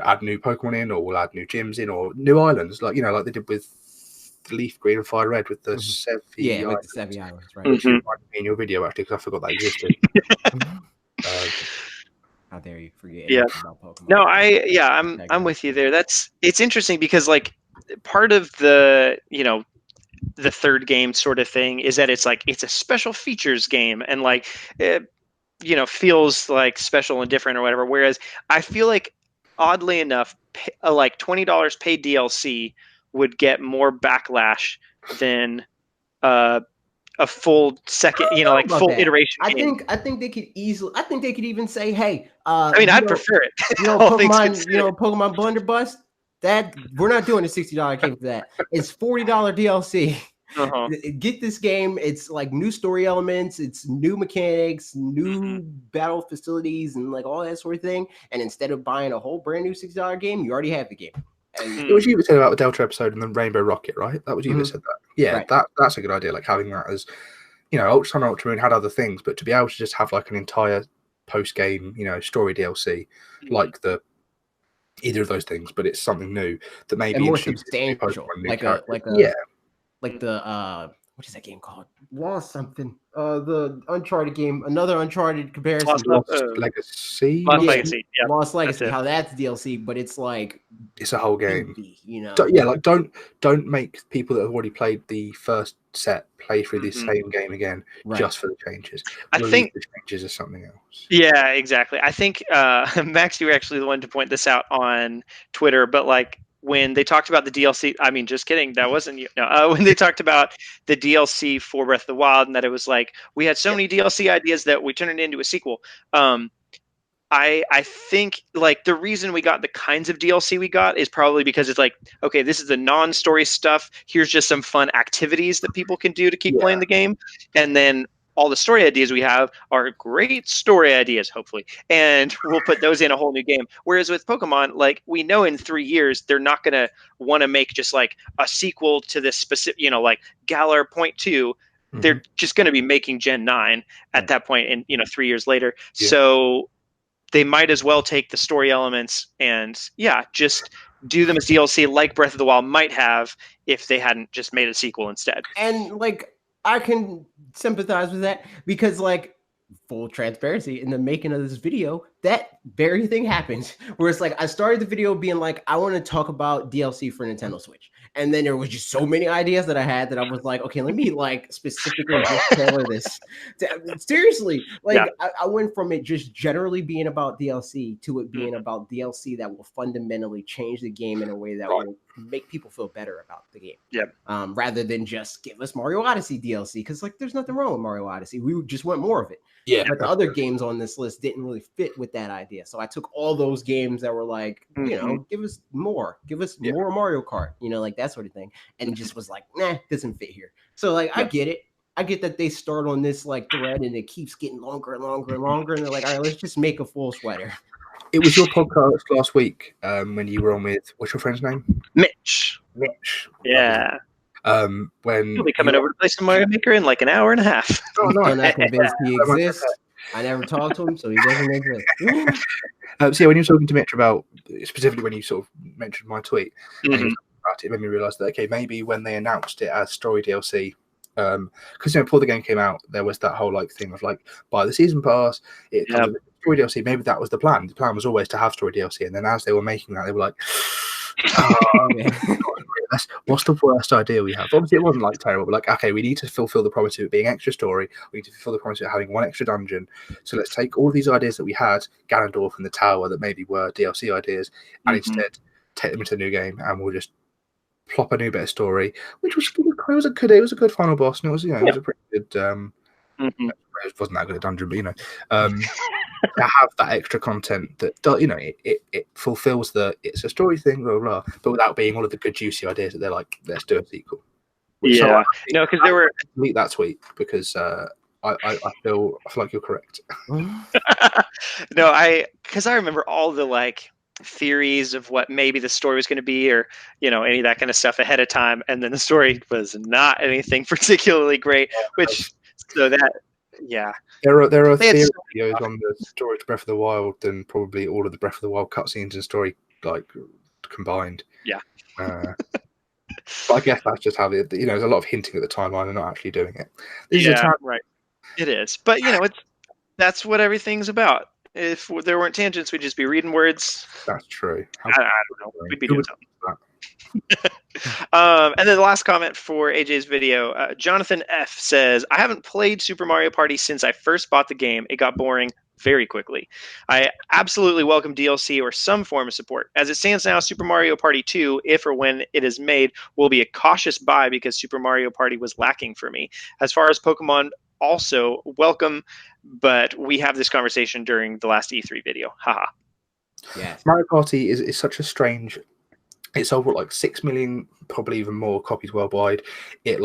C: add new Pokemon in, or we'll add new gyms in, or new islands, like like they did with Leaf Green and Fire Red with the Sevi
A: with the Sevi Islands, right?
C: Which you might be in your video actually, because I forgot that existed.
A: How dare you forget about Pokemon?
B: No, I'm with you there. It's interesting because like part of the the third game sort of thing is that it's like it's a special features game, and like it, feels like special and different or whatever. Whereas I feel like oddly enough, like $20 paid DLC would get more backlash than a full second, like full iteration.
A: I think they could easily. I think they could even say, "Hey,
B: I'd prefer it."
A: Pokemon Blunderbuss. That we're not doing a $60 game for that. It's $40 DLC. Get this game. It's like new story elements, it's new mechanics, new battle facilities, and like all that sort of thing. And instead of buying a whole brand new $60 game, you already have the game. And
C: it was you that said about the Delta episode and the Rainbow Rocket, right? That was you that said that. Yeah, right. That's a good idea. Like having that as, Ultra Sun and Ultra Moon had other things, but to be able to just have like an entire post game, story DLC, like either of those things, but it's something new that maybe
A: more substantial, like the what is that game called? Lost something. The Uncharted game, another Uncharted comparison.
C: Lost Legacy.
A: Lost Legacy. How that's DLC, but it's like
C: it's a whole game.
A: Indie,
C: Don't make people that have already played the first set play through this same game again just for the changes.
B: I think
C: the changes are something else.
B: Yeah, exactly. I think Max, you were actually the one to point this out on Twitter, but like when they talked about the DLC, I mean, just kidding, that wasn't you. No, when they talked about the DLC for Breath of the Wild, and that it was like we had so many DLC ideas that we turned it into a sequel. I think like the reason we got the kinds of DLC we got is probably because it's like, okay, this is the non-story stuff. Here's just some fun activities that people can do to keep playing the game, and then all the story ideas we have are great story ideas, hopefully, and we'll put those in a whole new game. Whereas with Pokemon, like we know in 3 years they're not going to want to make just like a sequel to this specific, like Galar Point 2. They're just going to be making Gen 9 at that point, and 3 years later. So they might as well take the story elements and just do them as DLC, like Breath of the Wild might have if they hadn't just made a sequel instead.
A: And like I can sympathize with that because, like, full transparency, in the making of this video, that very thing happened. Where it's like I started the video being like, I want to talk about DLC for Nintendo Switch, and then there was just so many ideas that I had that I was like, okay, let me like specifically just tailor this. Seriously, like I went from it just generally being about DLC to it being about DLC that will fundamentally change the game in a way that will make people feel better about the game. Rather than just give us Mario Odyssey DLC, because like there's nothing wrong with Mario Odyssey. We just want more of it. But the other games on this list didn't really fit with that idea. So I took all those games that were like, give us more Mario Kart, like that sort of thing. And just was like, nah, doesn't fit here. So like, I get it. I get that they start on this like thread and it keeps getting longer and longer and longer. And they're like, all right, let's just make a full sweater.
C: It was your podcast last week when you were on with, what's your friend's name?
B: Mitch. Yeah.
C: When
B: he'll be coming over to play some Mario Maker in like an hour and a half.
A: I'm not convinced he exists. I never talked to him, so he doesn't exist.
C: So when you were talking to Mitch about, specifically when you sort of mentioned my tweet, and he was about it made me realize that okay, maybe when they announced it as story DLC, because before the game came out, there was that whole like thing of like buy the season pass, it comes with story DLC. Maybe that was the plan. The plan was always to have story DLC, and then as they were making that, they were like, what's the worst idea we have? Obviously, it wasn't like terrible, but like okay, we need to fulfill the promise of it being extra story. We need to fulfill the promise of having one extra dungeon. So let's take all these ideas that we had, Ganondorf and the Tower, that maybe were DLC ideas, and instead take them into the new game, and we'll just plop a new bit of story, which was it was a good final boss, and it was it was a pretty good. It wasn't that good a dungeon, but to have that extra content that it fulfills it's a story thing, blah, blah, blah, but without being all of the good juicy ideas that they're like, let's do a sequel.
B: No, because there were
C: delete that tweet because I feel like you're correct.
B: No, because I remember all the like theories of what maybe the story was going to be, or any of that kind of stuff ahead of time, and then the story was not anything particularly great.
C: There are theory videos on the story to Breath of the Wild than probably all of the Breath of the Wild cutscenes and story like combined.
B: Yeah.
C: But I guess that's just how there's a lot of hinting at the timeline and not actually doing it.
B: Right. It is, but that's what everything's about. If there weren't tangents, we'd just be reading words.
C: That's true.
B: I don't know. We'd be doing something. And then the last comment for AJ's video, Jonathan F says, I haven't played Super Mario Party since I first bought the game. It got boring very quickly. I absolutely welcome DLC or some form of support. As it stands now, Super Mario Party 2, if or when it is made, will be a cautious buy because Super Mario Party was lacking for me. As far as Pokemon, also welcome, but we have this conversation during the last E3 video. Haha.
A: Yeah.
C: Mario Party is such a strange. It sold like 6 million, probably even more copies worldwide. It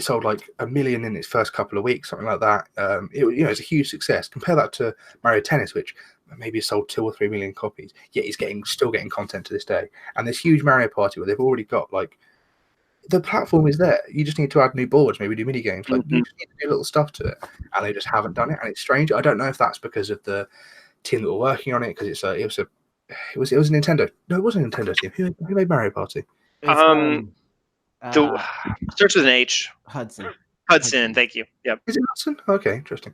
C: sold like 1 million in its first couple of weeks, something like that. It's a huge success. Compare that to Mario Tennis, which maybe sold 2 or 3 million copies. Yet it's still getting content to this day. And this huge Mario Party where they've already got like the platform is there. You just need to add new boards, maybe do mini games. Like you just need to do little stuff to it, and they just haven't done it. And it's strange. I don't know if that's because of the team that were working on it, because it was a Nintendo. No, it wasn't a Nintendo team. Who made Mario Party?
B: Starts with an H.
A: Hudson.
B: Thank you. Yep.
C: Is it Hudson? Okay, interesting.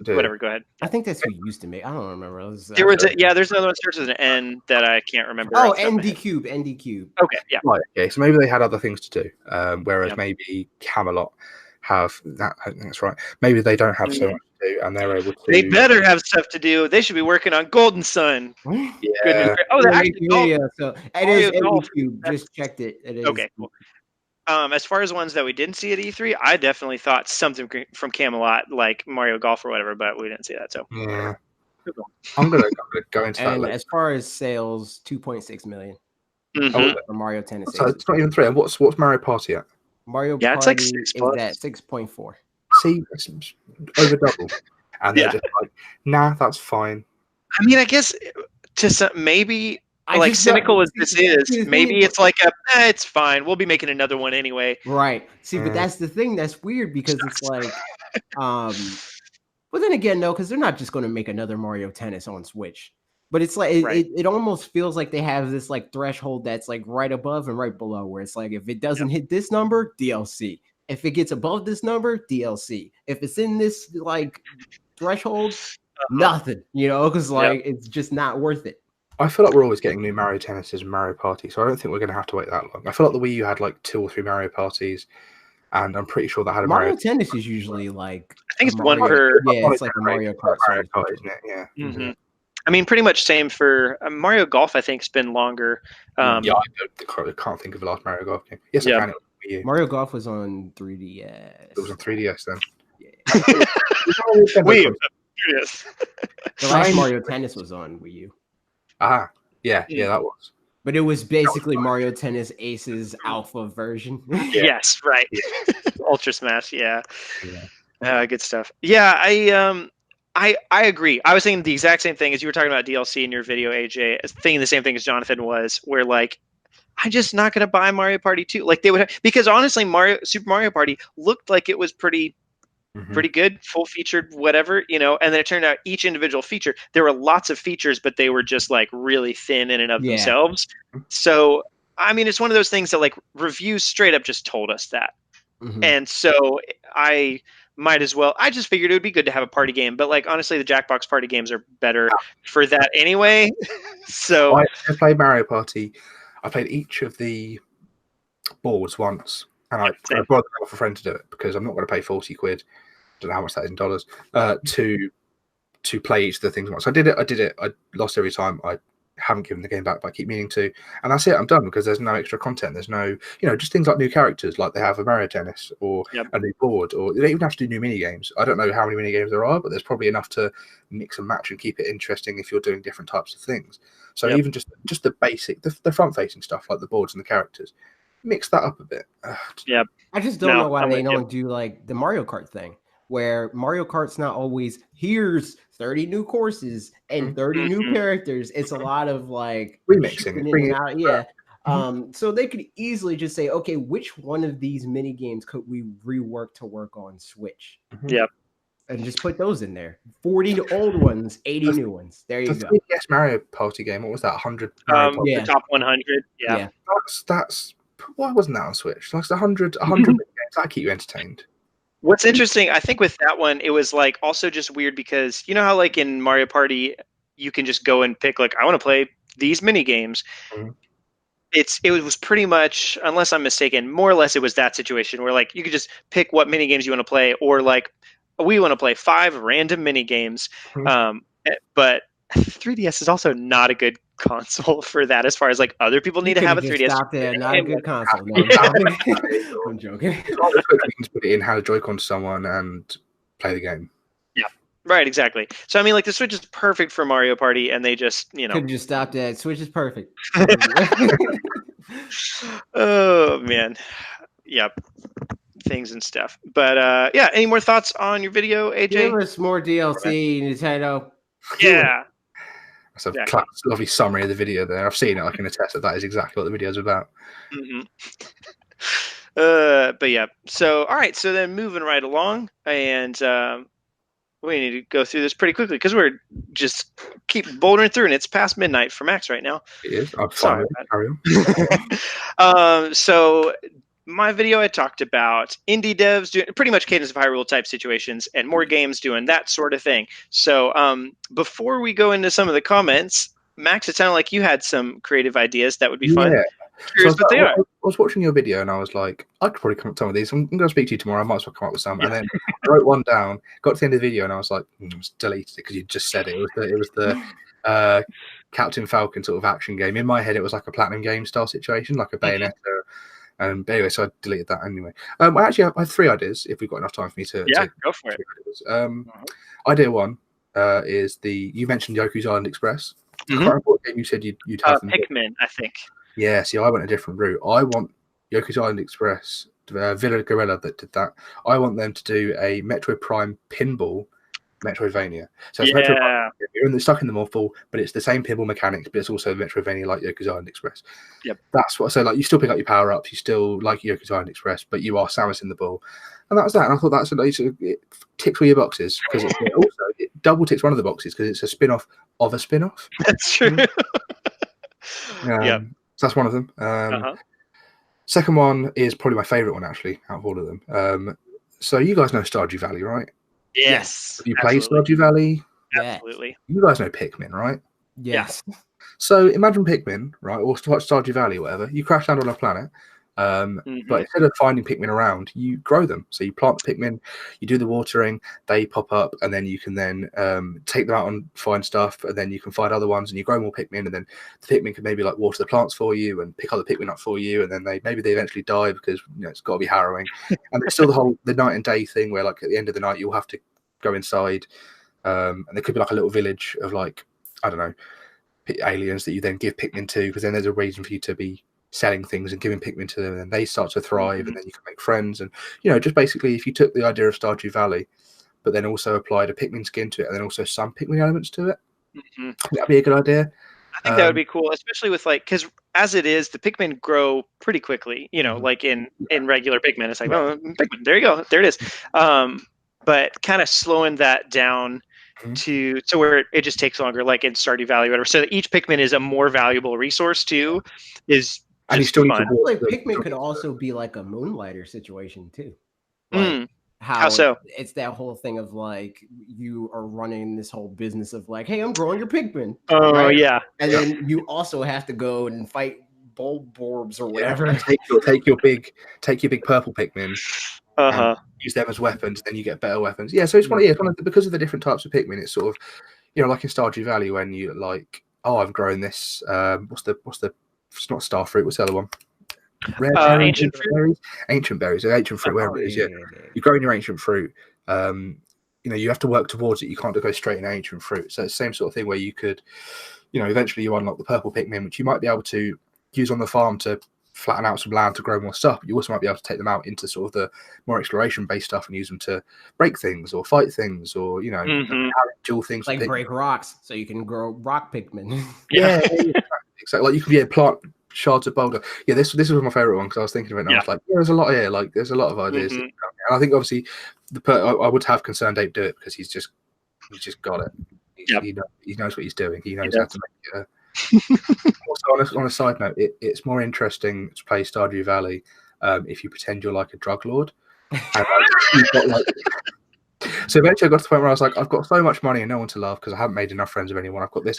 B: Whatever. Go ahead.
A: I think that's who used to make. I don't remember.
B: There's another one that starts with an N that I can't remember.
A: Oh, ND Cube.
B: Okay, yeah.
C: Right. Okay, so maybe they had other things to do, whereas maybe Camelot have that. I think that's right. Maybe they don't have so much to do, and they're able to.
B: They better have stuff to do. They should be working on Golden Sun.
C: Yeah.
B: Oh, they're actually
A: so it is ND Cube. Just checked it. It is.
B: Okay, cool. As far as ones that we didn't see at E3, I definitely thought something from Camelot, like Mario Golf or whatever, but we didn't see that. So
C: yeah, I'm gonna go into that.
A: And
C: later.
A: As far as sales, 2.6 million for Mario Tennis.
C: So it's not even 3. And what's Mario Party at?
A: Mario
B: Party
A: it's like 6 is at 6.4.
C: See, it's over double, and they're just like, nah, that's fine.
B: I mean, I guess maybe. Like cynical as this is, maybe it's like it's fine. We'll be making another one anyway.
A: Right. See, but that's the thing that's weird because it's like, but then again, no, because they're not just going to make another Mario Tennis on Switch. But it's like it almost feels like they have this like threshold that's like right above and right below, where it's like if it doesn't hit this number, DLC. If it gets above this number, DLC. If it's in this like threshold, nothing. Because it's just not worth it.
C: I feel like we're always getting new Mario Tennises and Mario Party, so I don't think we're going to have to wait that long. I feel like the Wii U had like 2 or 3 Mario Parties, and I'm pretty sure that had a
A: Mario Tennis is usually like
B: I think it's one per.
A: Yeah, it's like a Mario Kart,
C: isn't it? Yeah.
B: Mm-hmm. I mean, pretty much same for Mario Golf. I think has been longer.
C: I can't think of the last Mario Golf game. Yes, I can. It was Wii U.
A: Mario Golf was on 3DS.
C: It was on 3DS then.
B: Yeah. Wii U. Yes.
A: The last Mario Tennis was on Wii U.
C: Yeah, that was.
A: But it was basically Mario Tennis Aces alpha version.
B: Yes, right. Ultra Smash, yeah. Good stuff. Yeah, I agree. I was thinking the exact same thing as you were talking about DLC in your video, AJ. Thinking the same thing as Jonathan was, where like I'm just not going to buy Mario Party 2. Like they would because honestly, Super Mario Party looked like it was pretty pretty good, full featured, whatever, you know. And then it turned out each individual feature, there were lots of features, but they were just like really thin in and of themselves. So, I mean, it's one of those things that like reviews straight up just told us that. And so I might as well, I just figured it would be good to have a party game, but like, honestly, the Jackbox party games are better for that anyway. So
C: I played Mario Party. I played each of the boards once, and I brought off a friend to do it because I'm not going to pay 40 quid. Don't know how much that is in dollars to play each of the things once. I did it. I lost every time. I haven't given the game back, but I keep meaning to. And that's it. I'm done because there's no extra content. There's no, just things like new characters, like they have a Mario Tennis or a new board, or they don't even have to do new mini games. I don't know how many mini games there are, but there's probably enough to mix and match and keep it interesting if you're doing different types of things. So even just the basic, the front facing stuff like the boards and the characters, mix that up a bit.
A: I just don't know why they don't do like the Mario Kart thing, where Mario Kart's not always here's 30 new courses and 30 new characters. It's a lot of like
C: remixing
A: it. So they could easily just say, okay, which one of these mini games could we rework to work on Switch? And just put those in there. 40 old ones, 80 new ones. There you go.
C: Yes, Mario Party game. What was that? 100.
B: The top 100. Yeah.
C: That's why wasn't that on Switch? Like 100 games that keep you entertained.
B: What's interesting, I think with that one, it was like also just weird because you know how like in Mario Party you can just go and pick like I want to play these mini games. It was pretty much, unless I'm mistaken, more or less it was that situation where like you could just pick what mini games you want to play, or like we want to play 5 random mini games. But 3DS is also not a good console for that, as far as like other people need to have a 3DS.
A: Not a good console. No, I'm joking.
C: You can just put it in, hand a Joy-Con to someone, and play the game.
B: Yeah, right, exactly. So I mean, like the Switch is perfect for Mario Party, and they just
A: could have just stopped at Switch is perfect.
B: Oh man, yep. Things and stuff. But any more thoughts on your video, AJ?
A: Give us more DLC, Nintendo.
B: Yeah.
C: That's a lovely summary of the video there. I've seen it. I can attest that is exactly what the video is about.
B: But yeah. So, all right. So then moving right along, and we need to go through this pretty quickly because we're just keep bouldering through, and it's past midnight for Max right now.
C: It is. I'm sorry. Carry
B: on. So my video, I talked about indie devs doing pretty much Cadence of Hyrule type situations and more games doing that sort of thing. So before we go into some of the comments, Max, it sounded like you had some creative ideas that would be fun. Curious what they are.
C: I was watching your video and I was like, I could probably come up with some of these. I'm going to speak to you tomorrow. I might as well come up with some. And then I wrote one down, got to the end of the video, and I was like, just deleted it because you just said it. It was the Captain Falcon sort of action game. In my head, it was like a Platinum game style situation, like a Bayonetta. But anyway, so I deleted that anyway. I have 3 ideas if we've got enough time for me to.
B: Go for it.
C: Idea 1 is you mentioned Yoku's Island Express. I can't remember what game you said you'd have them
B: Pikmin, I think.
C: Yeah, see, I went a different route. I want Yoku's Island Express, Villa Gorilla that did that. I want them to do a Metroid Prime pinball Metroidvania. So it's Metroid Prime, you're stuck in the morphle, but it's the same pinball mechanics, but it's also Metroidvania like Yoku's Island Express. That's what. So like you still pick up your power ups, you still like Yoku's Island Express, but you are Samus in the ball, and that was that. And I thought it ticks all your boxes because it double ticks one of the boxes because it's a spin-off of a spin-off.
B: That's true.
C: So that's one of them. Second one is probably my favorite one actually out of all of them. So you guys know Stardew Valley, right?
B: Yes.
C: Have you played Stardew Valley?
B: Absolutely.
C: You guys know Pikmin, right?
A: Yes.
C: So imagine Pikmin, right, or Stardew Valley, or whatever. You crash land on a planet, but instead of finding Pikmin around, you grow them. So you plant the Pikmin, you do the watering, they pop up, and then you can then take them out and find stuff, and then you can find other ones, and you grow more Pikmin, and then the Pikmin can maybe like water the plants for you and pick other Pikmin up for you, and then they eventually die because it's got to be harrowing. And there's still the night and day thing where like at the end of the night you'll have to go inside, and there could be like a little village of like, I don't know, aliens that you then give Pikmin to, because then there's a reason for you to be selling things and giving Pikmin to them, and they start to thrive, and then you can make friends. And just basically, if you took the idea of Stardew Valley, but then also applied a Pikmin skin to it, and then also some Pikmin elements to it, that'd be a good idea.
B: I think that would be cool, especially with like, because as it is, the Pikmin grow pretty quickly. Like in regular Pikmin, it's like, oh, Pikmin, there you go, there it is. but kind of slowing that down to where it just takes longer, like in Stardew Valley, whatever. So that each Pikmin is a more valuable resource too. Is
C: And you
B: just
C: still need
B: fun.
C: to walk
A: Like
C: the
A: Pikmin could
C: trees,
A: also be like a Moonlighter situation too. Like
B: How so?
A: it's that whole thing of like you are running this whole business of like, hey, I'm growing your Pikmin.
B: Oh
A: right?
B: yeah.
A: And then you also have to go and fight Bulborbs or whatever.
C: and take your big purple Pikmin.
B: Uh-huh.
C: Use them as weapons, then you get better weapons. Yeah, so it's one of because of the different types of Pikmin. It's sort of, you know, like in Stardew Valley when you like, oh, I've grown this. What's the? It's not star fruit. What's the other one?
B: Ancient fruit.
C: Berries. Ancient berries. Ancient fruit. Wherever it is. Yeah. You're growing your ancient fruit. You know, you have to work towards it. You can't go straight in ancient fruit. So it's the same sort of thing where you could, you know, eventually you unlock the purple Pikmin, which you might be able to use on the farm to flatten out some land to grow more stuff. But you also might be able to take them out into sort of the more exploration based stuff and use them to break things or fight things or, you know, dual things.
A: Like break rocks so you can grow rock Pikmin.
C: Yeah, exactly. Like you can plant shards of boulder. Yeah, this was my favorite one because I was thinking of it and I was like, yeah, there's a lot here. Like there's a lot of ideas. And I think obviously I would have Concerned Ape do it because he's just got it. He knows what he's doing. He knows how to make it. Also, on a side note, it's more interesting to play Stardew Valley if you pretend you're like a drug lord. And, you've got, like, so eventually I got to the point where I was like, I've got so much money and no one to love because I haven't made enough friends with anyone. I've got this,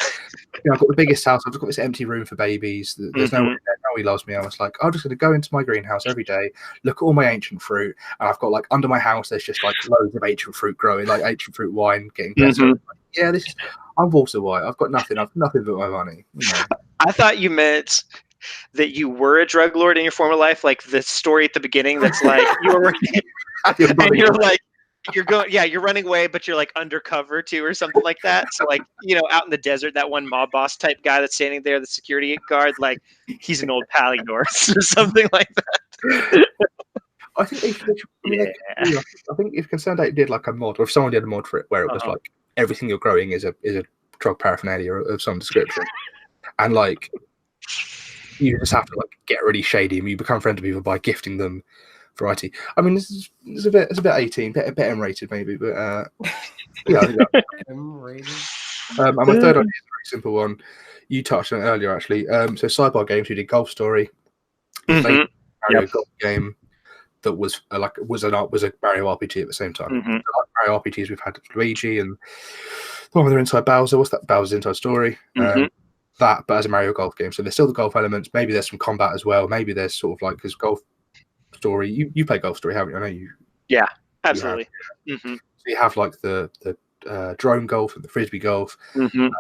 C: you know, I've got the biggest house. I've got this empty room for babies. There's no one there. Nobody loves me. I was like, I'm just going to go into my greenhouse every day, look at all my ancient fruit, and I've got like under my house. There's just like loads of ancient fruit growing, like ancient fruit wine getting better. Yeah, I'm Walter White. I've got nothing. I've nothing but my money. You know.
B: I thought you meant that you were a drug lord in your former life, like the story at the beginning. That's like you were working, and you're like you're running away, but you're like undercover too, or something like that. So like, you know, out in the desert, that one mob boss type guy that's standing there, the security guard, like he's an old pal of yours, or something like that.
C: I think I think if Concerned Ape did like a mod, or if someone did a mod for it, where it was like everything you're growing is a drug paraphernalia of some description, and like you just have to like get really shady, and you become friends with people by gifting them variety. I mean, it's a bit 18, a bit M-rated maybe, but yeah, I think that.
A: M-rated.
C: And my third idea is a very simple one. You touched on it earlier, actually. So Sidebar Games, who did Golf Story, Mario golf game that was a Mario RPG at the same time. Like Mario RPGs we've had Luigi and the one with Inside Bowser. What's that? Bowser's Inside Story. That, but as a Mario Golf game. So there's still the golf elements. Maybe there's some combat as well. Maybe there's sort of like because Golf Story. You play Golf Story, haven't you? I know you.
B: Yeah, absolutely.
C: So you have like the drone golf and the frisbee golf, the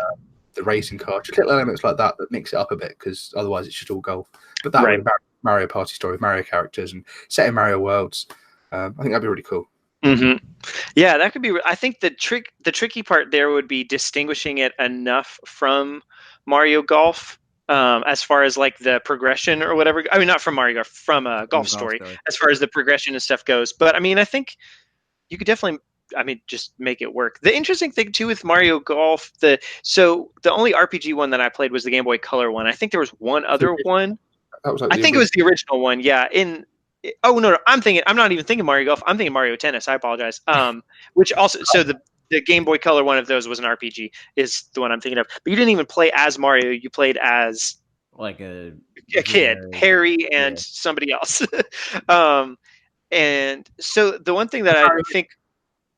C: racing car, just little elements like that mix it up a bit because otherwise it's just all golf. But that Mario Party story with Mario characters and set in Mario worlds, I think that'd be really cool.
B: Yeah, that could be. I think the tricky part there would be distinguishing it enough from Mario Golf, as far as like the progression or whatever. I mean, not from Mario Golf, from Golf Story, as far as the progression and stuff goes. But I mean, I think you could definitely, just make it work. The interesting thing too with Mario Golf, the only RPG one that I played was the Game Boy Color one. I think there was one other one.
C: That was like
B: I think it was the original one. Yeah. Oh no, I'm not even thinking Mario Golf. I'm thinking Mario Tennis. I apologize. Which also, so the Game Boy Color one of those was an RPG, is the one I'm thinking of. But you didn't even play as Mario. You played as
A: like a
B: kid, Harry, and somebody else. And so the one thing that I think,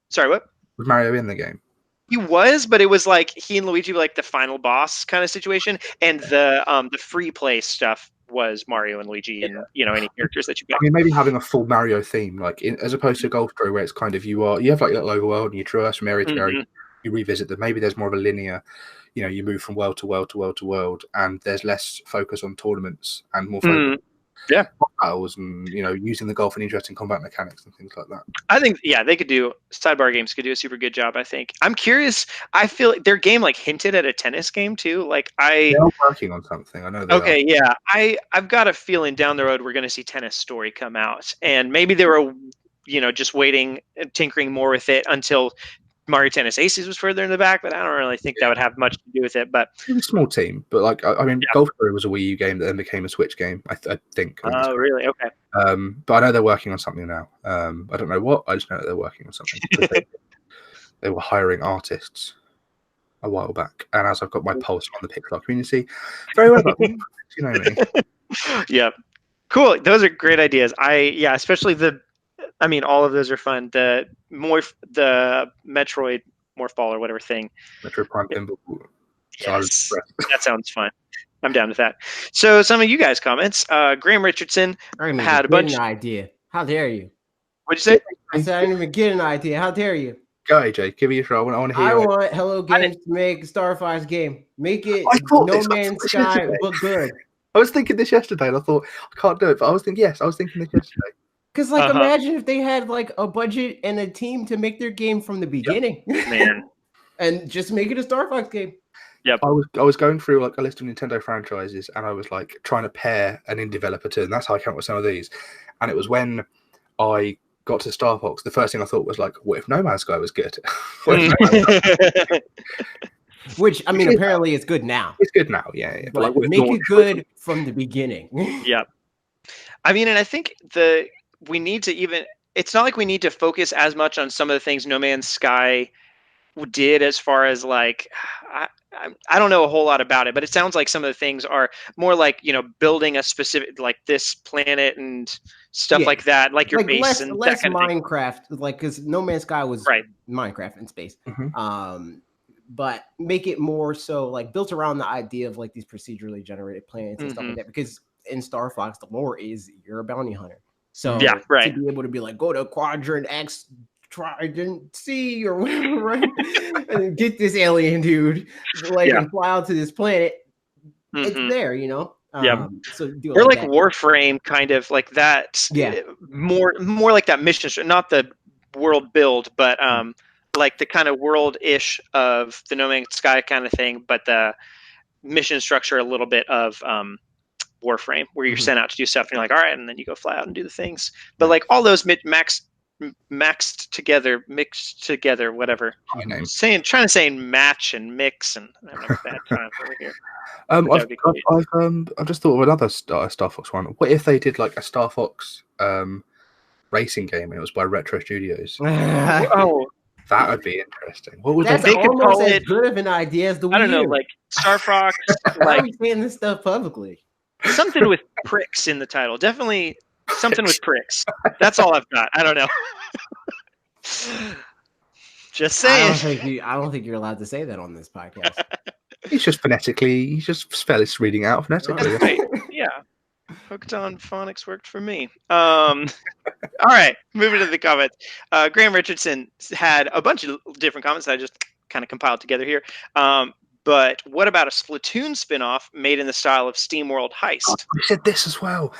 B: sorry, what?
C: Was Mario in the game?
B: He was, but it was like he and Luigi were like the final boss kind of situation, and the free play stuff was Mario and Luigi and any characters that you got.
C: I mean, maybe having a full Mario theme, like as opposed to Golf Story, where it's kind of you have like that overworld and you traverse from area to area, you revisit them. Maybe there's more of a linear, you move from world to world to world to world, and there's less focus on tournaments and more focus on battles and using the golf and interesting combat mechanics and things like that.
B: I think they could do Sidebar Games could do a super good job. I think. I'm curious. I feel like their game like hinted at a tennis game too. Like they're
C: working on something. I know.
B: Okay, yeah. I've got a feeling down the road we're going to see Tennis Story come out, and maybe they were just waiting, tinkering more with it until Mario Tennis Aces was further in the back, but I don't really think that would have much to do with it. But
C: it was a small team, but like I mean, Golf Pro was a Wii U game that then became a Switch game. I think.
B: Oh, really? Okay.
C: But I know they're working on something now. I don't know what. I just know that they're working on something. They were hiring artists a while back, and as I've got my pulse on the Pixar community, very well about you know me.
B: Yeah, cool. Those are great ideas. Especially all of those are fun. The Metroid Morph Ball or whatever thing.
C: Metroid Prime Pinball.
B: Yes, that sounds fun. I'm down with that. So some of you guys' comments. Graham Richardson had a bunch.
A: An idea. How dare you?
B: What'd you say?
A: I said I didn't even get an idea. How dare you?
C: Go, AJ. Give me a try. I want to hear.
A: I want Hello Games to make a Star Fox game. Make it No Man's Sky, but good.
C: I was thinking this yesterday, and I thought I can't do it. But I was thinking this yesterday.
A: Because imagine if they had like a budget and a team to make their game from the beginning,
B: man,
A: and just make it a Star Fox game.
B: Yep.
C: I was going through like a list of Nintendo franchises, and I was like trying to pair an indie developer to, and that's how I came up with some of these. And it was when I got to Star Fox, the first thing I thought was like, what if No Man's Sky was good?
A: Which, I mean, apparently it's good now.
C: It's good now, yeah.
A: But like, make it good from the beginning.
B: Yeah. I mean, and I think we need to it's not like we need to focus as much on some of the things No Man's Sky did as far as like, I don't know a whole lot about it, but it sounds like some of the things are more like, building a specific, like this planet and stuff like that, like your base
A: less,
B: and
A: less
B: that kind
A: Minecraft, like, because No Man's Sky was Minecraft in space.
C: Mm-hmm.
A: But make it more so like built around the idea of like these procedurally generated planets and stuff like that. Because in Star Fox, the lore is you're a bounty hunter. So to be able to be like, go to Quadrant X, Trident C or whatever, right? And get this alien dude, and fly out to this planet. It's there, So do
B: or like Warframe, kind of like that.
A: Yeah.
B: More like that mission, not the world build, but like the kind of world-ish of the No Man's Sky kind of thing, but the mission structure a little bit of Warframe, where you're sent out to do stuff, and you're like, all right, and then you go fly out and do the things. But like all those mixed together, whatever. Trying to say match and mix, and I'm having a bad time over here.
C: I've just thought of another Star Fox one. What if they did like a Star Fox racing game and it was by Retro Studios?
B: Oh,
C: that would be interesting. What would
A: That's
C: they
A: almost as good of an idea as the Wii U.
B: I don't know, like Star Fox.
A: Why are we saying this stuff publicly?
B: Something with pricks in the title. Definitely something with pricks. That's all I've got. I don't know. Just saying.
A: I don't think you're allowed to say that on this podcast.
C: He's just spell his reading out phonetically.
B: Right. Yeah. Hooked on phonics worked for me. All right, moving to the comments. Graham Richardson had a bunch of different comments that I just kind of compiled together here. But what about a Splatoon spinoff made in the style of SteamWorld Heist?
C: I said this as well.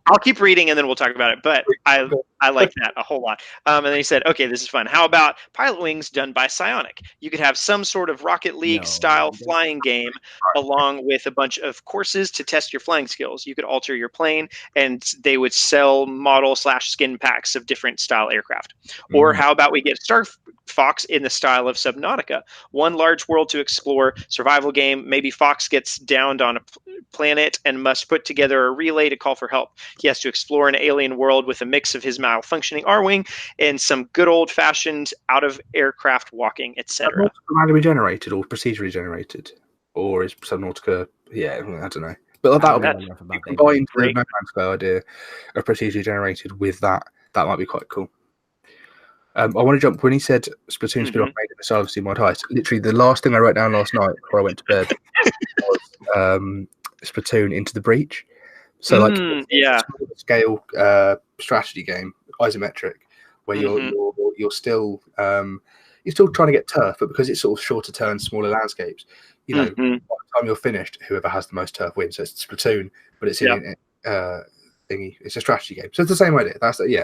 B: I'll keep reading and then we'll talk about it. But I like that a whole lot. And then he said, okay, this is fun. How about Pilot Wings done by Psionic? You could have some sort of Rocket League style flying game along with a bunch of courses to test your flying skills. You could alter your plane and they would sell model/skin packs of different style aircraft. Or how about we get Star Fox in the style of Subnautica? One large world to explore, survival game. Maybe Fox gets downed on a planet and must put together a relay to call for help. He has to explore an alien world with a mix of his malfunctioning R-Wing and some good old-fashioned out-of-aircraft walking, etc.
C: Randomly generated or procedurally generated? Or is Subnautica... Yeah, I don't know. But that would be combined the No Man's Sky idea of procedurally generated with that. That might be quite cool. I want to jump when he said Splatoon spin-off made in the style of SteamWorld Heist. Literally, the last thing I wrote down last night before I went to bed was Splatoon Into the Breach. So, like, scale strategy game, isometric, where you're still trying to get turf, but because it's sort of shorter turns, smaller landscapes, by the time you're finished, whoever has the most turf wins. So it's Splatoon, but it's in thingy. It's a strategy game, so it's the same idea.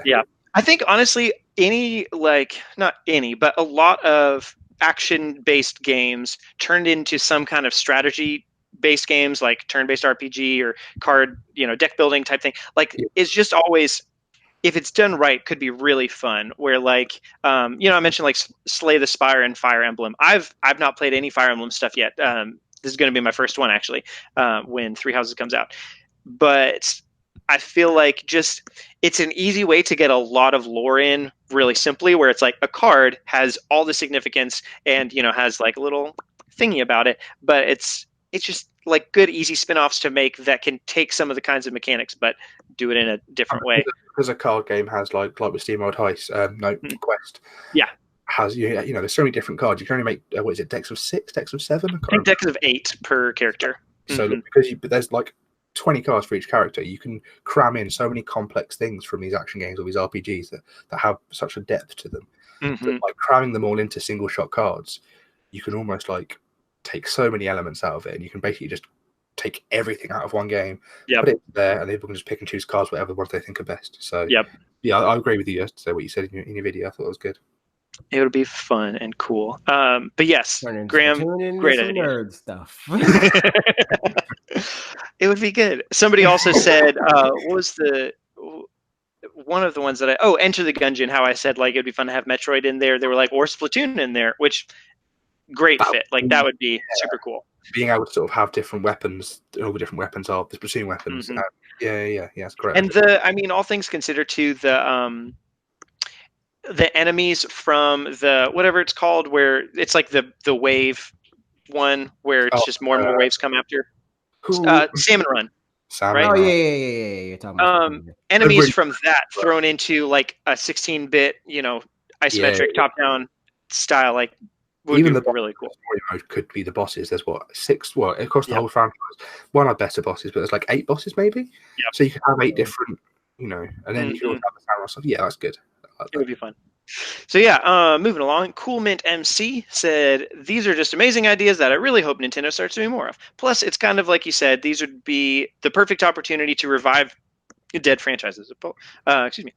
C: Yeah.
B: I think honestly, not any, but a lot of action-based games turned into some kind of strategy-based games, like turn-based RPG or card, deck building type thing. Like it's just always if it's done right, could be really fun. Where like, I mentioned like Slay the Spire and Fire Emblem. I've not played any Fire Emblem stuff yet. This is going to be my first one actually, when Three Houses comes out. But I feel like it's an easy way to get a lot of lore in really simply, where it's like a card has all the significance and has like a little thingy about it, but it's just like good easy spin-offs to make that can take some of the kinds of mechanics but do it in a different way.
C: Because a card game has like with SteamWorld Heist, Quest.
B: Yeah.
C: Has there's so many different cards. You can only make what is it, decks of 6, decks of 7?
B: I think decks of 8 per character.
C: So because there's like 20 cards for each character, you can cram in so many complex things from these action games or these RPGs that have such a depth to them. That, like cramming them all into single shot cards, you can almost like take so many elements out of it, and you can basically just take everything out of one game, put it there, and people can just pick and choose cards, whatever ones they think are best. So yeah, I agree with you yesterday, what you said in your video. I thought it was good.
B: It would be fun and cool. But yes, Graham, great idea.
A: Nerd stuff.
B: It would be good. Somebody also said, what was one of the ones that Enter the Gungeon, how I said like it'd be fun to have Metroid in there. They were like, or Splatoon in there, which great fit. Like that would be super cool.
C: Being able to sort of have different weapons, all the different weapons are the Splatoon weapons. It's great.
B: And all things considered too, the enemies from the whatever it's called, where it's like the wave one where it's just more and more waves come after. Salmon Run.
C: Salmon
B: right?
C: Run.
A: Yeah. You're talking about
B: enemies from that thrown into like a 16-bit, isometric top-down style, like would
C: even
B: be
C: the
B: really cool.
C: Story mode could be the bosses. There's 6. Well, across the whole franchise, one of the better bosses, but there's like 8 bosses maybe.
B: Yep.
C: So you could have 8 different, and then you can also have the Salmon Run stuff. Yeah, that's good.
B: It would be fun. So yeah, moving along, Cool Mint MC said, these are just amazing ideas that I really hope Nintendo starts doing more of. Plus, it's kind of like you said, these would be the perfect opportunity to revive dead franchises. Excuse me.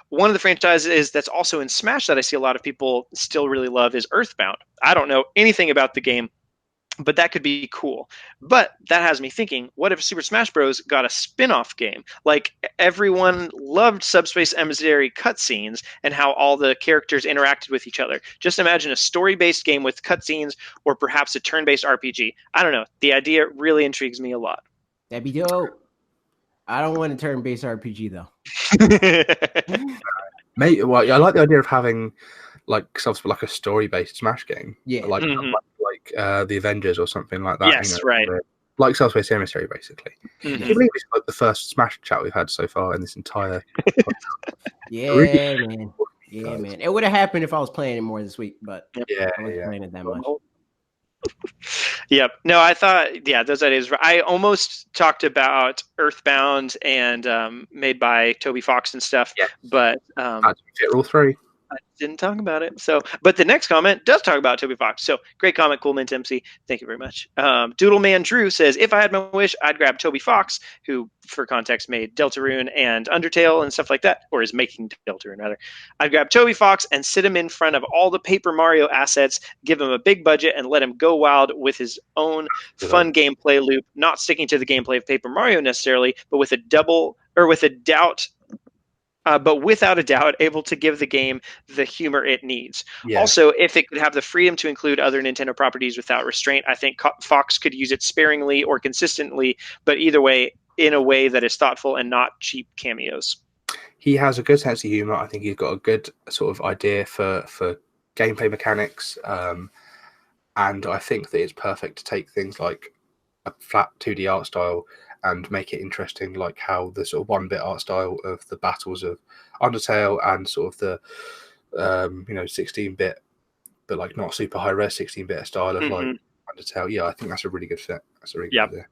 B: One of the franchises that's also in Smash that I see a lot of people still really love is Earthbound. I don't know anything about the game, but that could be cool. But that has me thinking, what if Super Smash Bros. Got a spin-off game? Like, everyone loved Subspace Emissary cutscenes and how all the characters interacted with each other. Just imagine a story-based game with cutscenes, or perhaps a turn-based RPG. I don't know. The idea really intrigues me a lot.
A: That'd be dope. I don't want a turn-based RPG, though.
C: Mate, well, I like the idea of having like a story-based Smash game.
B: Yeah.
C: Like the Avengers or something like that.
B: Yes, right.
C: Like Subspace Emissary, basically.
B: Mm-hmm.
C: Can you believe it's like the first Smash chat we've had so far in this entire
A: Yeah, man. Yeah, man. It would have happened if I was playing it more this week, but I wasn't playing it that much.
B: Yep. No, I thought, those ideas. I almost talked about Earthbound and made by Toby Fox and stuff, but
C: Rule 3.
B: I didn't talk about it. So, but the next comment does talk about Toby Fox. So, great comment, Cool Mint MC. Thank you very much. Doodleman Drew says, if I had my wish, I'd grab Toby Fox, who, for context, made Deltarune and Undertale and stuff like that, or is making Deltarune, rather. I'd grab Toby Fox and sit him in front of all the Paper Mario assets, give him a big budget, and let him go wild with his own fun gameplay loop, not sticking to the gameplay of Paper Mario necessarily, but without a doubt, able to give the game the humor it needs. Yeah. Also, if it could have the freedom to include other Nintendo properties without restraint, I think Fox could use it sparingly or consistently, but either way, in a way that is thoughtful and not cheap cameos.
C: He has a good sense of humor. I think he's got a good sort of idea for gameplay mechanics, and I think that it's perfect to take things like a flat 2D art style and make it interesting, like how the sort of 1-bit art style of the battles of Undertale and sort of the 16-bit, but like not super high res 16-bit style of like Undertale. Yeah, I think that's a really good fit. That's a really good idea.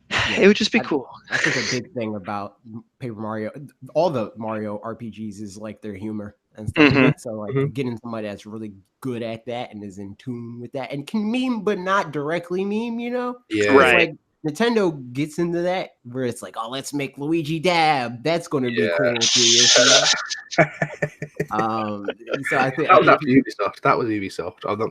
B: Yeah, it would just be cool.
A: I think a big thing about Paper Mario, all the Mario RPGs, is like their humor and stuff like that. So like getting somebody that's really good at that and is in tune with that and can meme but not directly meme,
C: Yeah,
B: right.
A: Like, Nintendo gets into that where it's like, oh, let's make Luigi dab. That's going to be cool 3 years from now. So I think
C: that was Ubisoft. That was Ubisoft. I'm not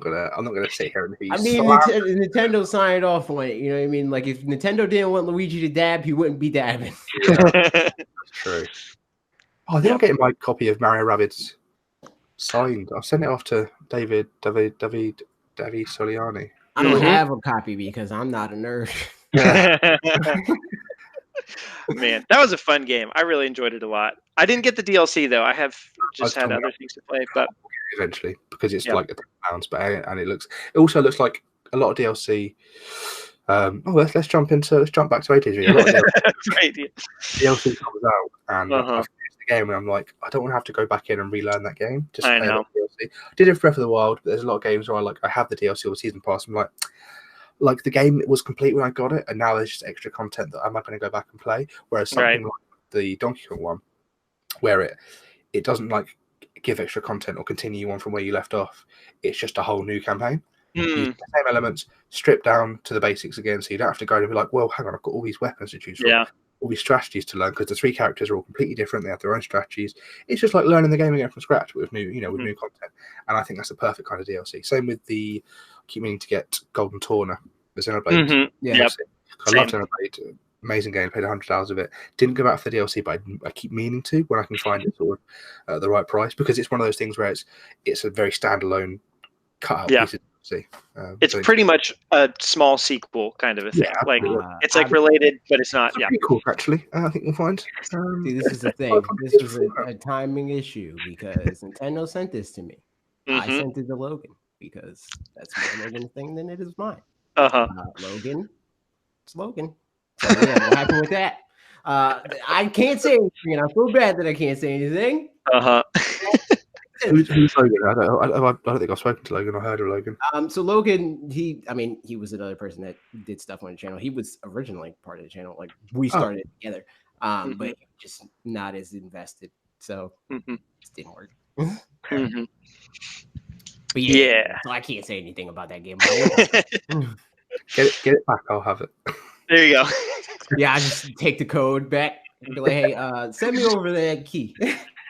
C: gonna sit here and be.
A: I mean, Nintendo signed off on it. You know what I mean? Like, if Nintendo didn't want Luigi to dab, he wouldn't be dabbing.
C: Yeah, that's true. Oh, I think I'm getting my copy of Mario Rabbids signed. I've sent it off to David Soliani.
A: I don't
B: Mhm.
A: have a copy because I'm not a nerd.
B: Man, that was a fun game. I really enjoyed it a lot. I didn't get the DLC though. I have just had other things to play, but
C: eventually because it's
B: Yep.
C: like £10, but and it also looks like a lot of DLC. Let's jump back to ATV. A lot of
B: right.
C: DLC comes out, and
B: Uh-huh.
C: I've finished the game, and I'm like, I don't want to have to go back in and relearn that game. Just
B: I
C: play a lot
B: know.
C: of DLC. I did it for Breath of the Wild, but there's a lot of games where I have the DLC or season pass. I'm like the game was complete when I got it, and now there's just extra content that I'm not going to go back and play. Whereas something like the Donkey Kong one, where it doesn't like give extra content or continue on from where you left off. It's just a whole new campaign. Use the same elements, stripped down to the basics again, so you don't have to go and be like, well, hang on, I've got all these weapons to choose from, all these strategies to learn, because the 3 characters are all completely different. They have their own strategies. It's just like learning the game again from scratch with new, with new content. And I think that's the perfect kind of DLC. Same with I keep meaning to get Golden Torna, the Xenoblade. I love Xenoblade. Amazing game. Played 100 hours of it. Didn't go back for the DLC, but I keep meaning to when I can find it sort of at the right price, because it's one of those things where it's a very standalone cut out piece of DLC.
B: It's pretty much a small sequel kind of a thing. It's like related, but it's not.
C: Pretty cool, actually. I think we'll find.
A: See, this is the thing. This was a timing issue because Nintendo sent this to me. I sent it to Logan because that's more Logan's thing than it is mine. Logan, it's Logan. So yeah, what happened with that? I can't say anything, and I feel bad that I can't say anything.
C: Who's Logan? I don't think I've spoken to Logan or heard of Logan.
A: So Logan, he was another person that did stuff on the channel. He was originally part of the channel. Like we started it together, but just not as invested. So it didn't work. But yeah, so I can't say anything about that game.
C: Get it back. I'll have it.
B: There you go.
A: Yeah, I just take the code back and be like, hey, send me over that key.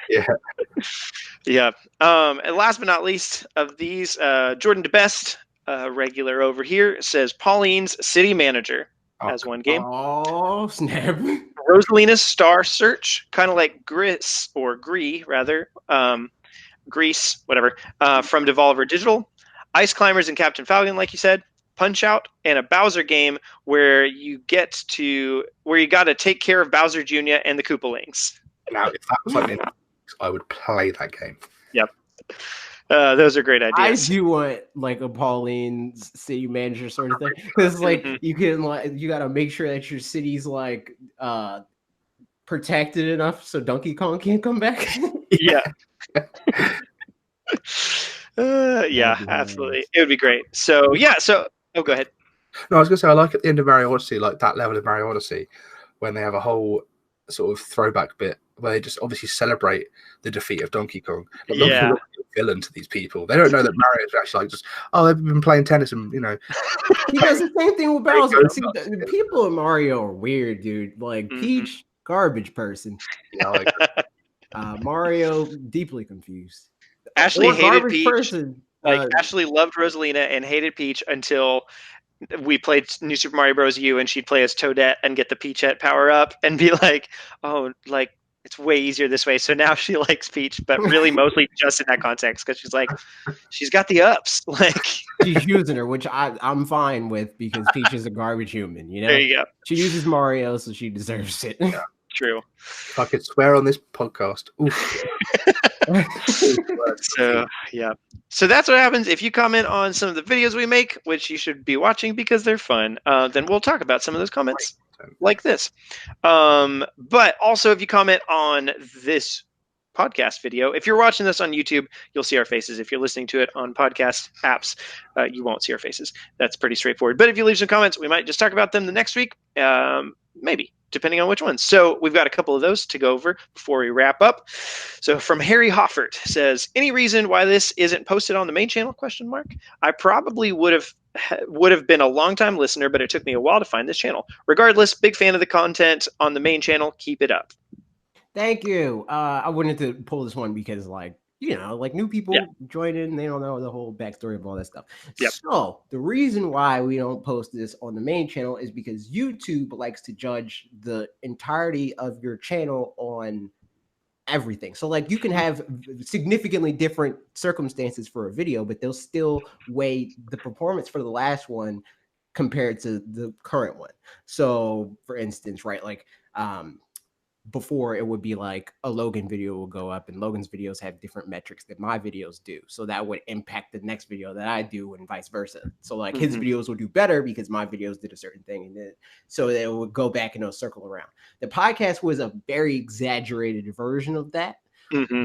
B: Yeah. And last but not least of these, Jordan DeBest, regular over here, says Pauline's City Manager as one game.
A: Oh, snap.
B: Rosalina's Star Search, kind of like Gris, or Gree, rather. Grease, whatever, from Devolver Digital. Ice Climbers and Captain Falcon, like you said. Punch Out, and a Bowser game where you got to take care of Bowser Jr. and the Koopalings.
C: Now, if that was like I would play that game.
B: Yep. Those are great ideas.
A: I do want like a Pauline's City Manager sort of thing, because like you got to make sure that your city's like protected enough so Donkey Kong can't come back.
B: Yeah. Absolutely. It would be great. So go ahead.
C: No, I was gonna say I like at the end of Mario Odyssey, like that level of Mario Odyssey, when they have a whole sort of throwback bit where they just obviously celebrate the defeat of Donkey Kong. Like, Donkey Kong is a villain to these people. They don't know that Mario's actually like they've been playing tennis and
A: He does the same thing with Bowser. See, the people in Mario are weird, dude. Like Peach, garbage person.
C: Yeah,
A: Mario, deeply confused.
B: Ashley hated Peach.
A: Person.
B: Ashley loved Rosalina and hated Peach until we played New Super Mario Bros. U, and she'd play as Toadette and get the Peachette power up and be like, oh, like it's way easier this way. So now she likes Peach, but really mostly just in that context because she's like, she's got the ups. Like
A: she's using her, which I'm fine with because Peach is a garbage human. You know,
B: there you go.
A: She uses Mario, so she deserves it.
C: Yeah.
B: True.
C: If I could swear on this podcast.
B: So that's what happens if you comment on some of the videos we make, which you should be watching because they're fun. Then we'll talk about some of those comments like this. But also if you comment on this podcast video, if you're watching this on YouTube, you'll see our faces. If you're listening to it on podcast apps, you won't see our faces. That's pretty straightforward. But if you leave some comments, we might just talk about them the next week. Maybe, depending on which ones. So we've got a couple of those to go over before we wrap up. So from Harry Hoffert says, any reason why this isn't posted on the main channel? ? I probably would have been a long-time listener, but it took me a while to find this channel. Regardless, big fan of the content on the main channel. Keep it up.
A: Thank you. I wanted to pull this one because like new people join in, they don't know the whole backstory of all that stuff.
B: Yep.
A: So the reason why we don't post this on the main channel is because YouTube likes to judge the entirety of your channel on everything. So like you can have significantly different circumstances for a video, but they'll still weigh the performance for the last one compared to the current one. So for instance, right, like before it would be like a Logan video will go up and Logan's videos have different metrics that my videos do. So that would impact the next video that I do and vice versa. So like his videos will do better because my videos did a certain thing. And then so it would go back and it'll circle around. The podcast was a very exaggerated version of that,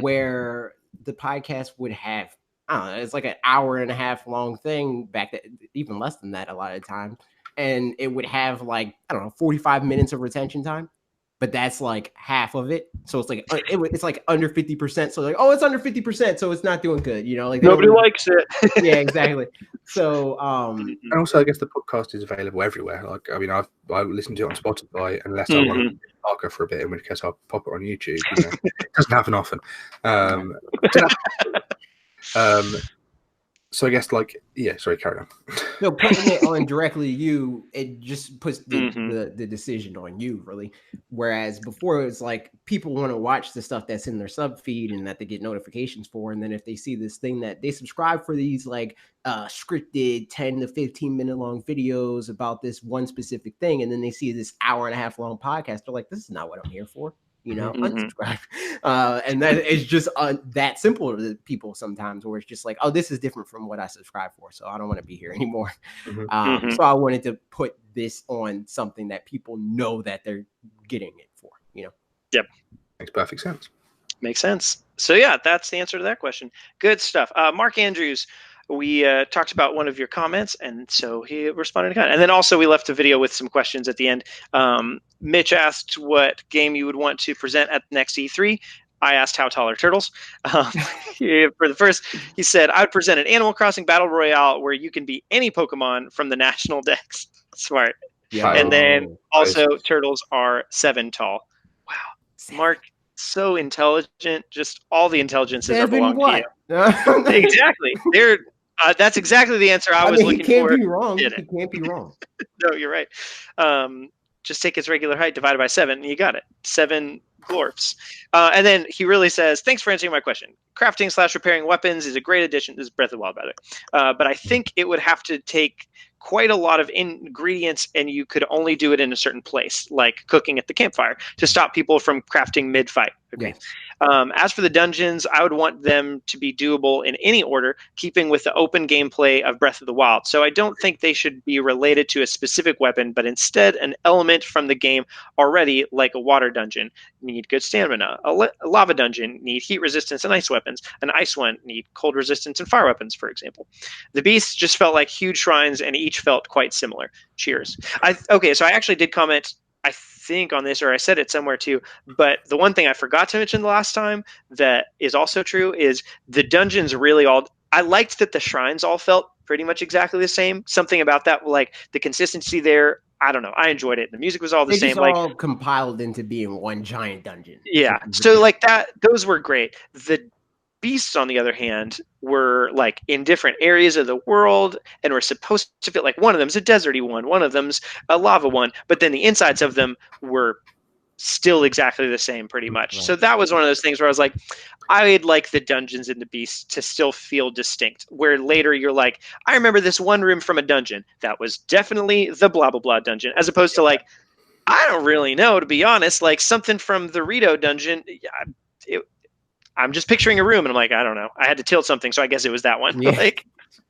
A: where the podcast would have, I don't know, it's like an hour and a half long thing back that even less than that a lot of the time. And it would have like, I don't know, 45 minutes of retention time. But that's like half of it, so it's like it's like under 50%. So like, oh, it's under 50%, so it's not doing good. You know, like
B: nobody likes it.
A: Yeah, exactly. So
C: and also I guess the podcast is available everywhere. Like I mean, I listen to it on Spotify unless I want to Parker for a bit, in which case I'll pop it on YouTube. You know? It doesn't happen often. So I guess like sorry, carry on.
A: So putting it on directly to you, it just puts the decision on you, really. Whereas before it was like people want to watch the stuff that's in their sub feed and that they get notifications for, and then if they see this thing that they subscribe for these like scripted 10 to 15 minute long videos about this one specific thing, and then they see this hour and a half long podcast, they're like, this is not what I'm here for. You know, unsubscribe. And that is just that simple to people sometimes, where it's just like, oh, this is different from what I subscribe for, so I don't want to be here anymore. So I wanted to put this on something that people know that they're getting it for, you know?
B: Yep.
C: Makes perfect sense.
B: Makes sense. So yeah, that's the answer to that question. Good stuff. Mark Andrews, we talked about one of your comments, and so he responded to kind. And then also we left a video with some questions at the end. Mitch asked what game you would want to present at the next E3. I asked how tall are turtles. For the first, he said, I would present an Animal Crossing Battle Royale where you can be any Pokemon from the National Dex. Smart.
A: Yeah.
B: And then also turtles are 7 tall. Wow. Mark, so intelligent. Just all the intelligences are belong to you. Exactly. They're that's exactly the answer I was looking for.
A: He can't be wrong. He can't be wrong.
B: No, you're right. Just take its regular height divided by 7, and you got it. 7 glorfs. And then he really says, thanks for answering my question. Crafting / repairing weapons is a great addition. This is Breath of the Wild, by the way. But I think it would have to take quite a lot of ingredients, and you could only do it in a certain place, like cooking at the campfire, to stop people from crafting mid-fight. Okay. Yes. As for the dungeons, I would want them to be doable in any order, keeping with the open gameplay of Breath of the Wild. So I don't think they should be related to a specific weapon, but instead an element from the game already, like a water dungeon need good stamina, a lava dungeon need heat resistance and ice weapons, an ice one need cold resistance and fire weapons, for example. The beasts just felt like huge shrines, and each felt quite similar. Cheers. Okay, so I actually did comment, I think, on this, or I said it somewhere too, but the one thing I forgot to mention the last time that is also true is the dungeons really all, I liked that the shrines all felt pretty much exactly the same. Something about that, like the consistency there, I don't know, I enjoyed it. The music was all the same.
A: Just
B: like
A: all compiled into being one giant dungeon.
B: Yeah, so like that, those were great. The beasts, on the other hand, were like in different areas of the world and were supposed to fit, like one of them's a deserty one of them's a lava one, but then the insides of them were still exactly the same pretty much. Right. So that was one of those things where I was like, I'd like the dungeons and the beasts to still feel distinct, where later you're like, I remember this one room from a dungeon that was definitely the blah blah blah dungeon, as opposed to like, I don't really know, to be honest, like something from the Rito dungeon. I'm just picturing a room, and I'm like, I don't know. I had to tilt something, so I guess it was that one. Yeah. Like,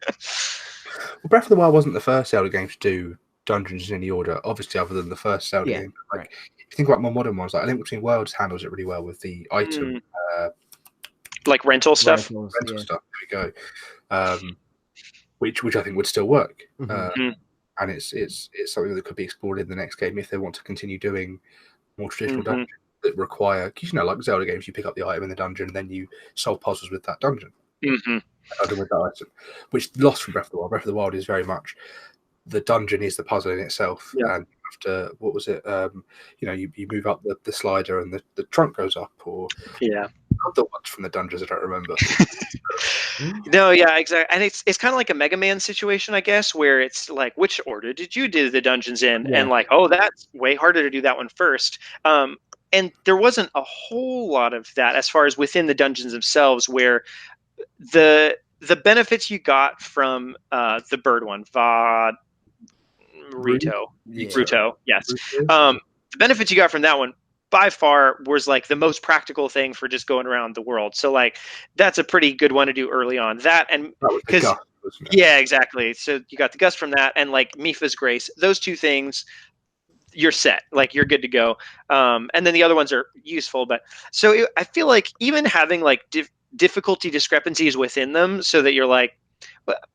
C: well, Breath of the Wild wasn't the first Zelda game to do dungeons in any order, obviously, other than the first Zelda game. Like, right. If you think about more modern ones, like A Link Between Worlds handles it really well with the item,
B: like rental stuff.
C: Rental stuff. There we go. Which I think would still work. And it's something that could be explored in the next game if they want to continue doing more traditional dungeons that require, because like Zelda games, you pick up the item in the dungeon and then you solve puzzles with that dungeon.
B: With
C: that item, which lost from Breath of the Wild. Breath of the Wild is very much the dungeon is the puzzle in itself, and after what was it? You move up the slider and the trunk goes up, or other ones from the dungeons I don't remember.
B: No, yeah, exactly. And it's kind of like a Mega Man situation, I guess, where it's like, which order did you do the dungeons in? And like, oh, that's way harder to do that one first. and there wasn't a whole lot of that as far as within the dungeons themselves, where the benefits you got from the bird one, Rito, yes. The benefits you got from that one by far was like the most practical thing for just going around the world. So like that's a pretty good one to do early on. That and because yeah, exactly. So you got the gust from that, and like Mifa's Grace. Those two things, you're set. Like you're good to go. And then the other ones are useful. But so I feel like even having like difficulty discrepancies within them, so that you're like,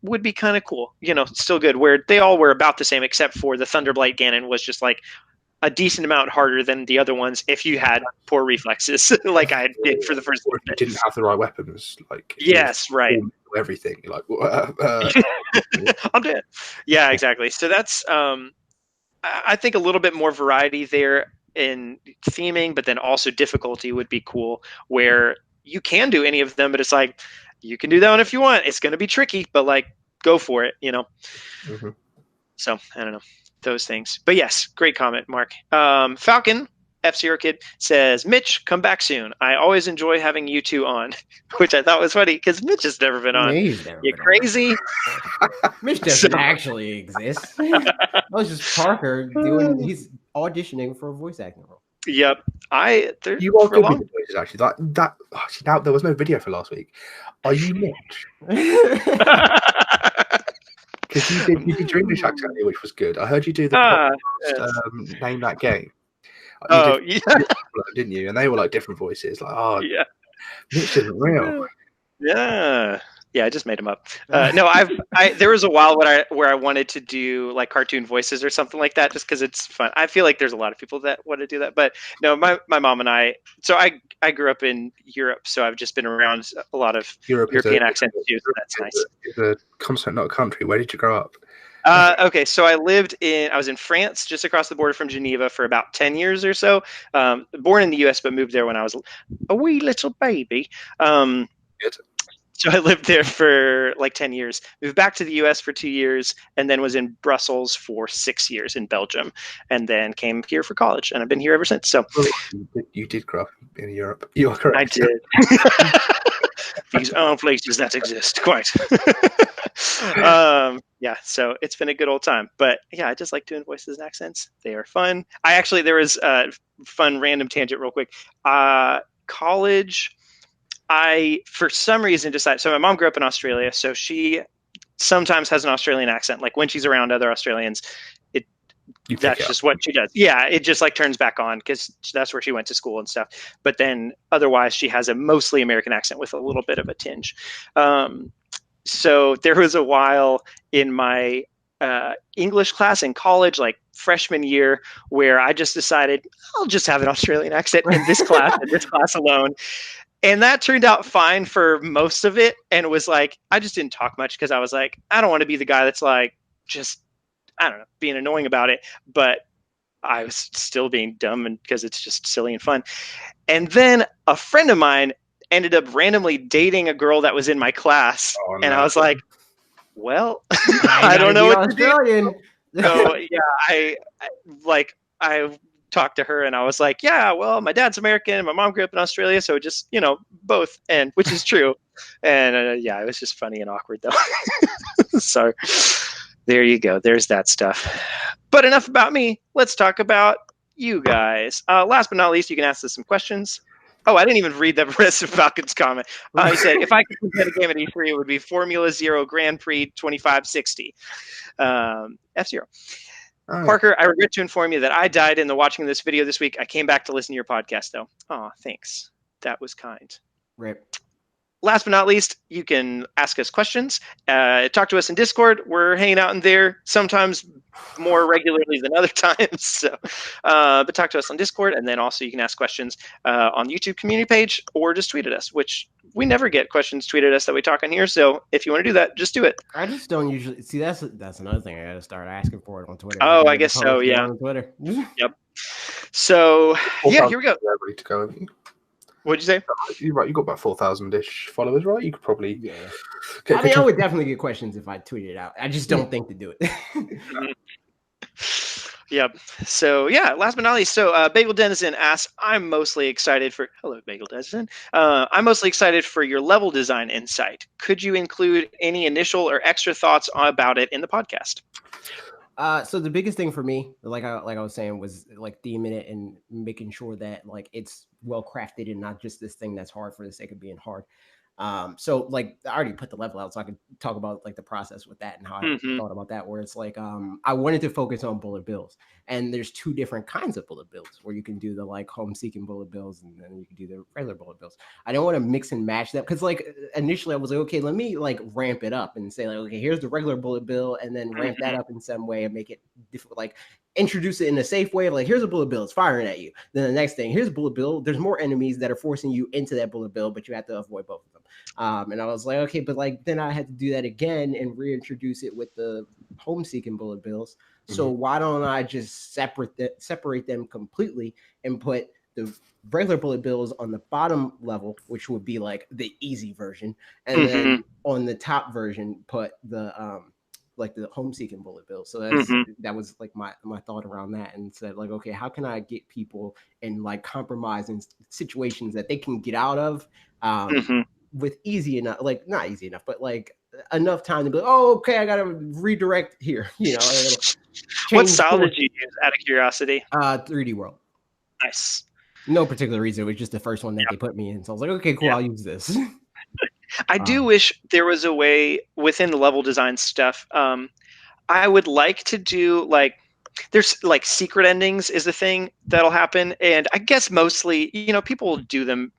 B: would be kind of cool. You know, still good. Where they all were about the same, except for the Thunderblight Ganon was just like a decent amount harder than the other ones if you had poor reflexes, like I did for the first one.
C: You didn't have the right weapons, like
B: yes, right.
C: Everything. You're like,
B: I'm dead. Yeah, exactly. So that's I think a little bit more variety there in theming, but then also difficulty would be cool, where you can do any of them, but it's like you can do that one if you want. It's going to be tricky, but like go for it, you know.
C: Mm-hmm.
B: So I don't know. Those things. But yes, great comment, Mark. Falcon, F-Zero Kid, says, Mitch, come back soon. I always enjoy having you two on, which I thought was funny because Mitch has never been on. You crazy?
A: Mitch doesn't actually exist. That was just Parker he's auditioning for a voice acting role.
B: Yep.
C: You are good with the voices, actually. Now there was no video for last week. Are you Mitch? Because you did your English accent, which was good. I heard you do the podcast, Name That Game. Didn't you? And they were like different voices. Like, yeah, Mitch isn't real.
B: Yeah, I just made them up. No, there was a while where I wanted to do like cartoon voices or something like that, just because it's fun. I feel like there's a lot of people that want to do that, but no, my mom and I. So I grew up in Europe, so I've just been around a lot of European accents too. So that's nice.
C: It's a continent, not a country. Where did you grow up?
B: Okay, so I was in France, just across the border from Geneva, for about 10 years or so. Born in the U.S., but moved there when I was a wee little baby.
C: Good.
B: So I lived there for like 10 years, moved back to the US for 2 years, and then was in Brussels for 6 years in Belgium, and then came here for college, and I've been here ever since. So
C: you did grow up in Europe. You are correct.
B: I did. These are places that exist, quite. Yeah, so it's been a good old time. But yeah, I just like doing voices and accents. They are fun. There was a fun random tangent real quick. College, I, for some reason, decided. So my mom grew up in Australia, so she sometimes has an Australian accent. Like when she's around other Australians, that's just what she does. Yeah, it just like turns back on because that's where she went to school and stuff. But then otherwise, she has a mostly American accent with a little bit of a tinge. So there was a while in my English class in college, like freshman year, where I just decided I'll just have an Australian accent in this class and this class alone. And that turned out fine for most of it. And it was like, I just didn't talk much because I was like, I don't want to be the guy that's like, just, I don't know, being annoying about it. But I was still being dumb and because it's just silly and fun. And then a friend of mine ended up randomly dating a girl that was in my class. Oh, no. And I was like, well, I don't know what Australian. To do. So yeah, I talked to her and I was like, yeah, well, my dad's American and my mom grew up in Australia, so just, both, and which is true. And yeah, it was just funny and awkward though. So there you go. There's that stuff. But enough about me. Let's talk about you guys. Last but not least, you can ask us some questions. Oh, I didn't even read the rest of Falcon's comment. He said, if I could present a game at E3, it would be Formula Zero Grand Prix 2560. F-Zero. Oh. Parker, I regret to inform you that I died in the watching this video this week. I came back to listen to your podcast, though. Oh, thanks. That was kind.
A: Rip.
B: Last but not least, you can ask us questions. Talk to us in Discord. We're hanging out in there sometimes more regularly than other times. So, but talk to us on Discord, and then also you can ask questions on the YouTube community page or just tweet at us, which we never get questions tweeted at us that we talk on here. So if you want to do that, just do it.
A: I just don't usually see that's another thing. I got to start asking for it on Twitter.
B: Oh, I guess so. Yeah.
A: On Twitter.
B: Yep. So yeah, here we go.
C: Ready to go.
B: What'd you say?
C: You're right. You got about 4,000-ish followers, right? You could probably.
A: Yeah. I would definitely get questions if I tweeted it out. I just don't think to do it.
B: Yep. So yeah, last but not least, so Bagel Denizen asks, I'm mostly excited for hello Bagel Denizen. I'm mostly excited for your level design insight. Could you include any initial or extra thoughts about it in the podcast?
A: So the biggest thing for me, like I was saying, was like theming it and making sure that like it's well crafted and not just this thing that's hard for the sake of being hard. So like I already put the level out, so I could talk about like the process with that and how I
B: Mm-hmm.
A: thought about that. Where it's like I wanted to focus on bullet bills, and there's two different kinds of bullet bills where you can do the like home seeking bullet bills, and then you can do the regular bullet bills. I don't want to mix and match them because like initially I was like, okay, let me like ramp it up and say like, okay, here's the regular bullet bill, and then ramp that up in some way and make it different, like introduce it in a safe way of like, here's a bullet bill, it's firing at you. Then the next thing, here's a bullet bill, there's more enemies that are forcing you into that bullet bill, but you have to avoid both of them. And I was like, okay, but like then I had to do that again and reintroduce it with the home seeking bullet bills. So why don't I just separate them completely and put the regular bullet bills on the bottom level, which would be like the easy version, and then on the top version put the like the home seeking bullet bill. So that was like my thought around that, and said like, okay, how can I get people in like compromising situations that they can get out of with easy enough, like not easy enough, but like enough time to be like, oh, okay, I gotta redirect here, you know.
B: What style did you use out of curiosity?
A: 3D World.
B: Nice.
A: No particular reason. It was just the first one that they put me in. So I was like, okay, cool, I'll use this.
B: I do wish there was a way within the level design stuff. I would like to do like there's like secret endings is the thing that'll happen, and I guess mostly people do them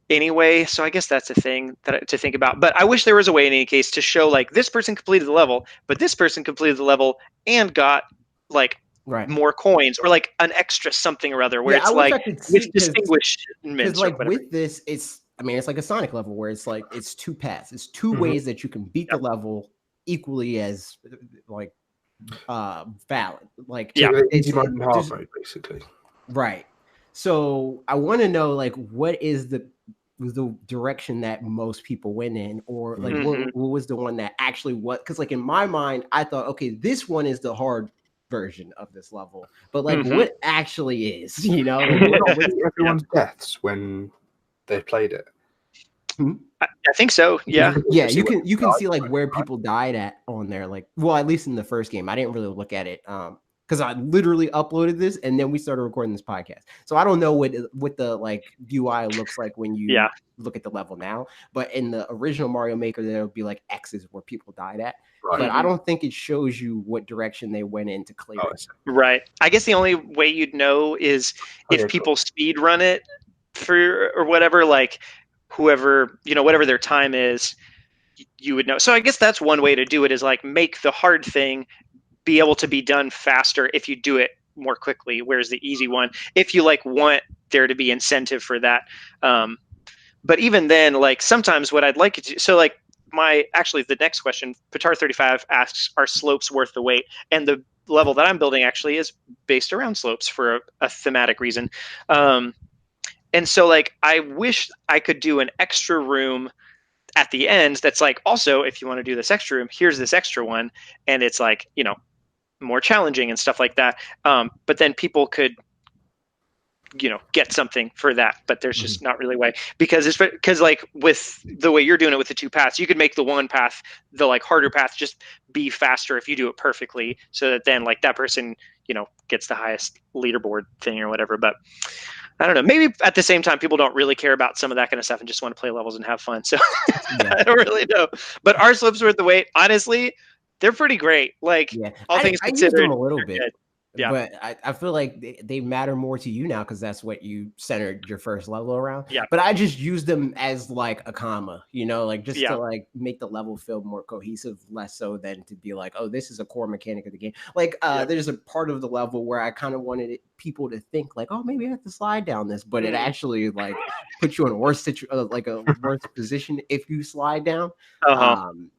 B: anyway, so I guess that's a thing to think about. But I wish there was a way in any case to show like this person completed the level, but this person completed the level and got like more coins or like an extra something or other where it's like with distinguishments
A: like
B: or whatever.
A: with this, it's like a Sonic level where it's like it's two paths. It's two ways that you can beat the level equally as like valid. Like
C: easy mode and hard mode, basically.
A: Right. So I want to know like what is the direction that most people went in, or like what was the one that actually because like in my mind I thought, okay, this one is the hard version of this level, but like what actually is,
C: like, everyone's deaths when they played it.
B: I think so. Yeah.
A: You can see like where people died at on there, like, well, at least in the first game. I didn't really look at it because I literally uploaded this and then we started recording this podcast. So I don't know what the like UI looks like when you look at the level now. But in the original Mario Maker, there'll be like X's where people died at. Right. But I don't think it shows you what direction they went in to clear it.
B: Right. I guess the only way you'd know is if people speed run it for or whatever, like whoever, whatever their time is, you would know. So I guess that's one way to do it is like make the hard thing be able to be done faster if you do it more quickly, whereas the easy one, if you like want there to be incentive for that. But even then, like sometimes what I'd like to do, so like the next question, Patar35 asks, are slopes worth the wait? And the level that I'm building actually is based around slopes for a thematic reason. And so like, I wish I could do an extra room at the end that's like, also, if you want to do this extra room, here's this extra one. And it's like, more challenging and stuff like that. But then people could, get something for that, but there's just not really a way because like with the way you're doing it with the two paths, you could make the one path, the like harder path, just be faster if you do it perfectly. So that then like that person, gets the highest leaderboard thing or whatever. But I don't know. Maybe at the same time, people don't really care about some of that kind of stuff and just want to play levels and have fun. So I don't really know. But our slopes worth the wait. Honestly, they're pretty great. Like all things considered,
A: I used them a little bit.
B: Good. Yeah.
A: But I feel like they matter more to you now because that's what you centered your first level around.
B: Yeah.
A: But I just use them as like a comma, like just to like make the level feel more cohesive, less so than to be like, oh, this is a core mechanic of the game. Like there's a part of the level where I kind of wanted people to think like, oh, maybe I have to slide down this, but it actually like puts you in a worse like a worse position if you slide down.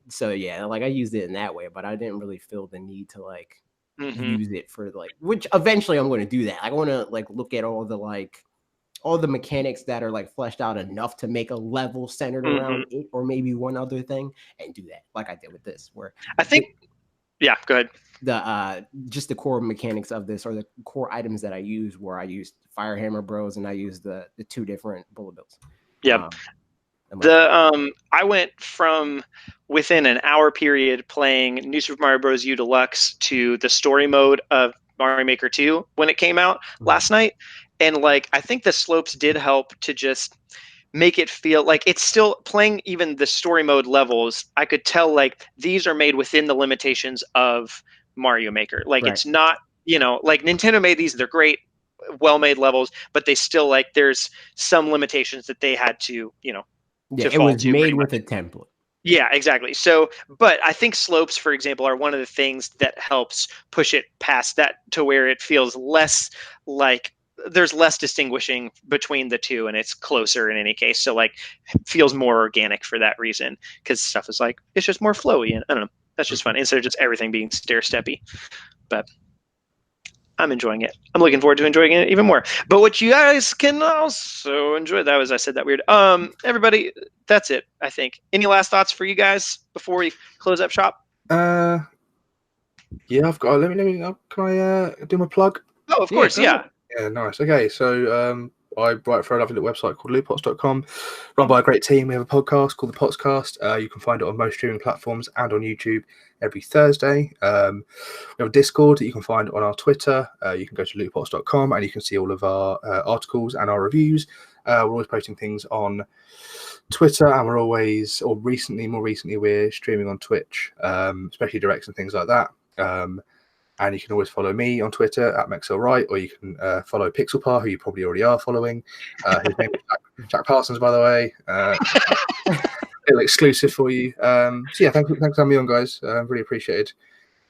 A: So yeah, like I used it in that way, but I didn't really feel the need to like use it for like, which eventually I'm going to do that. I want to like look at all the mechanics that are like fleshed out enough to make a level centered around it or maybe one other thing and do that like I did with this where
B: I think go ahead.
A: just the core mechanics of this, or the core items that I use, where I used Fire Hammer Bros and I used the 2 different bullet bills.
B: Yeah. I went from within an hour period playing New Super Mario Bros. U Deluxe to the story mode of Mario Maker 2 when it came out last night. And like, I think the slopes did help to just make it feel like it's still playing. Even the story mode levels, I could tell like these are made within the limitations of Mario Maker. Like It's not, like Nintendo made these, they're great, well-made levels, but they still like there's some limitations that they had to,
A: it was made with a template.
B: Yeah, exactly. So, but I think slopes, for example, are one of the things that helps push it past that to where it feels less like there's less distinguishing between the two, and it's closer in any case. So like it feels more organic for that reason, because stuff is like, it's just more flowy, and I don't know. That's just fun instead of just everything being stair-steppy. But I'm enjoying it. I'm looking forward to enjoying it even more. But what you guys can also enjoy, that was, I said that weird. Everybody, that's it, I think. Any last thoughts for you guys before we close up shop?
C: Yeah, I've got. Let me. Can I do my plug?
B: Oh, of course, yeah.
C: Yeah, nice. Okay, so I write for a lovely little website called LootPots.com, run by a great team. We have a podcast called the Potscast. You can find it on most streaming platforms and on YouTube every Thursday. We have a Discord that you can find on our Twitter. You can go to LootPots.com and you can see all of our articles and our reviews. We're always posting things on Twitter, and we're always, or recently, more recently, we're streaming on Twitch, especially directs and things like that. And you can always follow me on Twitter at Max Wright, or you can follow Pixelpar, who you probably already are following. His name is Jack Parsons, by the way. Little exclusive for you. So yeah, thanks for having me on, guys. Really appreciated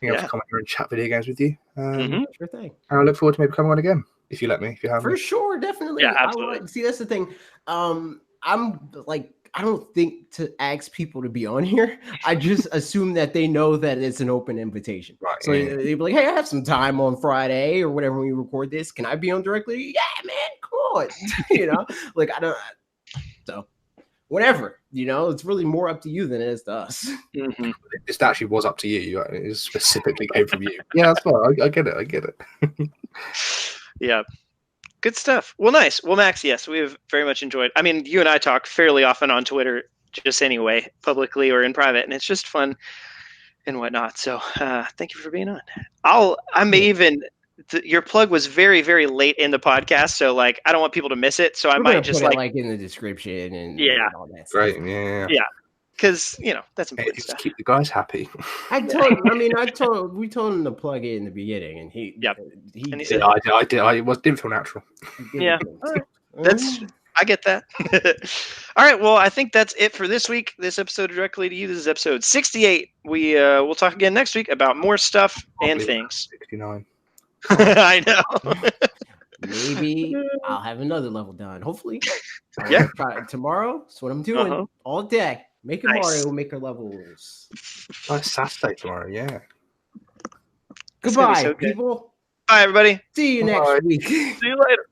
C: being able to come here and chat video games with you.
A: Sure thing.
C: And I look forward to maybe coming on again, if you let me, if you have.
A: For sure, definitely.
B: Yeah, absolutely.
A: See, that's the thing. I'm like, I don't think to ask people to be on here. I just assume that they know that it's an open invitation.
C: Right.
A: So they'd be like, hey, I have some time on Friday or whatever when we record this. Can I be on directly? Yeah, man, come on. Like I don't. So whatever, it's really more up to you than it is to us.
B: Mm-hmm.
C: This actually was up to you. It specifically came from you. Yeah, that's fine. I get it.
B: Yeah. Good stuff. Well, nice. Well, Max, yes, we have very much enjoyed. I mean, you and I talk fairly often on Twitter, just anyway, publicly or in private, and it's just fun and whatnot. So, thank you for being on. Your plug was very, very late in the podcast, so like I don't want people to miss it. So I might just
A: put it in the description and all that stuff.
C: Great. Yeah.
B: Because that's important stuff.
C: Keep the guys happy.
A: We told him to plug it in the beginning, and he
B: said,
C: I did. It didn't feel natural.
B: Yeah, all right. I get that. All right, well, I think that's it for this week. This episode directly to you. This is episode 68. We'll talk again next week about more stuff and things.
C: 69.
B: I know.
A: Maybe I'll have another level done. Hopefully.
B: Yeah.
A: Tomorrow. That's what I'm doing all day. Making Mario Maker levels.
C: Saturday tomorrow, yeah.
A: Goodbye, people.
B: Bye, everybody.
A: See you next week.
B: See you later.